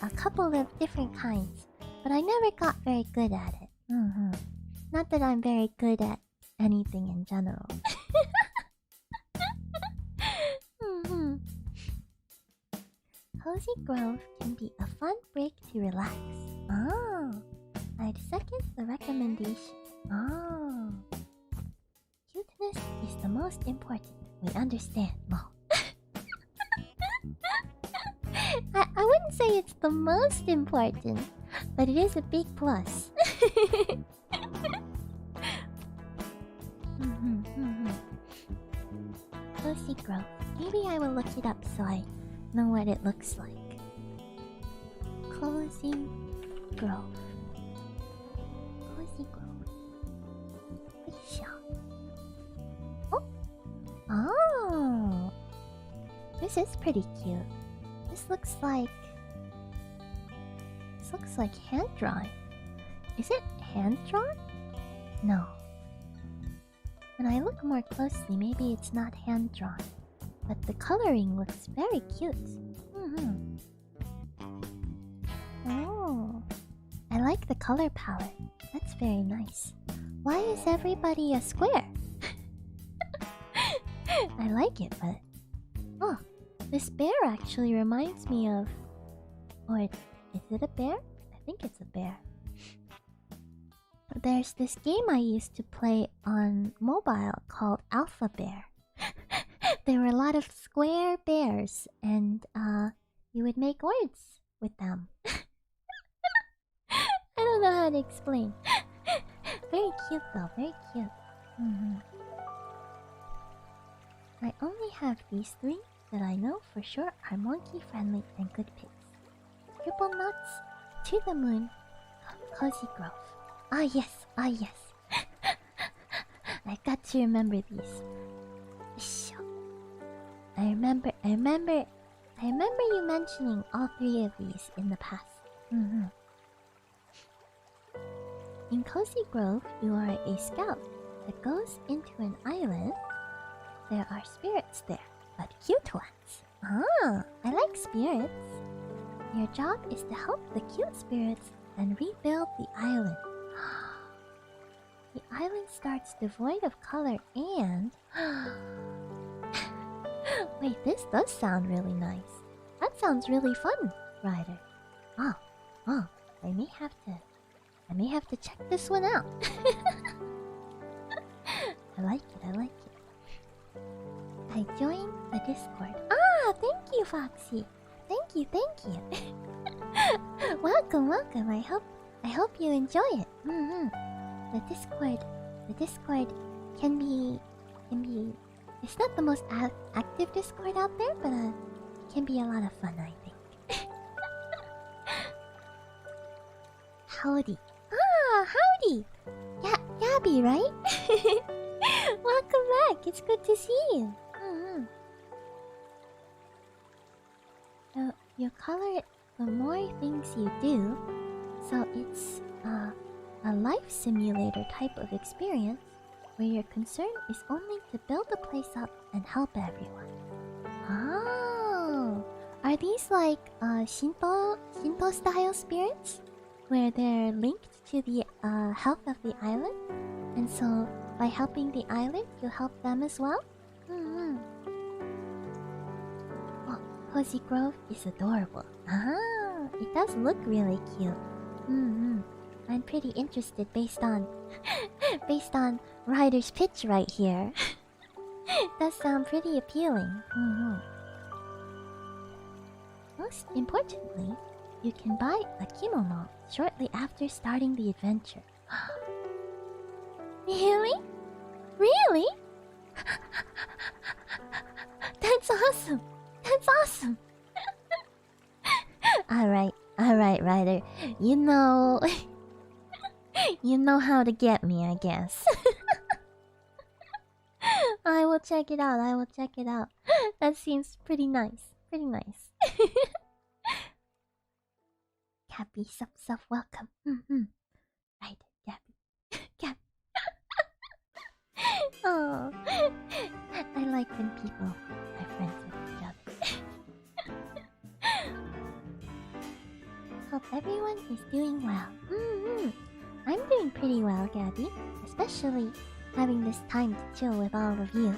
[SPEAKER 1] A couple of different kinds, but I never got very good at it. Not that I'm very good at anything in general. Cozy Grove can be a fun break to relax. Oh, I'd second the recommendation. Oh, cuteness is the most important. We understand, Mo. I wouldn't say it's the most important, but it is a big plus. Cozy Grove. Maybe I will look it up so I know what it looks like. Cozy Grove. Cozy Grove. Aisha. Oh! Oh! This is pretty cute. This looks like hand drawn. Is it hand drawn? No. When I look more closely, maybe it's not hand drawn. But the coloring looks very cute. Oh, I like the color palette. That's very nice. Why is everybody a square? I like it, but... Oh, this bear actually reminds me of... Or is it a bear? I think it's a bear. There's this game I used to play on mobile called Alpha Bear. There were a lot of square bears, and you would make words with them. I don't know how to explain. Very cute though, very cute. I only have these 3 that I know for sure are monkey friendly and good picks. Triple nuts, To the Moon, Cozy Grove. Ah yes, ah yes. I got to remember these. I remember you mentioning all 3 of these in the past. In Cozy Grove, you are a scout that goes into an island. There are spirits there, but cute ones. Ah, I like spirits. Your job is to help the cute spirits and rebuild the island. The island starts devoid of color and... Wait, this does sound really nice. That sounds really fun, Ryder. Oh, I may have to check this one out. I like it. I joined the Discord. Ah, thank you, Foxy. Thank you. Welcome. I hope you enjoy it. The Discord can be. It's not the most active Discord out there, but it can be a lot of fun, I think. Howdy. Ah, howdy. Gabby, right? Welcome back. It's good to see you. So you color it the more things you do, so it's a life simulator type of experience where your concern is only to build the place up and help everyone. Oh, are these like Shinto style spirits, where they're linked to the health of the island, and so by helping the island, you help them as well? Oh, Cozy Grove is adorable. Ah, it does look really cute. I'm pretty interested based on Ryder's pitch right here. It does sound pretty appealing. Most importantly, you can buy a kimono shortly after starting the adventure. Really? Really? That's awesome! That's awesome! Alright, Ryder. You know how to get me, I guess. I will check it out. That seems pretty nice. Gabby, sup, welcome. Right, Gabby. Oh, I like when people are friends with each other. Hope everyone is doing well. I'm doing pretty well, Gabby. Especially having this time to chill with all of you.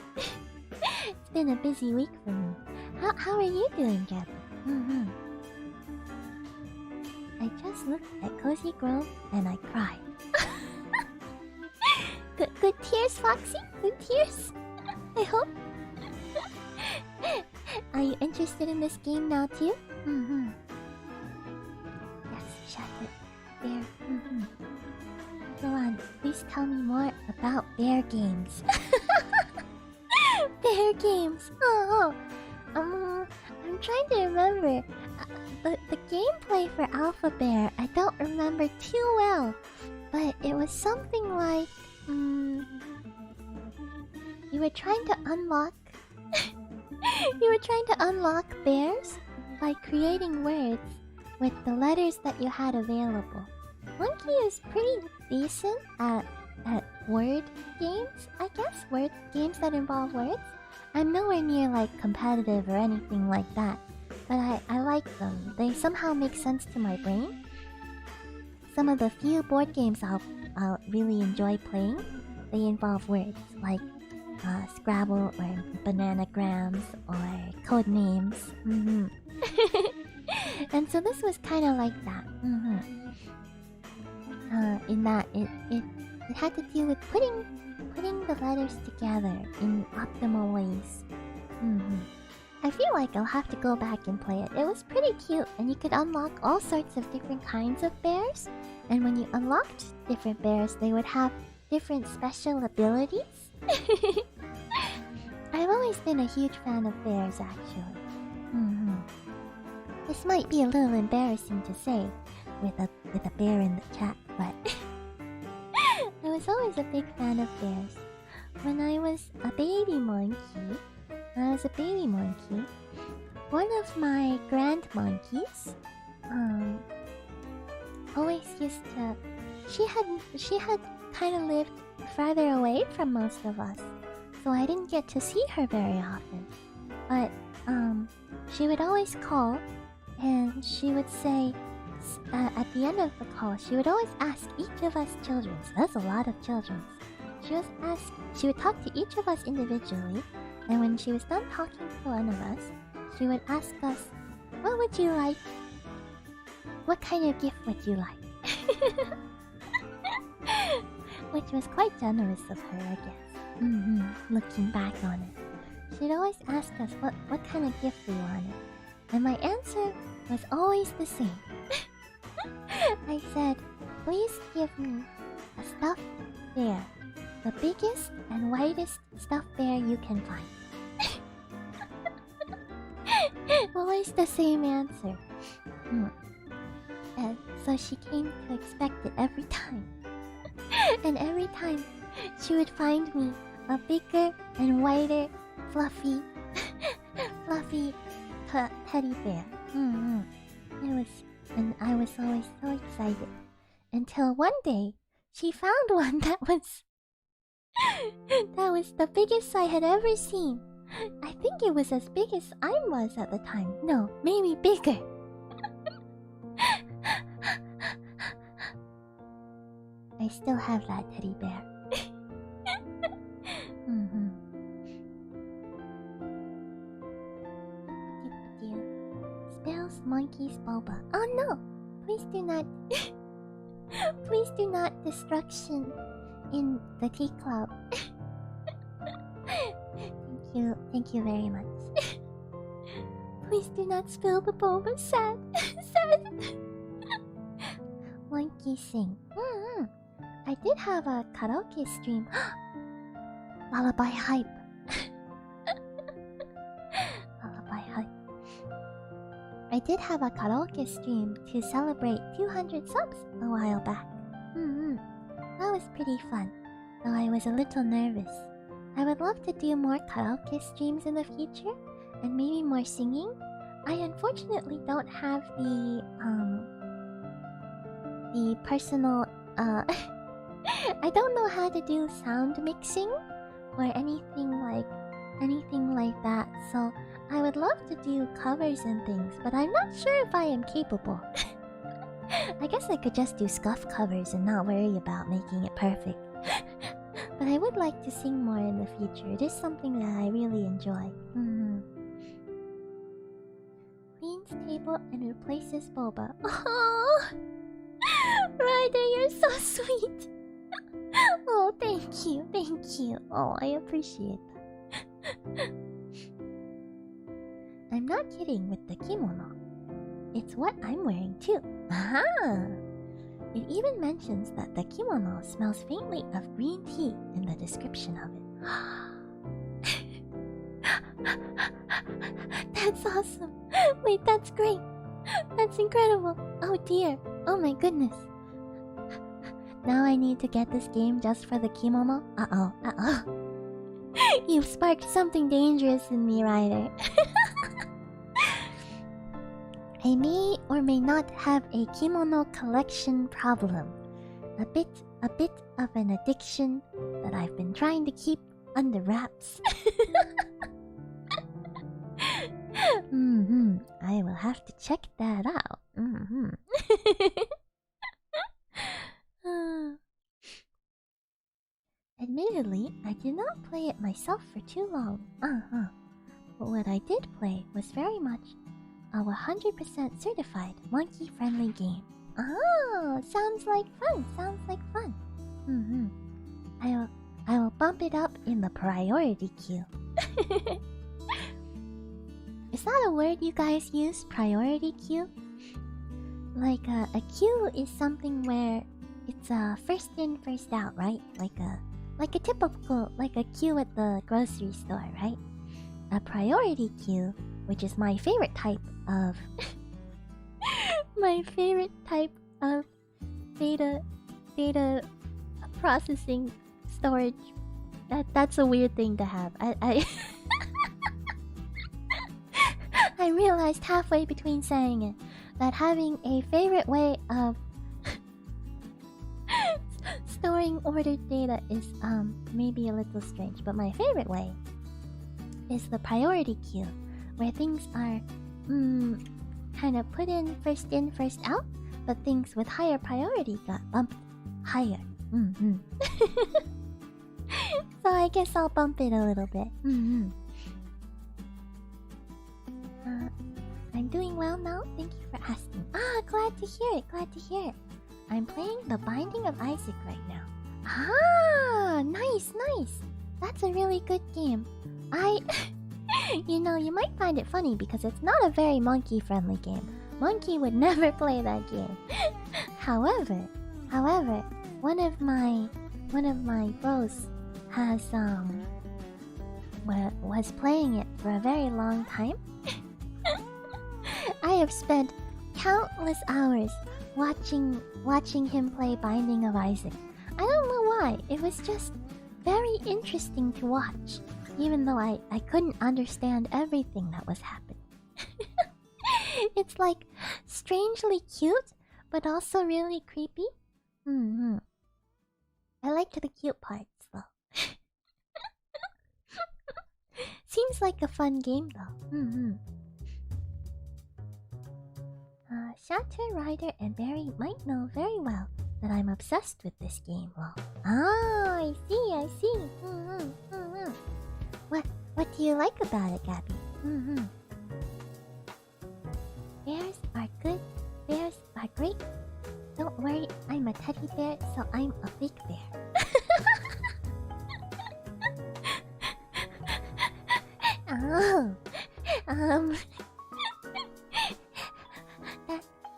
[SPEAKER 1] It's been a busy week for me. How are you doing, Gabby? I just looked at Cozy Grove and I cried. Good tears, Foxy? Good tears? I hope. Are you interested in this game now too? Yes, chocolate. Bear. Go on, please tell me more about bear games. Bear games. Oh, I'm trying to remember. The gameplay for Alpha Bear, I don't remember too well, but it was something like, you were trying to unlock, you were trying to unlock bears by creating words with the letters that you had available. Monkey is pretty decent at word games, I guess. Word games that involve words. I'm nowhere near like competitive or anything like that, but I like them. They somehow make sense to my brain. Some of the few board games I'll really enjoy playing, they involve words like Scrabble or Bananagrams or code names. And so this was kind of like that. In that it had to do with putting the letters together in optimal ways. I feel like I'll have to go back and play it. It was pretty cute, and you could unlock all sorts of different kinds of bears. And when you unlocked different bears, they would have different special abilities. I've always been a huge fan of bears, actually. This might be a little embarrassing to say with a bear in the chat, but I was always a big fan of bears. When I was a baby monkey, one of my grand monkeys, always used to. She had kind of lived farther away from most of us, so I didn't get to see her very often. But she would always call, and she would say, at the end of the call, she would always ask each of us children. So that's a lot of children. She would talk to each of us individually, and when she was done talking to one of us, she would ask us, "What would you like? What kind of gift would you like?" Which was quite generous of her, I guess. Looking back on it, she'd always ask us what kind of gift we wanted, and my answer was always the same. I said, "Please give me a stuffed bear, the biggest and whitest stuffed bear you can find." Always the same answer. And so she came to expect it every time. And every time she would find me a bigger and whiter, fluffy teddy bear. I was always so excited. Until one day, she found one that was the biggest I had ever seen. I think it was as big as I was at the time. No, maybe bigger. I still have that teddy bear. Spells monkeys boba. Oh no! Please do not. Please do not destruction in the tea club. Thank you very much. Please do not spill the boba. Sad. Monkey sing. I did have a karaoke stream. Lullaby hype. Lullaby hype. I did have a karaoke stream to celebrate 200 subs a while back. That was pretty fun, though I was a little nervous. I would love to do more karaoke streams in the future, and maybe more singing. I unfortunately don't have the personal I don't know how to do sound mixing or anything like that, so I would love to do covers and things, but I'm not sure if I am capable. I guess I could just do scuff covers and not worry about making it perfect. But I would like to sing more in the future. It is something that I really enjoy. Cleans table and replaces boba. Oh, Ryder, you're so sweet. Oh, thank you. Oh, I appreciate that. I'm not kidding with the kimono. It's what I'm wearing too. Aha! It even mentions that the kimono smells faintly of green tea in the description of it. That's awesome. Wait, that's great. That's incredible. Oh dear. Oh my goodness. Now I need to get this game just for the kimono. Uh-oh. Uh-oh. You've sparked something dangerous in me, Ryder. I may or may not have a kimono collection problem. A bit of an addiction that I've been trying to keep under wraps. I will have to check that out. Admittedly, I did not play it myself for too long. But what I did play was very much a 100% certified monkey-friendly game. Oh, sounds like fun. Sounds like fun. I will bump it up in the priority queue. Is that a word you guys use? Priority queue? Like a queue is something where it's first in, first out, right? Like a typical queue at the grocery store, right? A priority queue, which is my favorite type of my favorite type of data processing storage. That's a weird thing to have. I I realized halfway between saying it that having a favorite way of storing ordered data is maybe a little strange, but my favorite way is the priority queue, where things are kind of put in, first out, but things with higher priority got bumped higher. So I guess I'll bump it a little bit. I'm doing well now. Thank you for asking. Glad to hear it. Glad to hear it. I'm playing The Binding of Isaac right now. Nice. That's a really good game. You know, you might find it funny because it's not a very monkey-friendly game. Monkey would never play that game. However, one of my bros has was playing it for a very long time. I have spent countless hours watching him play Binding of Isaac. I don't know why. It was just very interesting to watch, even though I couldn't understand everything that was happening. It's like strangely cute, but also really creepy. I liked the cute parts though. Seems like a fun game though. Shatter, Ryder, and Barry might know very well that I'm obsessed with this game. Well, I see. What do you like about it, Gabby? Bears are good. Bears are great. Don't worry, I'm a teddy bear, so I'm a big bear.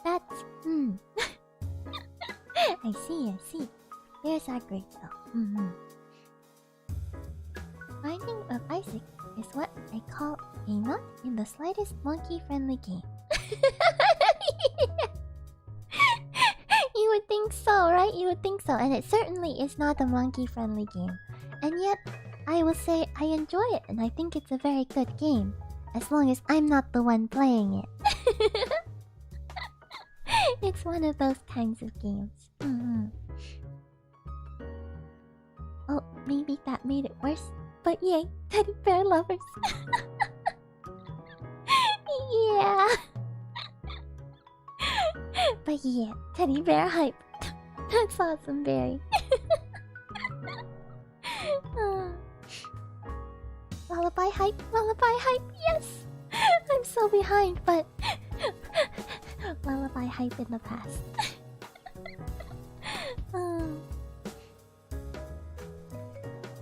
[SPEAKER 1] That's I see. Bears are great though. Binding of Isaac is what I call a not in the slightest monkey-friendly game. You would think so, right? You would think so, and it certainly is not a monkey-friendly game. And yet, I will say I enjoy it, and I think it's a very good game, as long as I'm not the one playing it. It's one of those kinds of games. Oh, maybe that made it worse, but yay, teddy bear lovers. Yeah. But yeah, teddy bear hype. That's awesome, Barry. Lullaby hype, yes! I'm so behind, but lullaby hype in the past.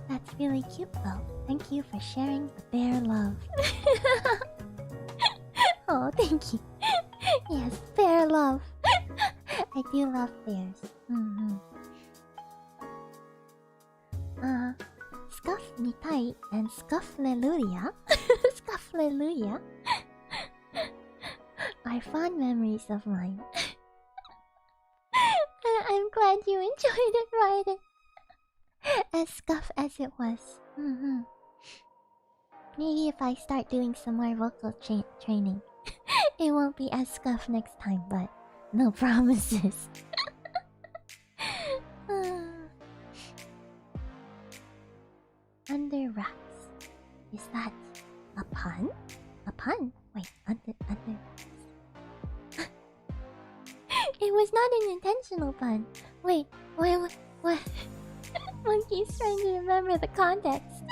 [SPEAKER 1] That's really cute though. Thank you for sharing the bear love. Oh, thank you. Yes, bear love. I do love bears. Scuff Mitai and Scuff Leluria. Hallelujah are fond memories of mine. I'm glad you enjoyed it, Ryden. As scuff as it was. Maybe if I start doing some more vocal training, it won't be as scuff next time, but no promises. Under wraps. Is that a pun? A pun? Wait, under wraps. It was not an intentional pun. Wait, what? Monkey's trying to remember the context.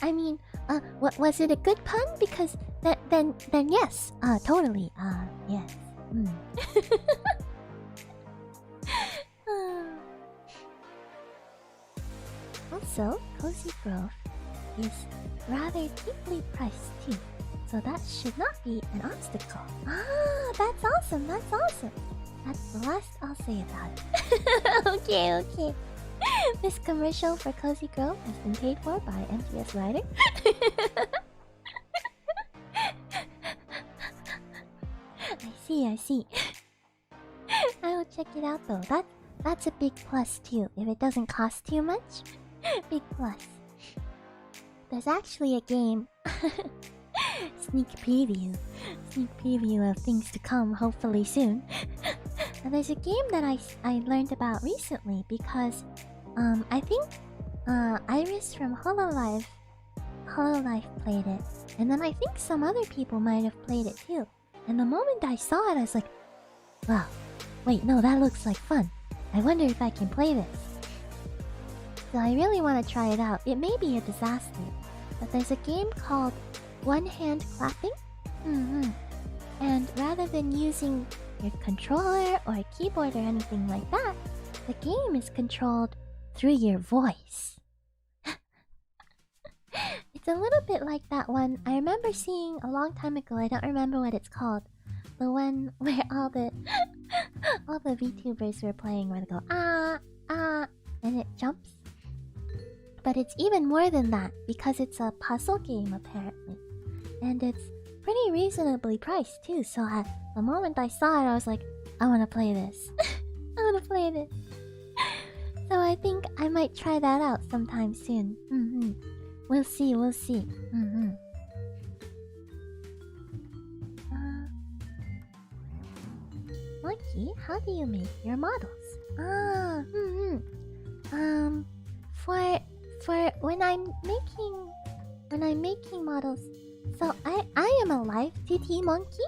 [SPEAKER 1] I mean, what was it a good pun? Because then yes, totally, yes. Also, Cozy Grove is rather deeply priced too, so that should not be an obstacle. Ah, that's awesome, that's awesome. That's the last I'll say about it. Okay. This commercial for Cozy Grove has been paid for by MTS Writing. I see. I will check it out though. That's a big plus too. If it doesn't cost too much, big plus. There's actually a game. Sneak preview of things to come, hopefully soon. And there's a game that I learned about recently because I think Iris from Hololive played it, and then I think some other people might have played it too. And the moment I saw it, I was like, wow, wait, no, that looks like fun. I wonder if I can play this. So I really want to try it out. It may be a disaster, but there's a game called One Hand Clapping. And rather than using your controller or a keyboard or anything like that, the game is controlled through your voice. It's a little bit like that one I remember seeing a long time ago. I don't remember what it's called. The one where all the VTubers were playing, where they go and it jumps. But it's even more than that because it's a puzzle game apparently, and it's pretty reasonably priced too. So at the moment I saw it, I was like, I want to play this. I want to play this. So I think I might try that out sometime soon. We'll see. Monkey, how do you make your models? For when I'm making models, so I am a live 2D monkey.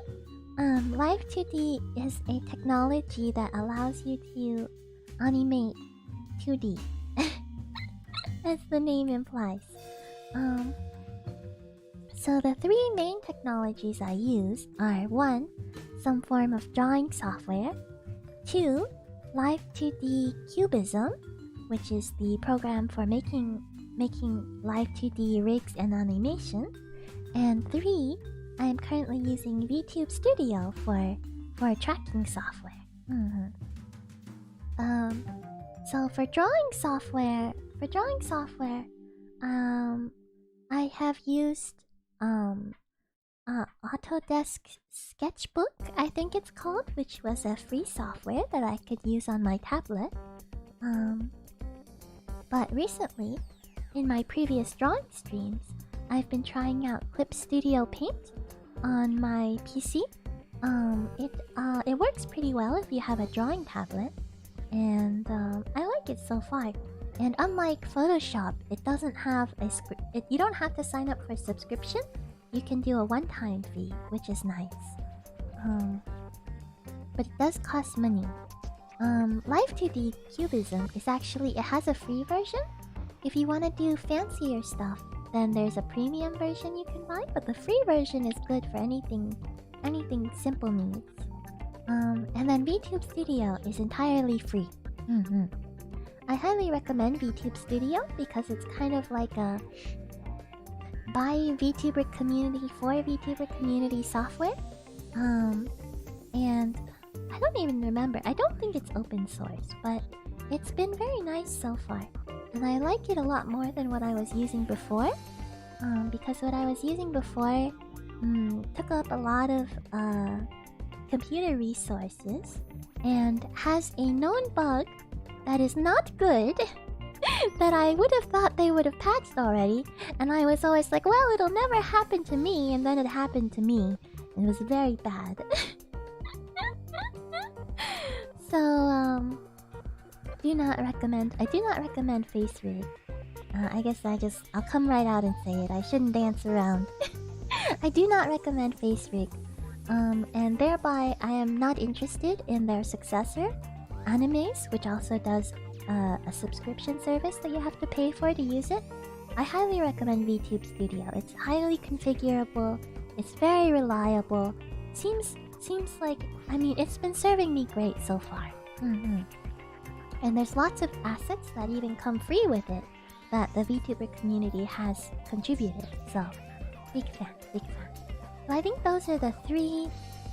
[SPEAKER 1] Live 2D is a technology that allows you to animate 2D, as the name implies. So the three main technologies I use are 1. Some form of drawing software, 2. Live 2D Cubism, which is the program for making live 2D rigs and animation, and 3. I am currently using VTube Studio for tracking software. So for drawing software, I have used Autodesk Sketchbook, I think it's called, which was a free software that I could use on my tablet. But recently, in my previous drawing streams, I've been trying out Clip Studio Paint on my PC. It works pretty well if you have a drawing tablet, and I like it so far. And unlike Photoshop, it doesn't have a you don't have to sign up for a subscription. You can do a one-time fee, which is nice. But it does cost money. Live 2D Cubism is actually, it has a free version. If you want to do fancier stuff, then there's a premium version you can buy, but the free version is good for anything simple needs. And then VTube Studio is entirely free. I highly recommend VTube Studio because it's kind of like a by VTuber community for VTuber community software. And I don't even remember. I don't think it's open source, but it's been very nice so far. And I like it a lot more than what I was using before. because what I was using before took up a lot of computer resources and has a known bug that is not good that I would have thought they would have patched already, and I was always like, well, it'll never happen to me, and then it happened to me. It was very bad. So, I do not recommend face rig. I guess I'll come right out and say it. I shouldn't dance around. I do not recommend face rig. And thereby I am not interested in their successor, Animes, which also does a subscription service that you have to pay for to use it. I highly recommend VTube Studio. It's highly configurable. It's very reliable. Seems like, I mean, it's been serving me great so far. And there's lots of assets that even come free with it that the VTuber community has contributed. So, big fan. So I think those are the three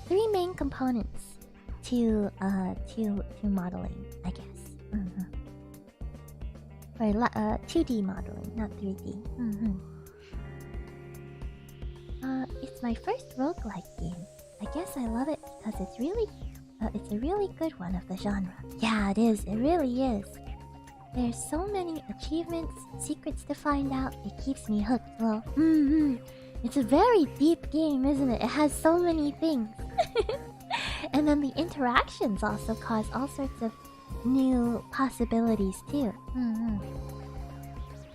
[SPEAKER 1] main components to modeling, I guess. Or 2D modeling, not 3D. It's my first roguelike game. I guess I love it because it's a really good one of the genre. Yeah, it is. It really is. There's so many achievements, secrets to find out. It keeps me hooked. Well, it's a very deep game, isn't it? It has so many things. And then the interactions also cause all sorts of new possibilities too.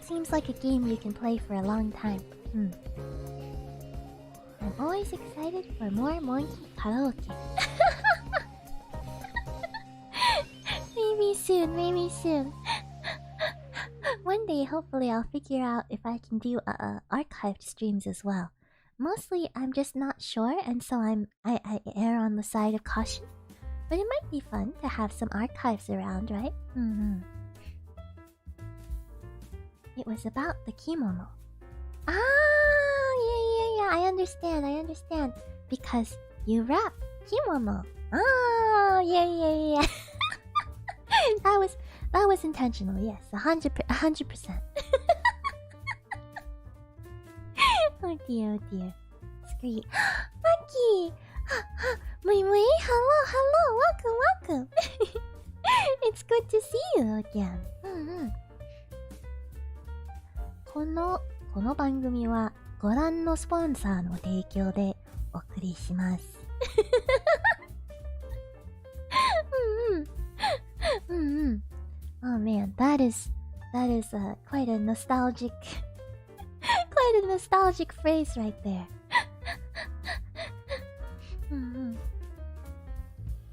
[SPEAKER 1] Seems like a game you can play for a long time. I'm always excited for more monkey karaoke. Maybe soon. One day, hopefully, I'll figure out if I can do archived streams as well. Mostly, I'm just not sure, and so I err on the side of caution. But it might be fun to have some archives around, right? It was about the kimono. Yeah. I understand. Because you rap kimono. Yeah. That was intentional. Yes, 100%. Oh dear. Scream. Monkey! Mui, hello, welcome. It's good to see you again. この番組はご覧のスポンサーの提供でお送りします。Oh man, that is quite a nostalgic phrase right there.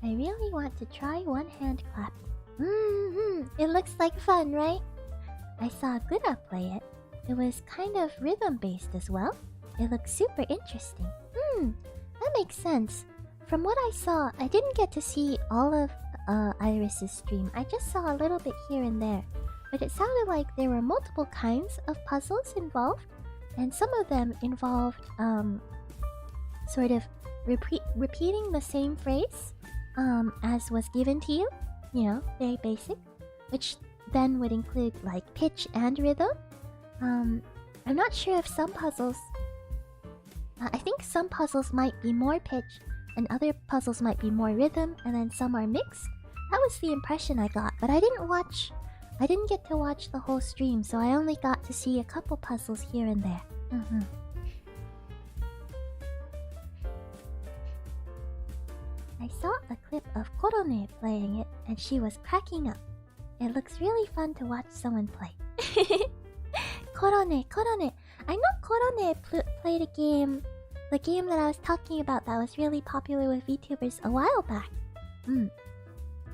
[SPEAKER 1] I really want to try one-hand clapping. It looks like fun, right? I saw Gura play it. It was kind of rhythm-based as well. It looks super interesting. That makes sense. From what I saw, I didn't get to see all of Iris's stream. I just saw a little bit here and there. But it sounded like there were multiple kinds of puzzles involved. And some of them involved sort of repeating the same phrase as was given to you. You know, very basic. Which then would include like pitch and rhythm. I'm not sure if some puzzles... I think some puzzles might be more pitch and other puzzles might be more rhythm, and then some are mixed. That was the impression I got, but I didn't get to watch the whole stream, so I only got to see a couple puzzles here and there. I saw a clip of Korone playing it, and she was cracking up. It looks really fun to watch someone play. Korone. I know Korone played a game. The game that I was talking about that was really popular with VTubers a while back.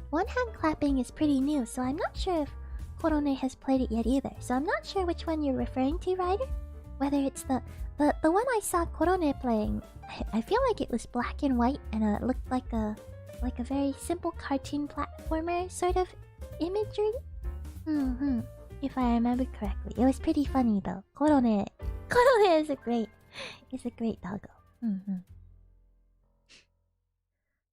[SPEAKER 1] One-hand clapping is pretty new, so I'm not sure if Korone has played it yet either. So I'm not sure which one you're referring to, Ryder. Whether it's the one I saw Korone playing. I feel like it was black and white and it looked like a very simple cartoon platformer sort of imagery. If I remember correctly. It was pretty funny though. Korone is a great doggo.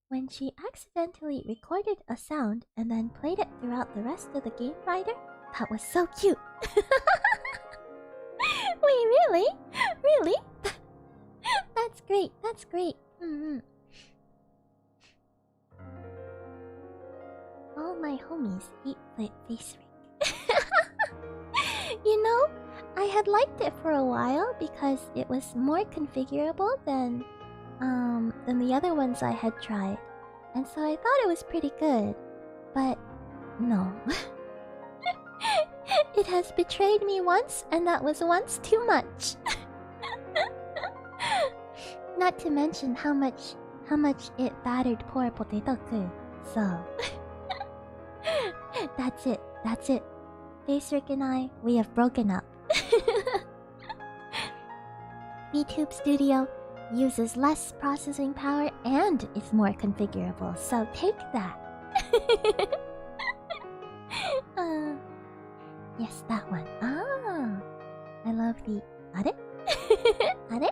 [SPEAKER 1] When she accidentally recorded a sound and then played it throughout the rest of the game, Ryder, that was so cute. Wait, really? Really? That's great. That's great. All my homies hate the face ring. You know, I had liked it for a while because it was more configurable than the other ones I had tried. And so I thought it was pretty good. But no. It has betrayed me once, and that was once too much. Not to mention how much it battered poor Potato-kun. So that's it. Facerick and I, we have broken up. VTube Studio uses less processing power and is more configurable, so take that. Yes, that one. Ah, I love the... Are? Are?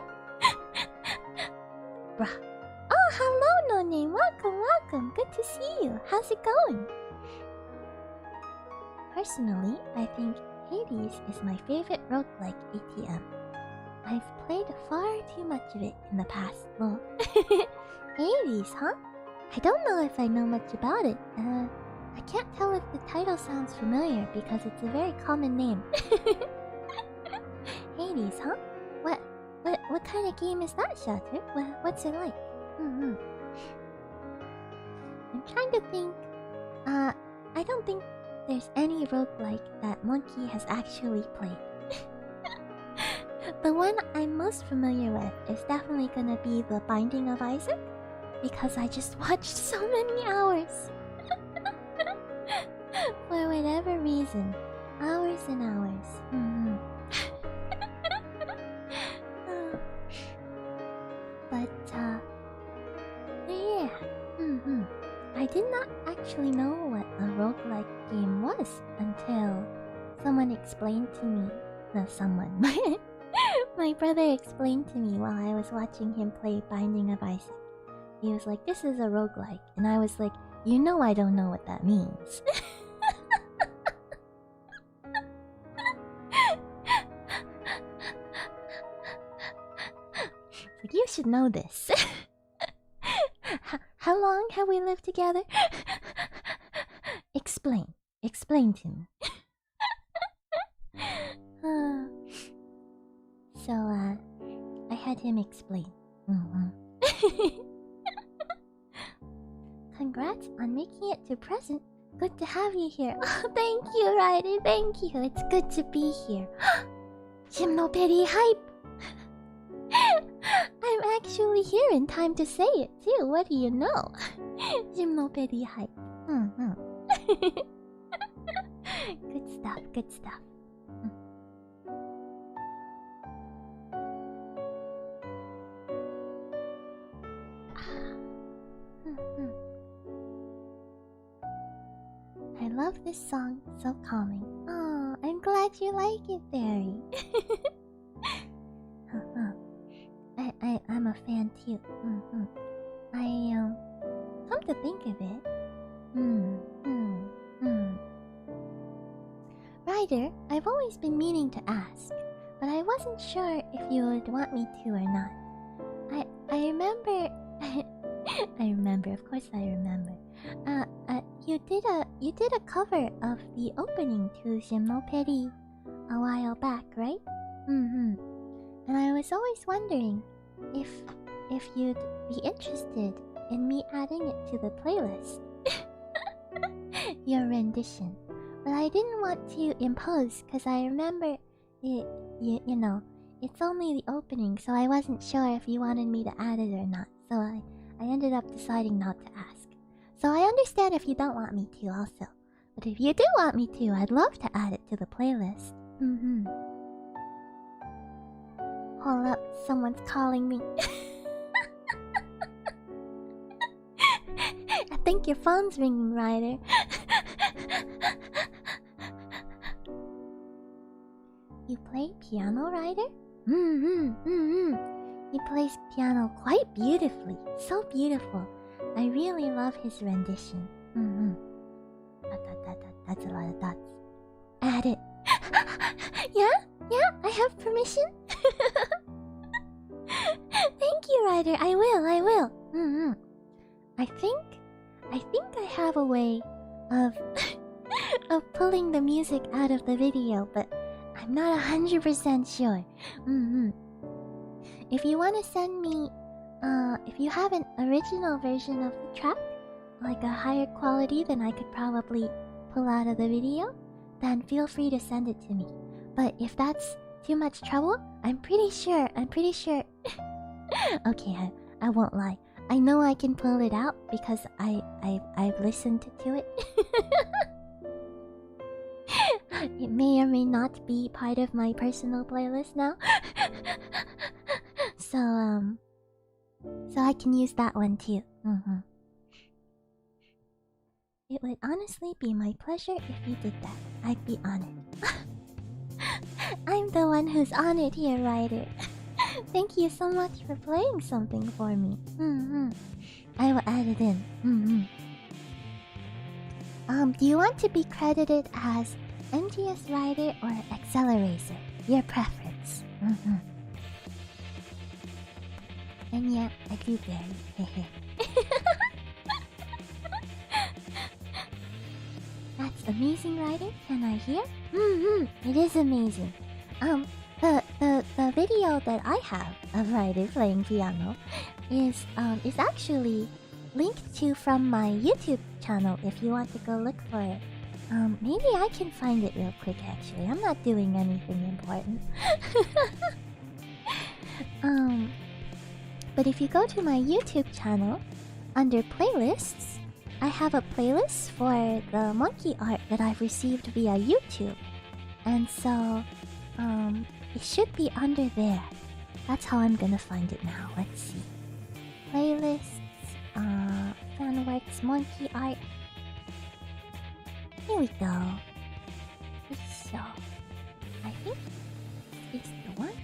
[SPEAKER 1] Bruh. Oh, hello, No Name. Welcome. Good to see you. How's it going? Personally, I think Hades is my favorite roguelike ATM. I've played far too much of it in the past. Well, Hades, huh? I don't know if I know much about it. I can't tell if the title sounds familiar because it's a very common name. Hades, huh? What kind of game is that, Shatter? What's it like? I'm trying to think. I don't think there's any roguelike that Monkey has actually played. The one I'm most familiar with is definitely gonna be The Binding of Isaac, because I just watched so many hours. For whatever reason. Hours and hours. But, yeah. I did not actually know what a roguelike game was until someone explained to me. No, someone. My brother explained to me while I was watching him play Binding of Isaac. He was like, this is a roguelike. And I was like, you know I don't know what that means. Like, you should know this. How long have we lived together? Explain to me. So, I had him explain. Congrats on making it to present. Good to have you here. Oh, thank you, Ryder. Thank you. It's good to be here. Gymnopedi hype. I'm actually here in time to say it too. What do you know? Gymnopedi hype. Good stuff. Good stuff. I love this song, so calming. Oh, I'm glad you like it, Barry. I'm a fan too. Come to think of it. Ryder, I've always been meaning to ask, but I wasn't sure if you would want me to or not. I remember... I remember, of course I remember. You did a cover of the opening to Gymnopedi a while back, right? And I was always wondering if you'd be interested in me adding it to the playlist. Your rendition. But I didn't want to impose because I remember it, you know, it's only the opening, so I wasn't sure if you wanted me to add it or not. So I ended up deciding not to ask. So I understand if you don't want me to also. But if you do want me to, I'd love to add it to the playlist. Hold up, someone's calling me. I think your phone's ringing, Ryder. You play piano, Ryder? He plays piano quite beautifully. So beautiful. I really love his rendition. That's a lot of dots. Add it. Yeah? Yeah, I have permission. Thank you, Ryder. I will. I think I have a way of of pulling the music out of the video, but I'm not 100% sure. If you want to send me, if you have an original version of the track, like a higher quality than I could probably pull out of the video, then feel free to send it to me. But if that's too much trouble, I'm pretty sure. Okay, I won't lie. I know I can pull it out because I've listened to it. It may or may not be part of my personal playlist now. So I can use that one too. It would honestly be my pleasure if you did that. I'd be honored. I'm the one who's honored here, Ryder. Thank you so much for playing something for me. I will add it in. Do you want to be credited as MTS Rider or Accelerator? Your preference. And yeah, I do vary. That's amazing writing. Can I hear? It is amazing. The video that I have of Ryder playing piano is actually linked to from my YouTube channel if you want to go look for it. Maybe I can find it real quick actually. I'm not doing anything important. But if you go to my YouTube channel, under playlists, I have a playlist for the monkey art that I've received via YouTube. And so, it should be under there. That's how I'm gonna find it now. Let's see. Playlists, Fanworks, monkey art. Here we go. So, I think this is the one.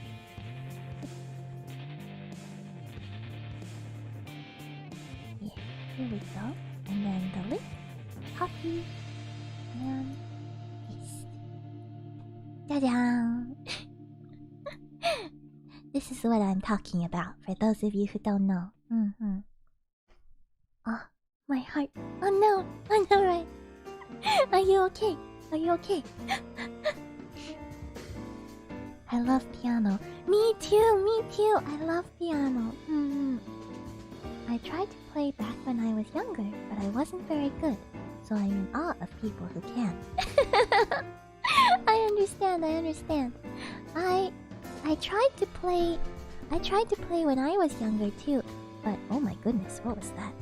[SPEAKER 1] Yeah, here we go. And then the link, copy, and paste. Ta-da! This is what I'm talking about, for those of you who don't know. Oh, my heart. Oh no, right. Are you okay? I love piano. Me too. I love piano. I tried to play back when I was younger, but I wasn't very good. So I'm in awe of people who can. I understand. I tried to play when I was younger too, but oh my goodness, what was that?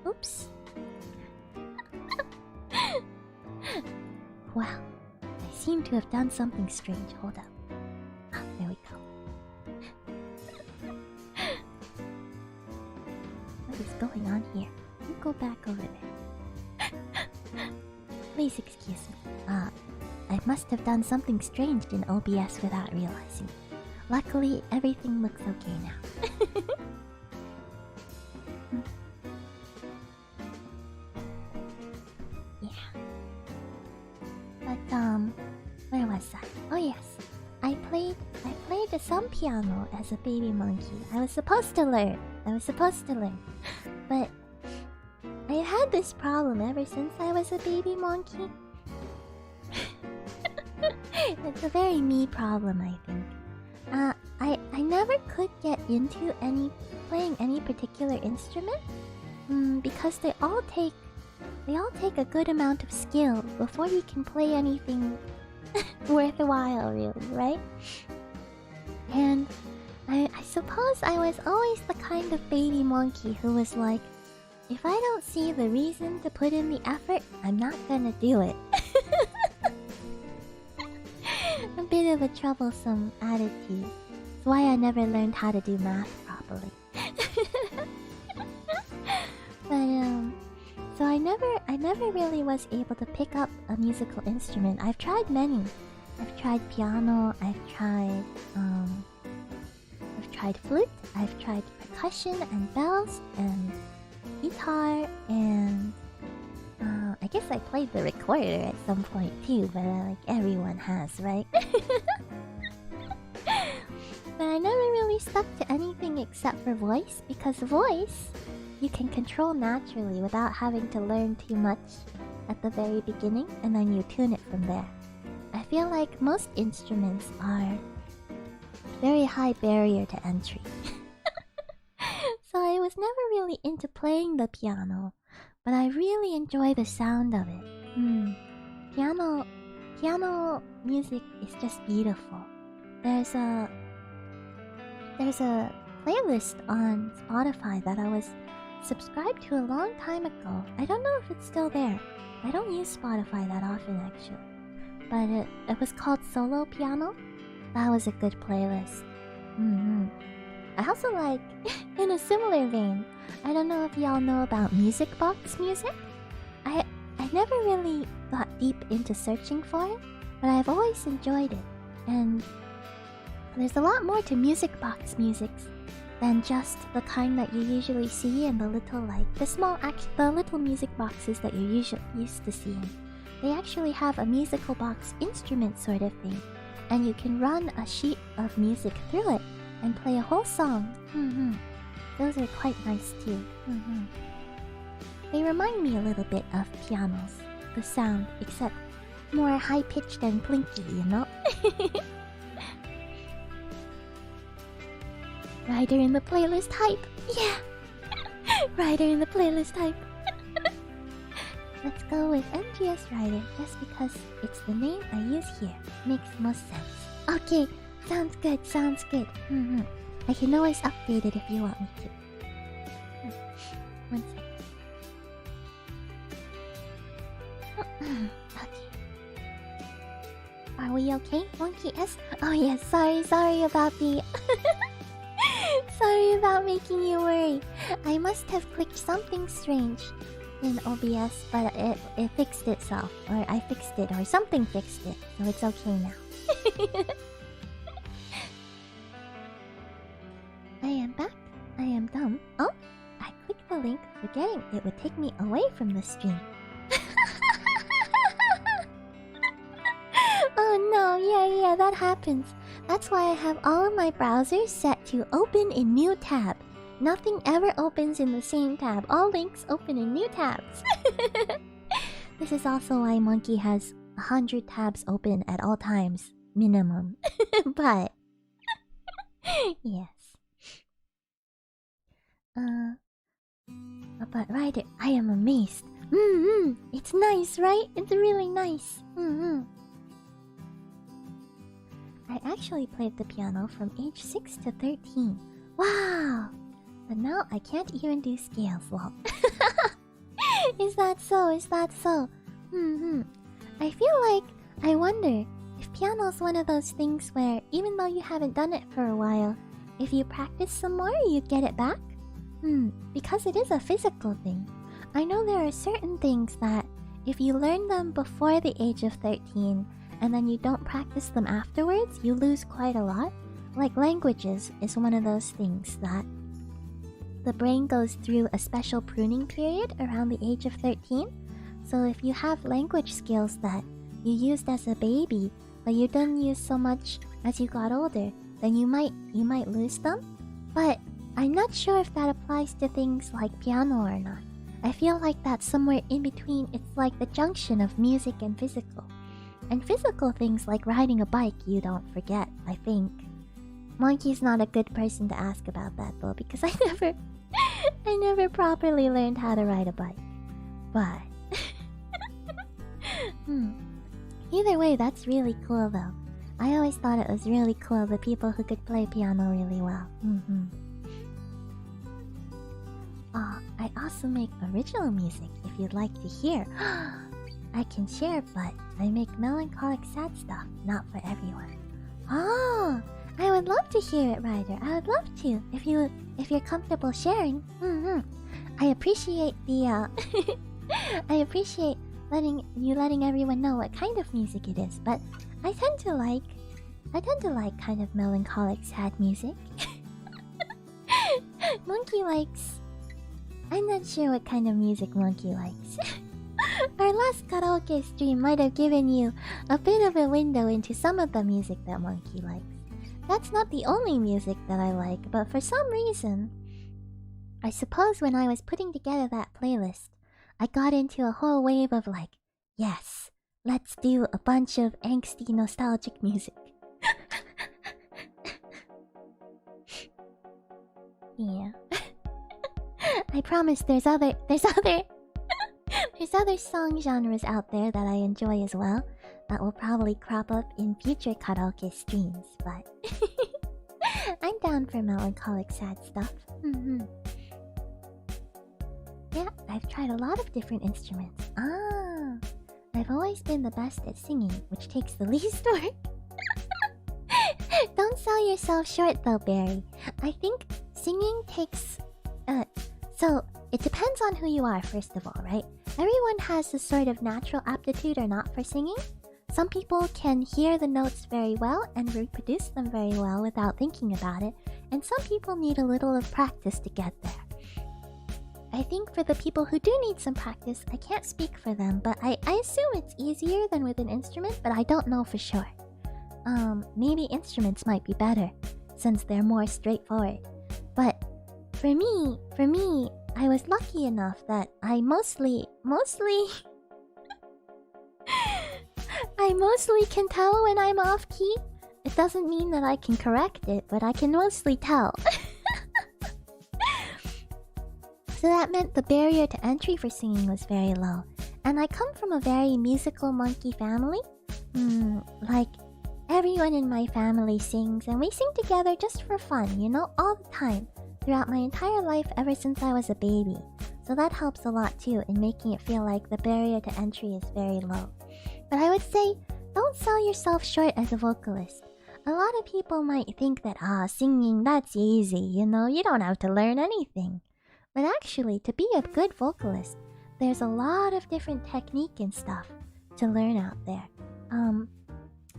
[SPEAKER 1] Oops. Wow, I seem to have done something strange. Hold up. Ah, there we go. What is going on here? Let me go back over there. Please excuse me. I must have done something strange in OBS without realizing. Luckily, everything looks okay now. Yeah. But where was I? Oh yes, I played some piano as a baby monkey. I was supposed to learn, but I had this problem ever since I was a baby monkey. It's a very me problem, I think. I never could get into playing any particular instrument, because they all take a good amount of skill before you can play anything worthwhile, really, right? And I suppose I was always the kind of baby monkey who was like, if I don't see the reason to put in the effort, I'm not gonna do it. A bit of a troublesome attitude. That's why I never learned how to do math properly. But so I never really was able to pick up a musical instrument. I've tried many. I've tried piano, I've tried flute, I've tried percussion and bells and guitar, and I I guess I played the recorder at some point too, but like everyone has, right? But I never really stuck to anything except for voice, because voice you can control naturally without having to learn too much at the very beginning, and then you tune it from there. I feel like most instruments are very high barrier to entry. So I was never really into playing the piano, but I really enjoy the sound of it. Piano music is just beautiful. There's a playlist on Spotify that I was subscribed to a long time ago. I don't know if it's still there. I don't use Spotify that often actually. But it was called Solo Piano. That was a good playlist. I also like, in a similar vein, I don't know if y'all know about music box music. I never really got deep into searching for it, but I've always enjoyed it. And there's a lot more to music box musics than just the kind that you usually see in the little the little music boxes that you're usually used to seeing. They actually have a musical box instrument sort of thing, and you can run a sheet of music through it and play a whole song. Those are quite nice too. They remind me a little bit of pianos, the sound, except more high-pitched and plinky, you know? Rider in the playlist hype! Yeah! Rider in the playlist hype! Let's go with MGS Rider, just because it's the name I use here. Makes most sense. Okay, sounds good, sounds good. I can always update it if you want me to. One second. Okay. Are we okay, Monkey S? Oh yes, sorry about the... Sorry about making you worry. I must have clicked something strange in OBS, but it fixed itself. Or I fixed it, or something fixed it. So it's okay now. I am back. I am dumb. Oh, I clicked the link, forgetting it would take me away from the stream. Oh no, yeah, that happens. That's why I have all of my browsers set to open in new tab. Nothing ever opens in the same tab. All links open in new tabs. This is also why Monkey has 100 tabs open at all times, minimum. But yes. But right, I am amazed. It's nice, right? It's really nice. I actually played the piano from age 6 to 13. Wow! But now I can't even do scales, lol. Is that so? Is that so? I feel like, I wonder, if piano's one of those things where, even though you haven't done it for a while, if you practice some more, you get it back? Because it is a physical thing. I know there are certain things that, if you learn them before the age of 13, and then you don't practice them afterwards, you lose quite a lot. Like languages is one of those things that the brain goes through a special pruning period around the age of 13. So if you have language skills that you used as a baby, but you didn't use so much as you got older, then you might lose them. But I'm not sure if that applies to things like piano or not. I feel like that's somewhere in between. It's like the junction of music and physical. And physical things like riding a bike you don't forget, I think. Monkey's not a good person to ask about that though, because I never properly learned how to ride a bike. But either way, that's really cool though. I always thought it was really cool, the people who could play piano really well. I also make original music if you'd like to hear. I can share, but I make melancholic sad stuff, not for everyone. Oh, I would love to hear it, Ryder. I would love to, if you're comfortable sharing. I appreciate the I appreciate letting everyone know what kind of music it is, but I tend to like kind of melancholic sad music. Monkey likes... I'm not sure what kind of music Monkey likes. our last karaoke stream might have given you a bit of a window into some of the music that Monkey likes. That's not the only music that I like, but for some reason, I suppose when I was putting together that playlist, I got into a whole wave of like, yes, let's do a bunch of angsty nostalgic music. Yeah. I promise there's other song genres out there that I enjoy as well that will probably crop up in future karaoke streams, but I'm down for melancholic sad stuff. Yeah, I've tried a lot of different instruments. I've always been the best at singing, which takes the least work. Don't sell yourself short though, Barry. I think singing takes... So, it depends on who you are, first of all, right? Everyone has a sort of natural aptitude or not for singing. Some people can hear the notes very well and reproduce them very well without thinking about it, and some people need a little of practice to get there. I think for the people who do need some practice, I can't speak for them, but I assume it's easier than with an instrument, but I don't know for sure. Maybe instruments might be better, since they're more straightforward. But for me, I was lucky enough that I mostly can tell when I'm off key. It doesn't mean that I can correct it, but I can mostly tell. So that meant the barrier to entry for singing was very low. And I come from a very musical monkey family. Like, everyone in my family sings, and we sing together just for fun, you know, all the time. Throughout my entire life ever since I was a baby. So that helps a lot too in making it feel like the barrier to entry is very low. But I would say, don't sell yourself short as a vocalist. A lot of people might think that, singing, that's easy, you know, you don't have to learn anything. But actually, to be a good vocalist, there's a lot of different technique and stuff to learn out there.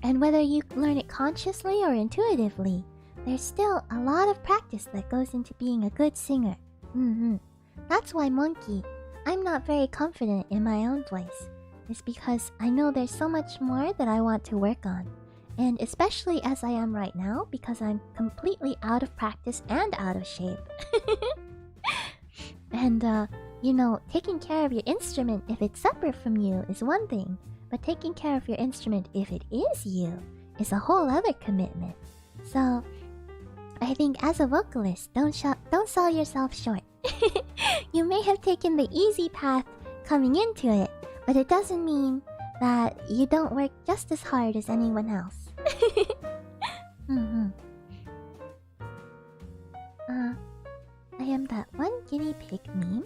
[SPEAKER 1] And whether you learn it consciously or intuitively, there's still a lot of practice that goes into being a good singer. That's why Monkey, I'm not very confident in my own voice. It's because I know there's so much more that I want to work on. And especially as I am right now, because I'm completely out of practice and out of shape. And, you know, taking care of your instrument if it's separate from you is one thing. But taking care of your instrument if it is you is a whole other commitment. So, I think as a vocalist, don't sell yourself short. You may have taken the easy path coming into it, but it doesn't mean that you don't work just as hard as anyone else. I am that one guinea pig meme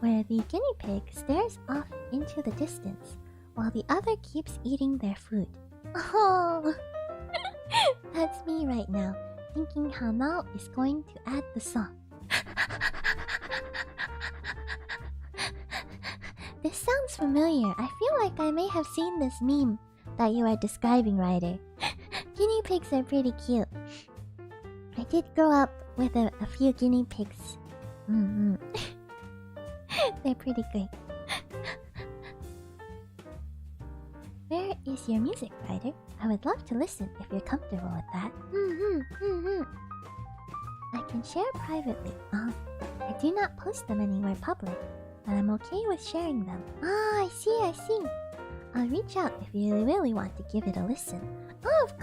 [SPEAKER 1] where the guinea pig stares off into the distance while the other keeps eating their food. Oh, that's me right now, thinking how Nao is going to add the song. This sounds familiar. I feel like I may have seen this meme that you are describing, Ryder. Guinea pigs are pretty cute. I did grow up with a few guinea pigs. They're pretty great. Where is your music, Ryder? I would love to listen if you're comfortable with that. I can share privately. I do not post them anywhere public, but I'm okay with sharing them. I see. I'll reach out if you really want to give it a listen. Oh, of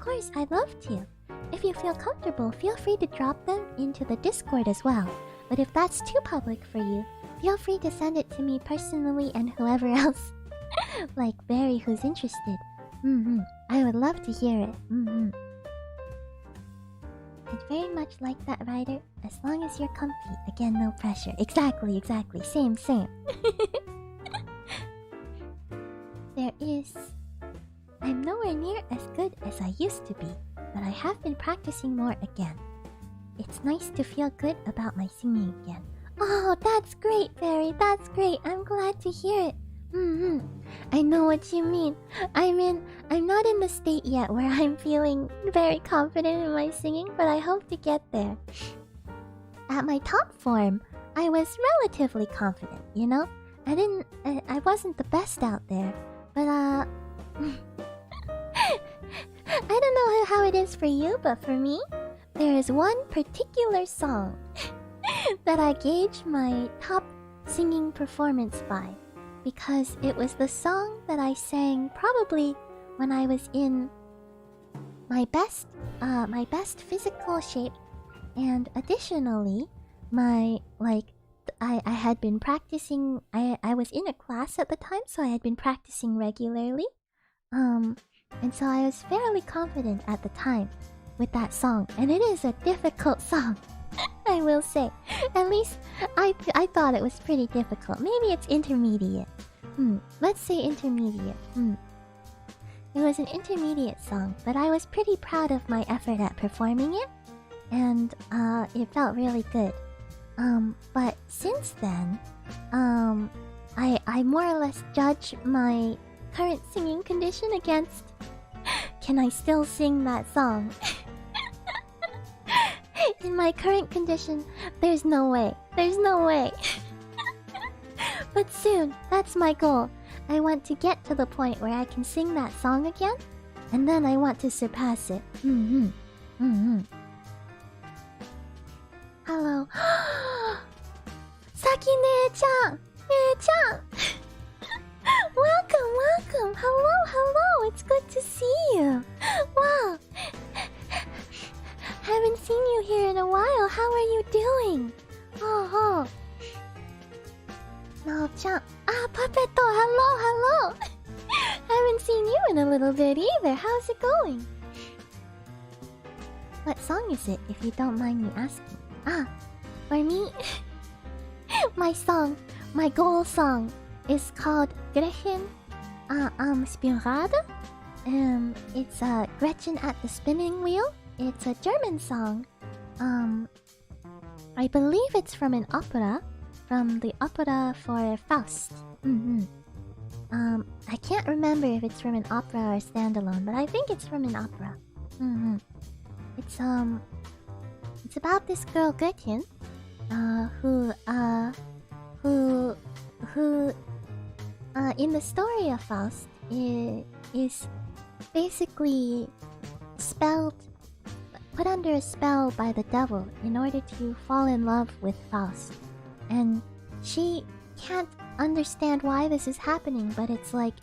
[SPEAKER 1] course, I'd love to. If you feel comfortable, feel free to drop them into the Discord as well. But if that's too public for you, feel free to send it to me personally and whoever else. Like Barry who's interested. I would love to hear it. I'd very much like that, Ryder. As long as you're comfy. Again, no pressure. Exactly. Same. I'm nowhere near as good as I used to be, but I have been practicing more again. It's nice to feel good about my singing again. Oh, that's great, Barry. That's great. I'm glad to hear it. I know what you mean. I'm not in the state yet where I'm feeling very confident in my singing, but I hope to get there. At my top form, I was relatively confident, you know? I wasn't the best out there, but I don't know how it is for you, but for me, there is one particular song that I gauge my top singing performance by, because it was the song that I sang probably when I was in my best physical shape, and additionally, I had been practicing. I was in a class at the time, so I had been practicing regularly. And so I was fairly confident at the time with that song, and it is a difficult song. I will say. At least I thought it was pretty difficult. Maybe it's intermediate. Let's say intermediate. It was an intermediate song, but I was pretty proud of my effort at performing it, and it felt really good. But since then, I more or less judge my current singing condition against, can I still sing that song? In my current condition, there's no way. There's no way. But soon, that's my goal. I want to get to the point where I can sing that song again, and then I want to surpass it. Hello. Saki nee-chan! Nee-chan! Welcome, welcome! Hello, hello! It's good to see you! Wow! Haven't seen you here in a while. How are you doing? Oh. No-chan. Ah, Puppetto! Hello, hello! Haven't seen you in a little bit either. How's it going? What song is it, if you don't mind me asking? Ah, for me, my goal song is called Gretchen Spirade. It's Gretchen at the Spinning Wheel. It's a German song. I believe it's from an opera, from the opera for Faust. I can't remember if it's from an opera or a standalone, but I think it's from an opera. It's about this girl Gretchen, who in the story of Faust is basically put under a spell by the devil in order to fall in love with Faust, and she can't understand why this is happening, but it's like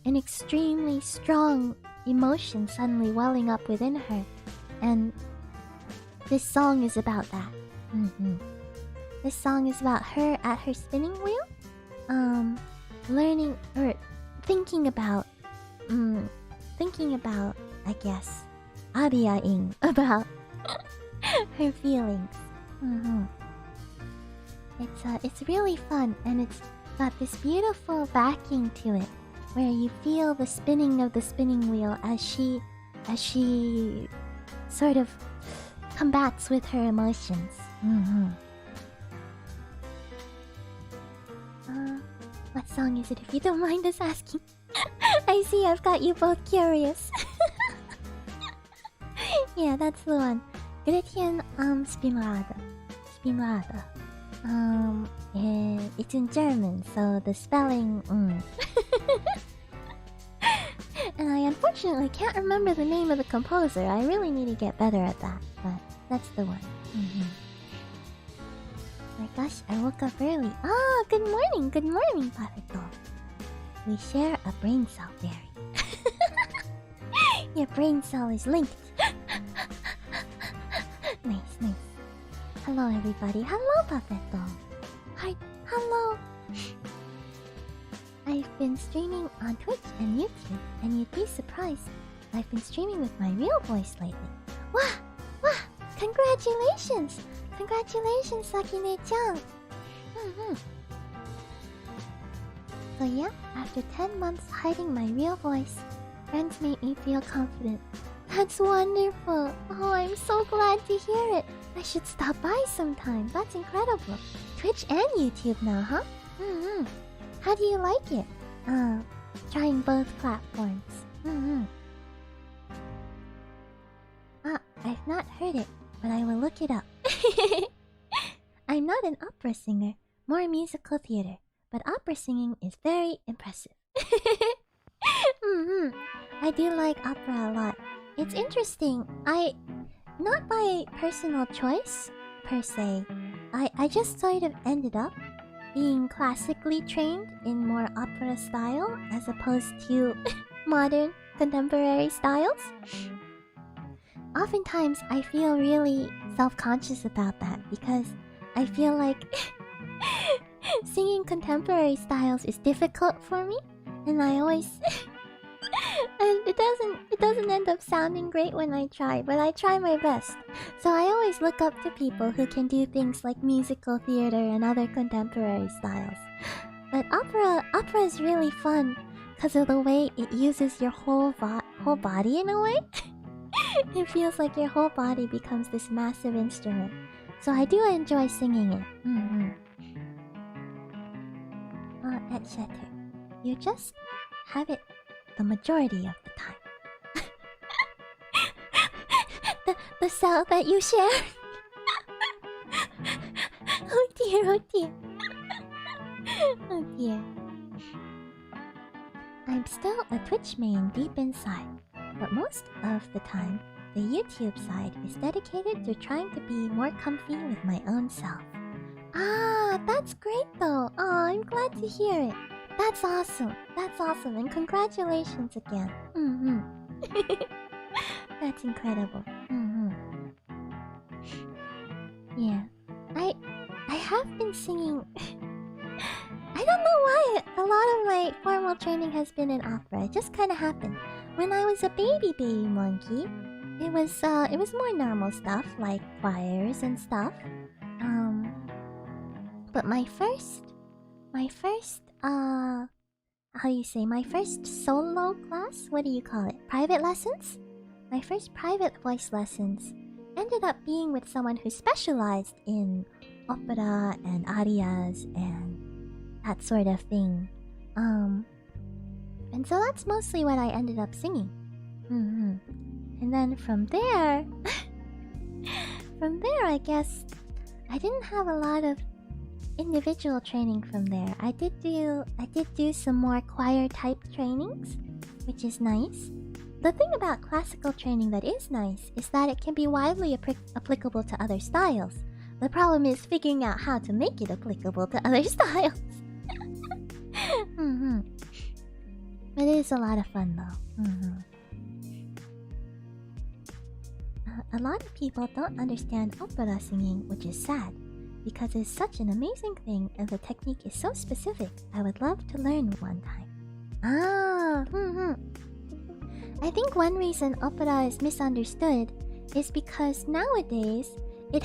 [SPEAKER 1] an extremely strong emotion suddenly welling up within her, and this song is about that. This song is about her at her spinning wheel, learning or thinking about, I guess, ariaing about her feelings. It's really fun, and it's got this beautiful backing to it, where you feel the spinning of the spinning wheel as she sort of combats with her emotions. What song is it, if you don't mind us asking? I see I've got you both curious. Yeah, that's the one. Gretchen Spinrade. It's in German, so the spelling. And I unfortunately can't remember the name of the composer. I really need to get better at that, but that's the one. My gosh, I woke up early. Ah, good morning, Pareto. We share a brain cell berry. Your brain cell is linked. Nice. Hello, everybody. Hello, Pareto. Hi, hello. I've been streaming on Twitch and YouTube, and you'd be surprised. I've been streaming with my real voice lately. Wah! Congratulations! Congratulations, Sakine-chan! So yeah, after 10 months hiding my real voice, friends made me feel confident. That's wonderful! Oh, I'm so glad to hear it! I should stop by sometime. That's incredible. Twitch and YouTube now, huh? How do you like it? Trying both platforms. I've not heard it, but I will look it up. I'm not an opera singer, more musical theater. but opera singing is very impressive. I do like opera a lot. It's interesting. Not by personal choice, per se. I just sort of ended up being classically trained in more opera style as opposed to modern contemporary styles. Oftentimes, I feel really self-conscious about that because I feel like singing contemporary styles is difficult for me, and I always and it doesn't end up sounding great when I try, but I try my best. So I always look up to people who can do things like musical theater and other contemporary styles. But opera is really fun because of the way it uses your whole body in a way. It feels like your whole body becomes this massive instrument. So I do enjoy singing it. Etc. You just have it the majority of the time. the cell that you share. Oh dear, oh dear. Oh dear. I'm still a Twitch main deep inside, but most of the time, the YouTube side is dedicated to trying to be more comfy with my own self. Ah, that's great though. Oh, I'm glad to hear it. That's awesome. That's awesome, and congratulations again. That's incredible. Yeah, I have been singing. I don't know why a lot of my formal training has been in opera. It just kind of happened. When I was a baby monkey, it was more normal stuff like choirs and stuff. But my first my first solo class, what do you call it? Private lessons? My first private voice lessons ended up being with someone who specialized in opera and arias and that sort of thing. And so that's mostly what I ended up singing. And then from there, I guess I didn't have a lot of individual training from there. I did do some more choir type trainings, which is nice. The thing about classical training that is nice is that it can be widely applicable to other styles. The problem is figuring out how to make it applicable to other styles. But it is a lot of fun though. A lot of people don't understand opera singing, which is sad, because it's such an amazing thing and the technique is so specific. I would love to learn one time. I think one reason opera is misunderstood is because nowadays it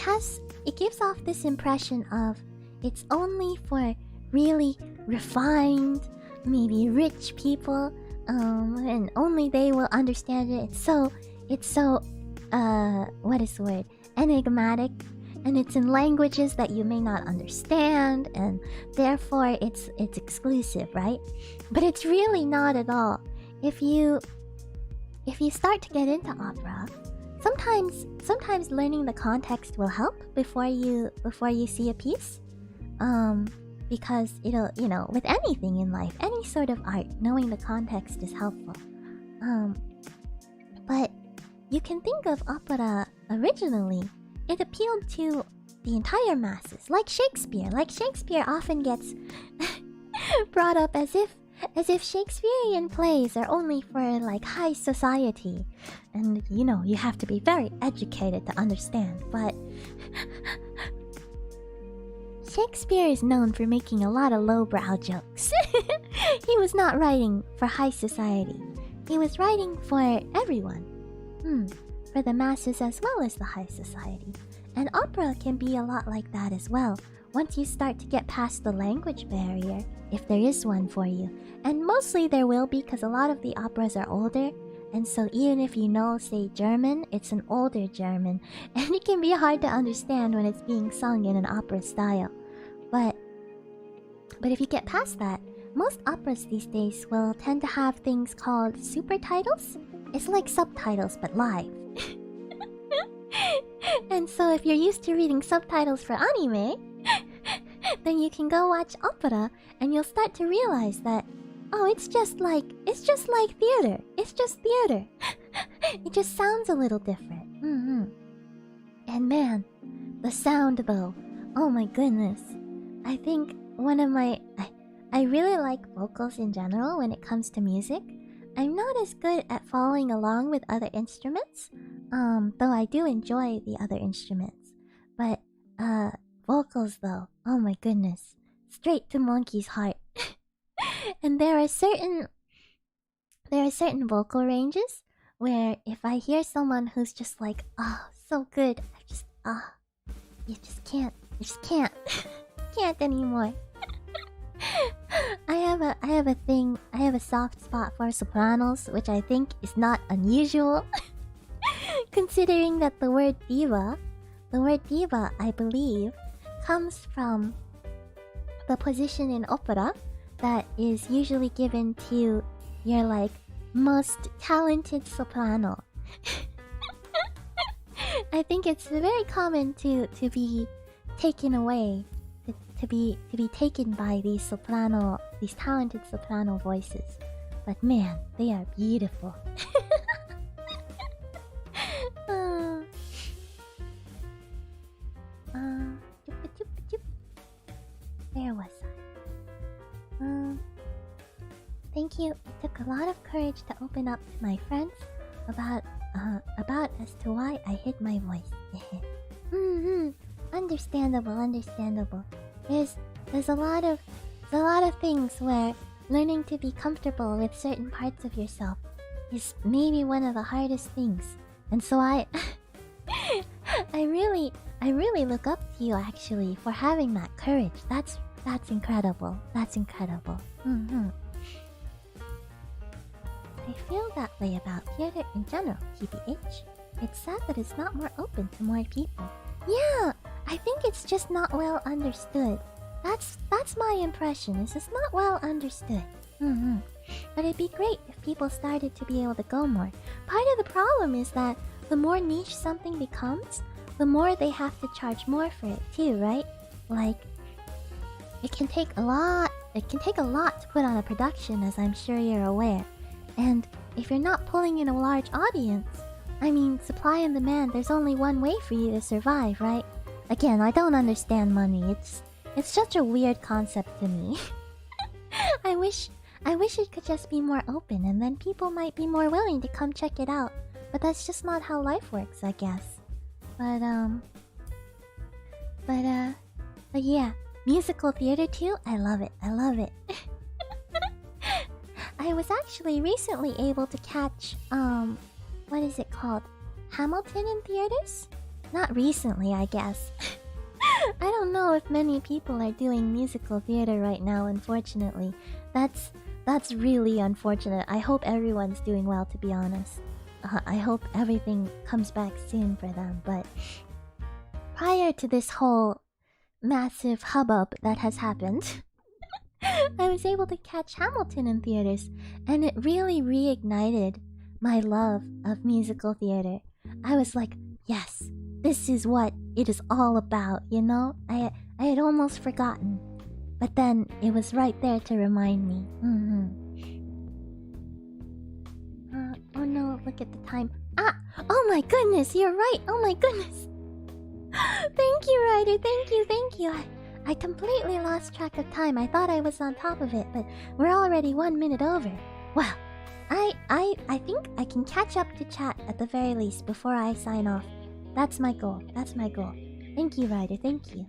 [SPEAKER 1] gives off this impression of it's only for really refined, maybe rich people, and only they will understand it. It's so what is the word? Enigmatic, and it's in languages that you may not understand, and therefore it's exclusive, right? But it's really not at all. If you start to get into opera, sometimes learning the context will help before you see a piece. Because it'll, with anything in life, any sort of art, knowing the context is helpful. But you can think of opera originally. It appealed to the entire masses, like Shakespeare. Like Shakespeare often gets brought up as if Shakespearean plays are only for like high society, and you have to be very educated to understand. But Shakespeare is known for making a lot of lowbrow jokes. He was not writing for high society. He was writing for everyone. For the masses as well as the high society. And opera can be a lot like that as well, once you start to get past the language barrier, if there is one for you. And mostly there will be, because a lot of the operas are older, and so even if you know, say, German, it's an older German, and it can be hard to understand when it's being sung in an opera style. But if you get past that, most operas these days will tend to have things called super titles. It's like subtitles, but live. And so if you're used to reading subtitles for anime, then you can go watch opera and you'll start to realize that, oh, it's just like theater. It's just theater. It just sounds a little different. And man, the sound though. Oh my goodness. I think one of my... I really like vocals in general when it comes to music. I'm not as good at following along with other instruments, though I do enjoy the other instruments. But, vocals though, oh my goodness. Straight to Monkey's heart. And there are certain vocal ranges where if I hear someone who's just like, oh, so good, you just can't can't anymore. I have a soft spot for sopranos, which I think is not unusual. Considering that the word diva, I believe, comes from the position in opera that is usually given to your like most talented soprano. I think it's very common to be taken away, to be taken by these talented soprano voices. But man, they are beautiful. Where was I? Thank you. It took a lot of courage to open up to my friends about as to why I hid my voice. Understandable. There's a lot of things where learning to be comfortable with certain parts of yourself is maybe one of the hardest things. And so I really look up to you actually for having that courage. That's incredible. That's incredible. I feel that way about theater in general, TBH. It's sad that it's not more open to more people. Yeah, I think it's just not well understood. That's my impression, is it's not well understood. But it'd be great if people started to be able to go more. Part of the problem is that the more niche something becomes, the more they have to charge more for it too, right? Like, it can take a lot to put on a production, as I'm sure you're aware. And if you're not pulling in a large audience, I mean, supply and demand, there's only one way for you to survive, right? Again, I don't understand money. It's such a weird concept to me. I wish it could just be more open, and then people might be more willing to come check it out. But that's just not how life works, I guess. But yeah, musical theater too. I love it. I was actually recently able to catch what is it called? Hamilton in theaters? Not recently, I guess. I don't know if many people are doing musical theater right now, unfortunately. That's really unfortunate. I hope everyone's doing well, to be honest. I hope everything comes back soon for them, but prior to this whole massive hubbub that has happened, I was able to catch Hamilton in theaters, and it really reignited my love of musical theater. I was like, yes, this is what it is all about, you know? I had almost forgotten, but then it was right there to remind me. Oh no, look at the time. Ah! Oh my goodness, you're right! Oh my goodness! Thank you, Ryder, thank you. I completely lost track of time. I thought I was on top of it, but we're already 1 minute over. Well, I think I can catch up to chat at the very least before I sign off. That's my goal. Thank you, Ryder, thank you.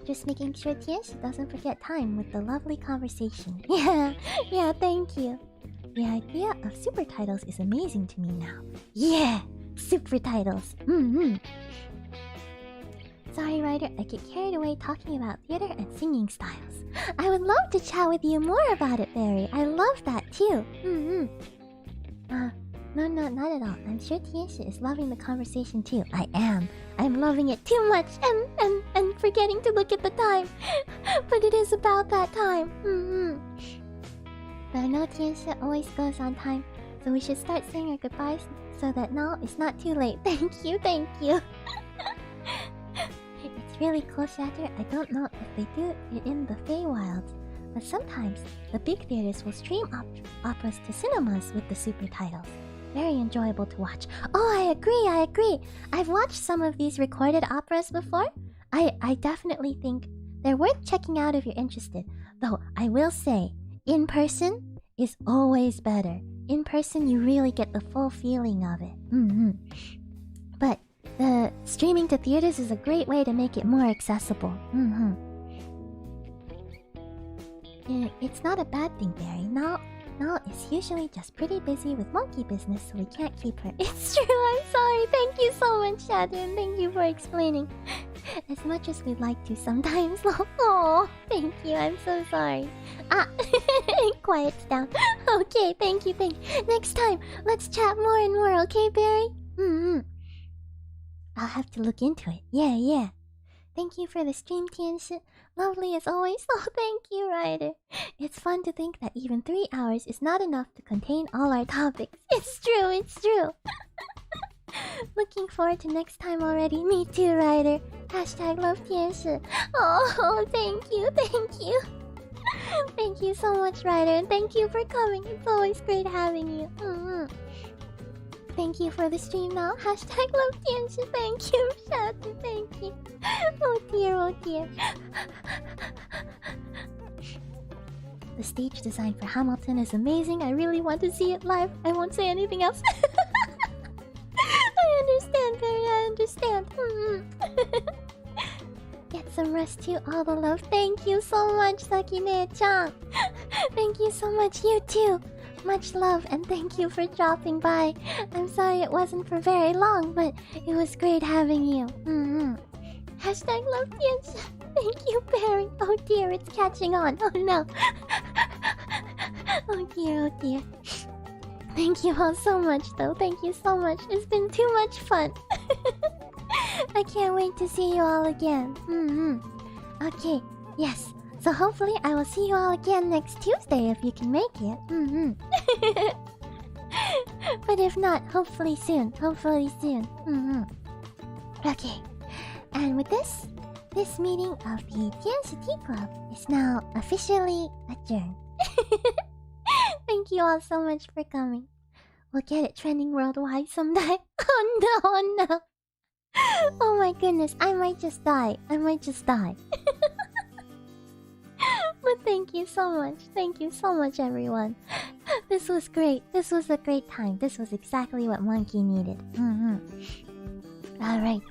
[SPEAKER 1] Just making sure Tiesh doesn't forget time with the lovely conversation. Yeah, thank you. The idea of super titles is amazing to me now. Yeah, super titles. Sorry, Ryder, I get carried away talking about theater and singing styles. I would love to chat with you more about it, Barry. I love that too. No, not at all. I'm sure Tiesha is loving the conversation too. I am. I'm loving it too much and forgetting to look at the time. But it is about that time. But I know Tiesha always goes on time, so we should start saying our goodbyes so that now it's not too late. Thank you. It's really cool, Shatter. I don't know if they do it in the Feywilds, but sometimes the big theaters will stream operas to cinemas with the super titles. Very enjoyable to watch. Oh, I agree. I've watched some of these recorded operas before. I definitely think they're worth checking out if you're interested. Though, I will say, in person is always better. In person, you really get the full feeling of it. But the streaming to theaters is a great way to make it more accessible. It's not a bad thing, Barry. No, it's usually just pretty busy with monkey business, so we can't keep her. It's true, I'm sorry. Thank you so much, Shadow, and thank you for explaining. As much as we'd like to sometimes. Oh, thank you, I'm so sorry. Quiet down. Okay, thank you. Next time, let's chat more and more, okay, Barry? I'll have to look into it. Yeah. Thank you for the stream, Tianshi. Lovely as always. Oh, thank you, Ryder. It's fun to think that even 3 hours is not enough to contain all our topics. It's true. Looking forward to next time already. Me too, Ryder. Hashtag love Tianshi. Oh, thank you. Thank you so much, Ryder, and thank you for coming. It's always great having you. Thank you for the stream now. Hashtag love Tianshi. Thank you, Shadow. Thank you. Oh dear. The stage design for Hamilton is amazing. I really want to see it live. I won't say anything else. I understand, Barry. I understand. Get some rest too. All the love. Thank you so much, Sakine-chan. Thank you so much. You too. Much love and thank you for dropping by. I'm sorry it wasn't for very long, but it was great having you. Hashtag love Tianshi. Thank you, Barry. Oh dear, it's catching on. Oh no. Oh dear. Thank you all so much, though. Thank you so much. It's been too much fun. I can't wait to see you all again. Okay, yes. So hopefully I will see you all again next Tuesday if you can make it. But if not, hopefully soon. Okay. And with this meeting of the Tianshi Tea Club is now officially adjourned. Thank you all so much for coming. We'll get it trending worldwide someday. Oh no. Oh my goodness, I might just die. But thank you so much, everyone. This was great. This was a great time. This was exactly what Monkey needed. Alright.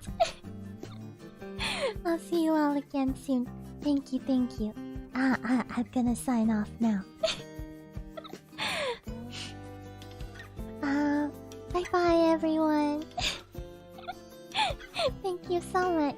[SPEAKER 1] I'll see you all again soon. Thank you. I'm gonna sign off now. Bye-bye, everyone. Thank you so much.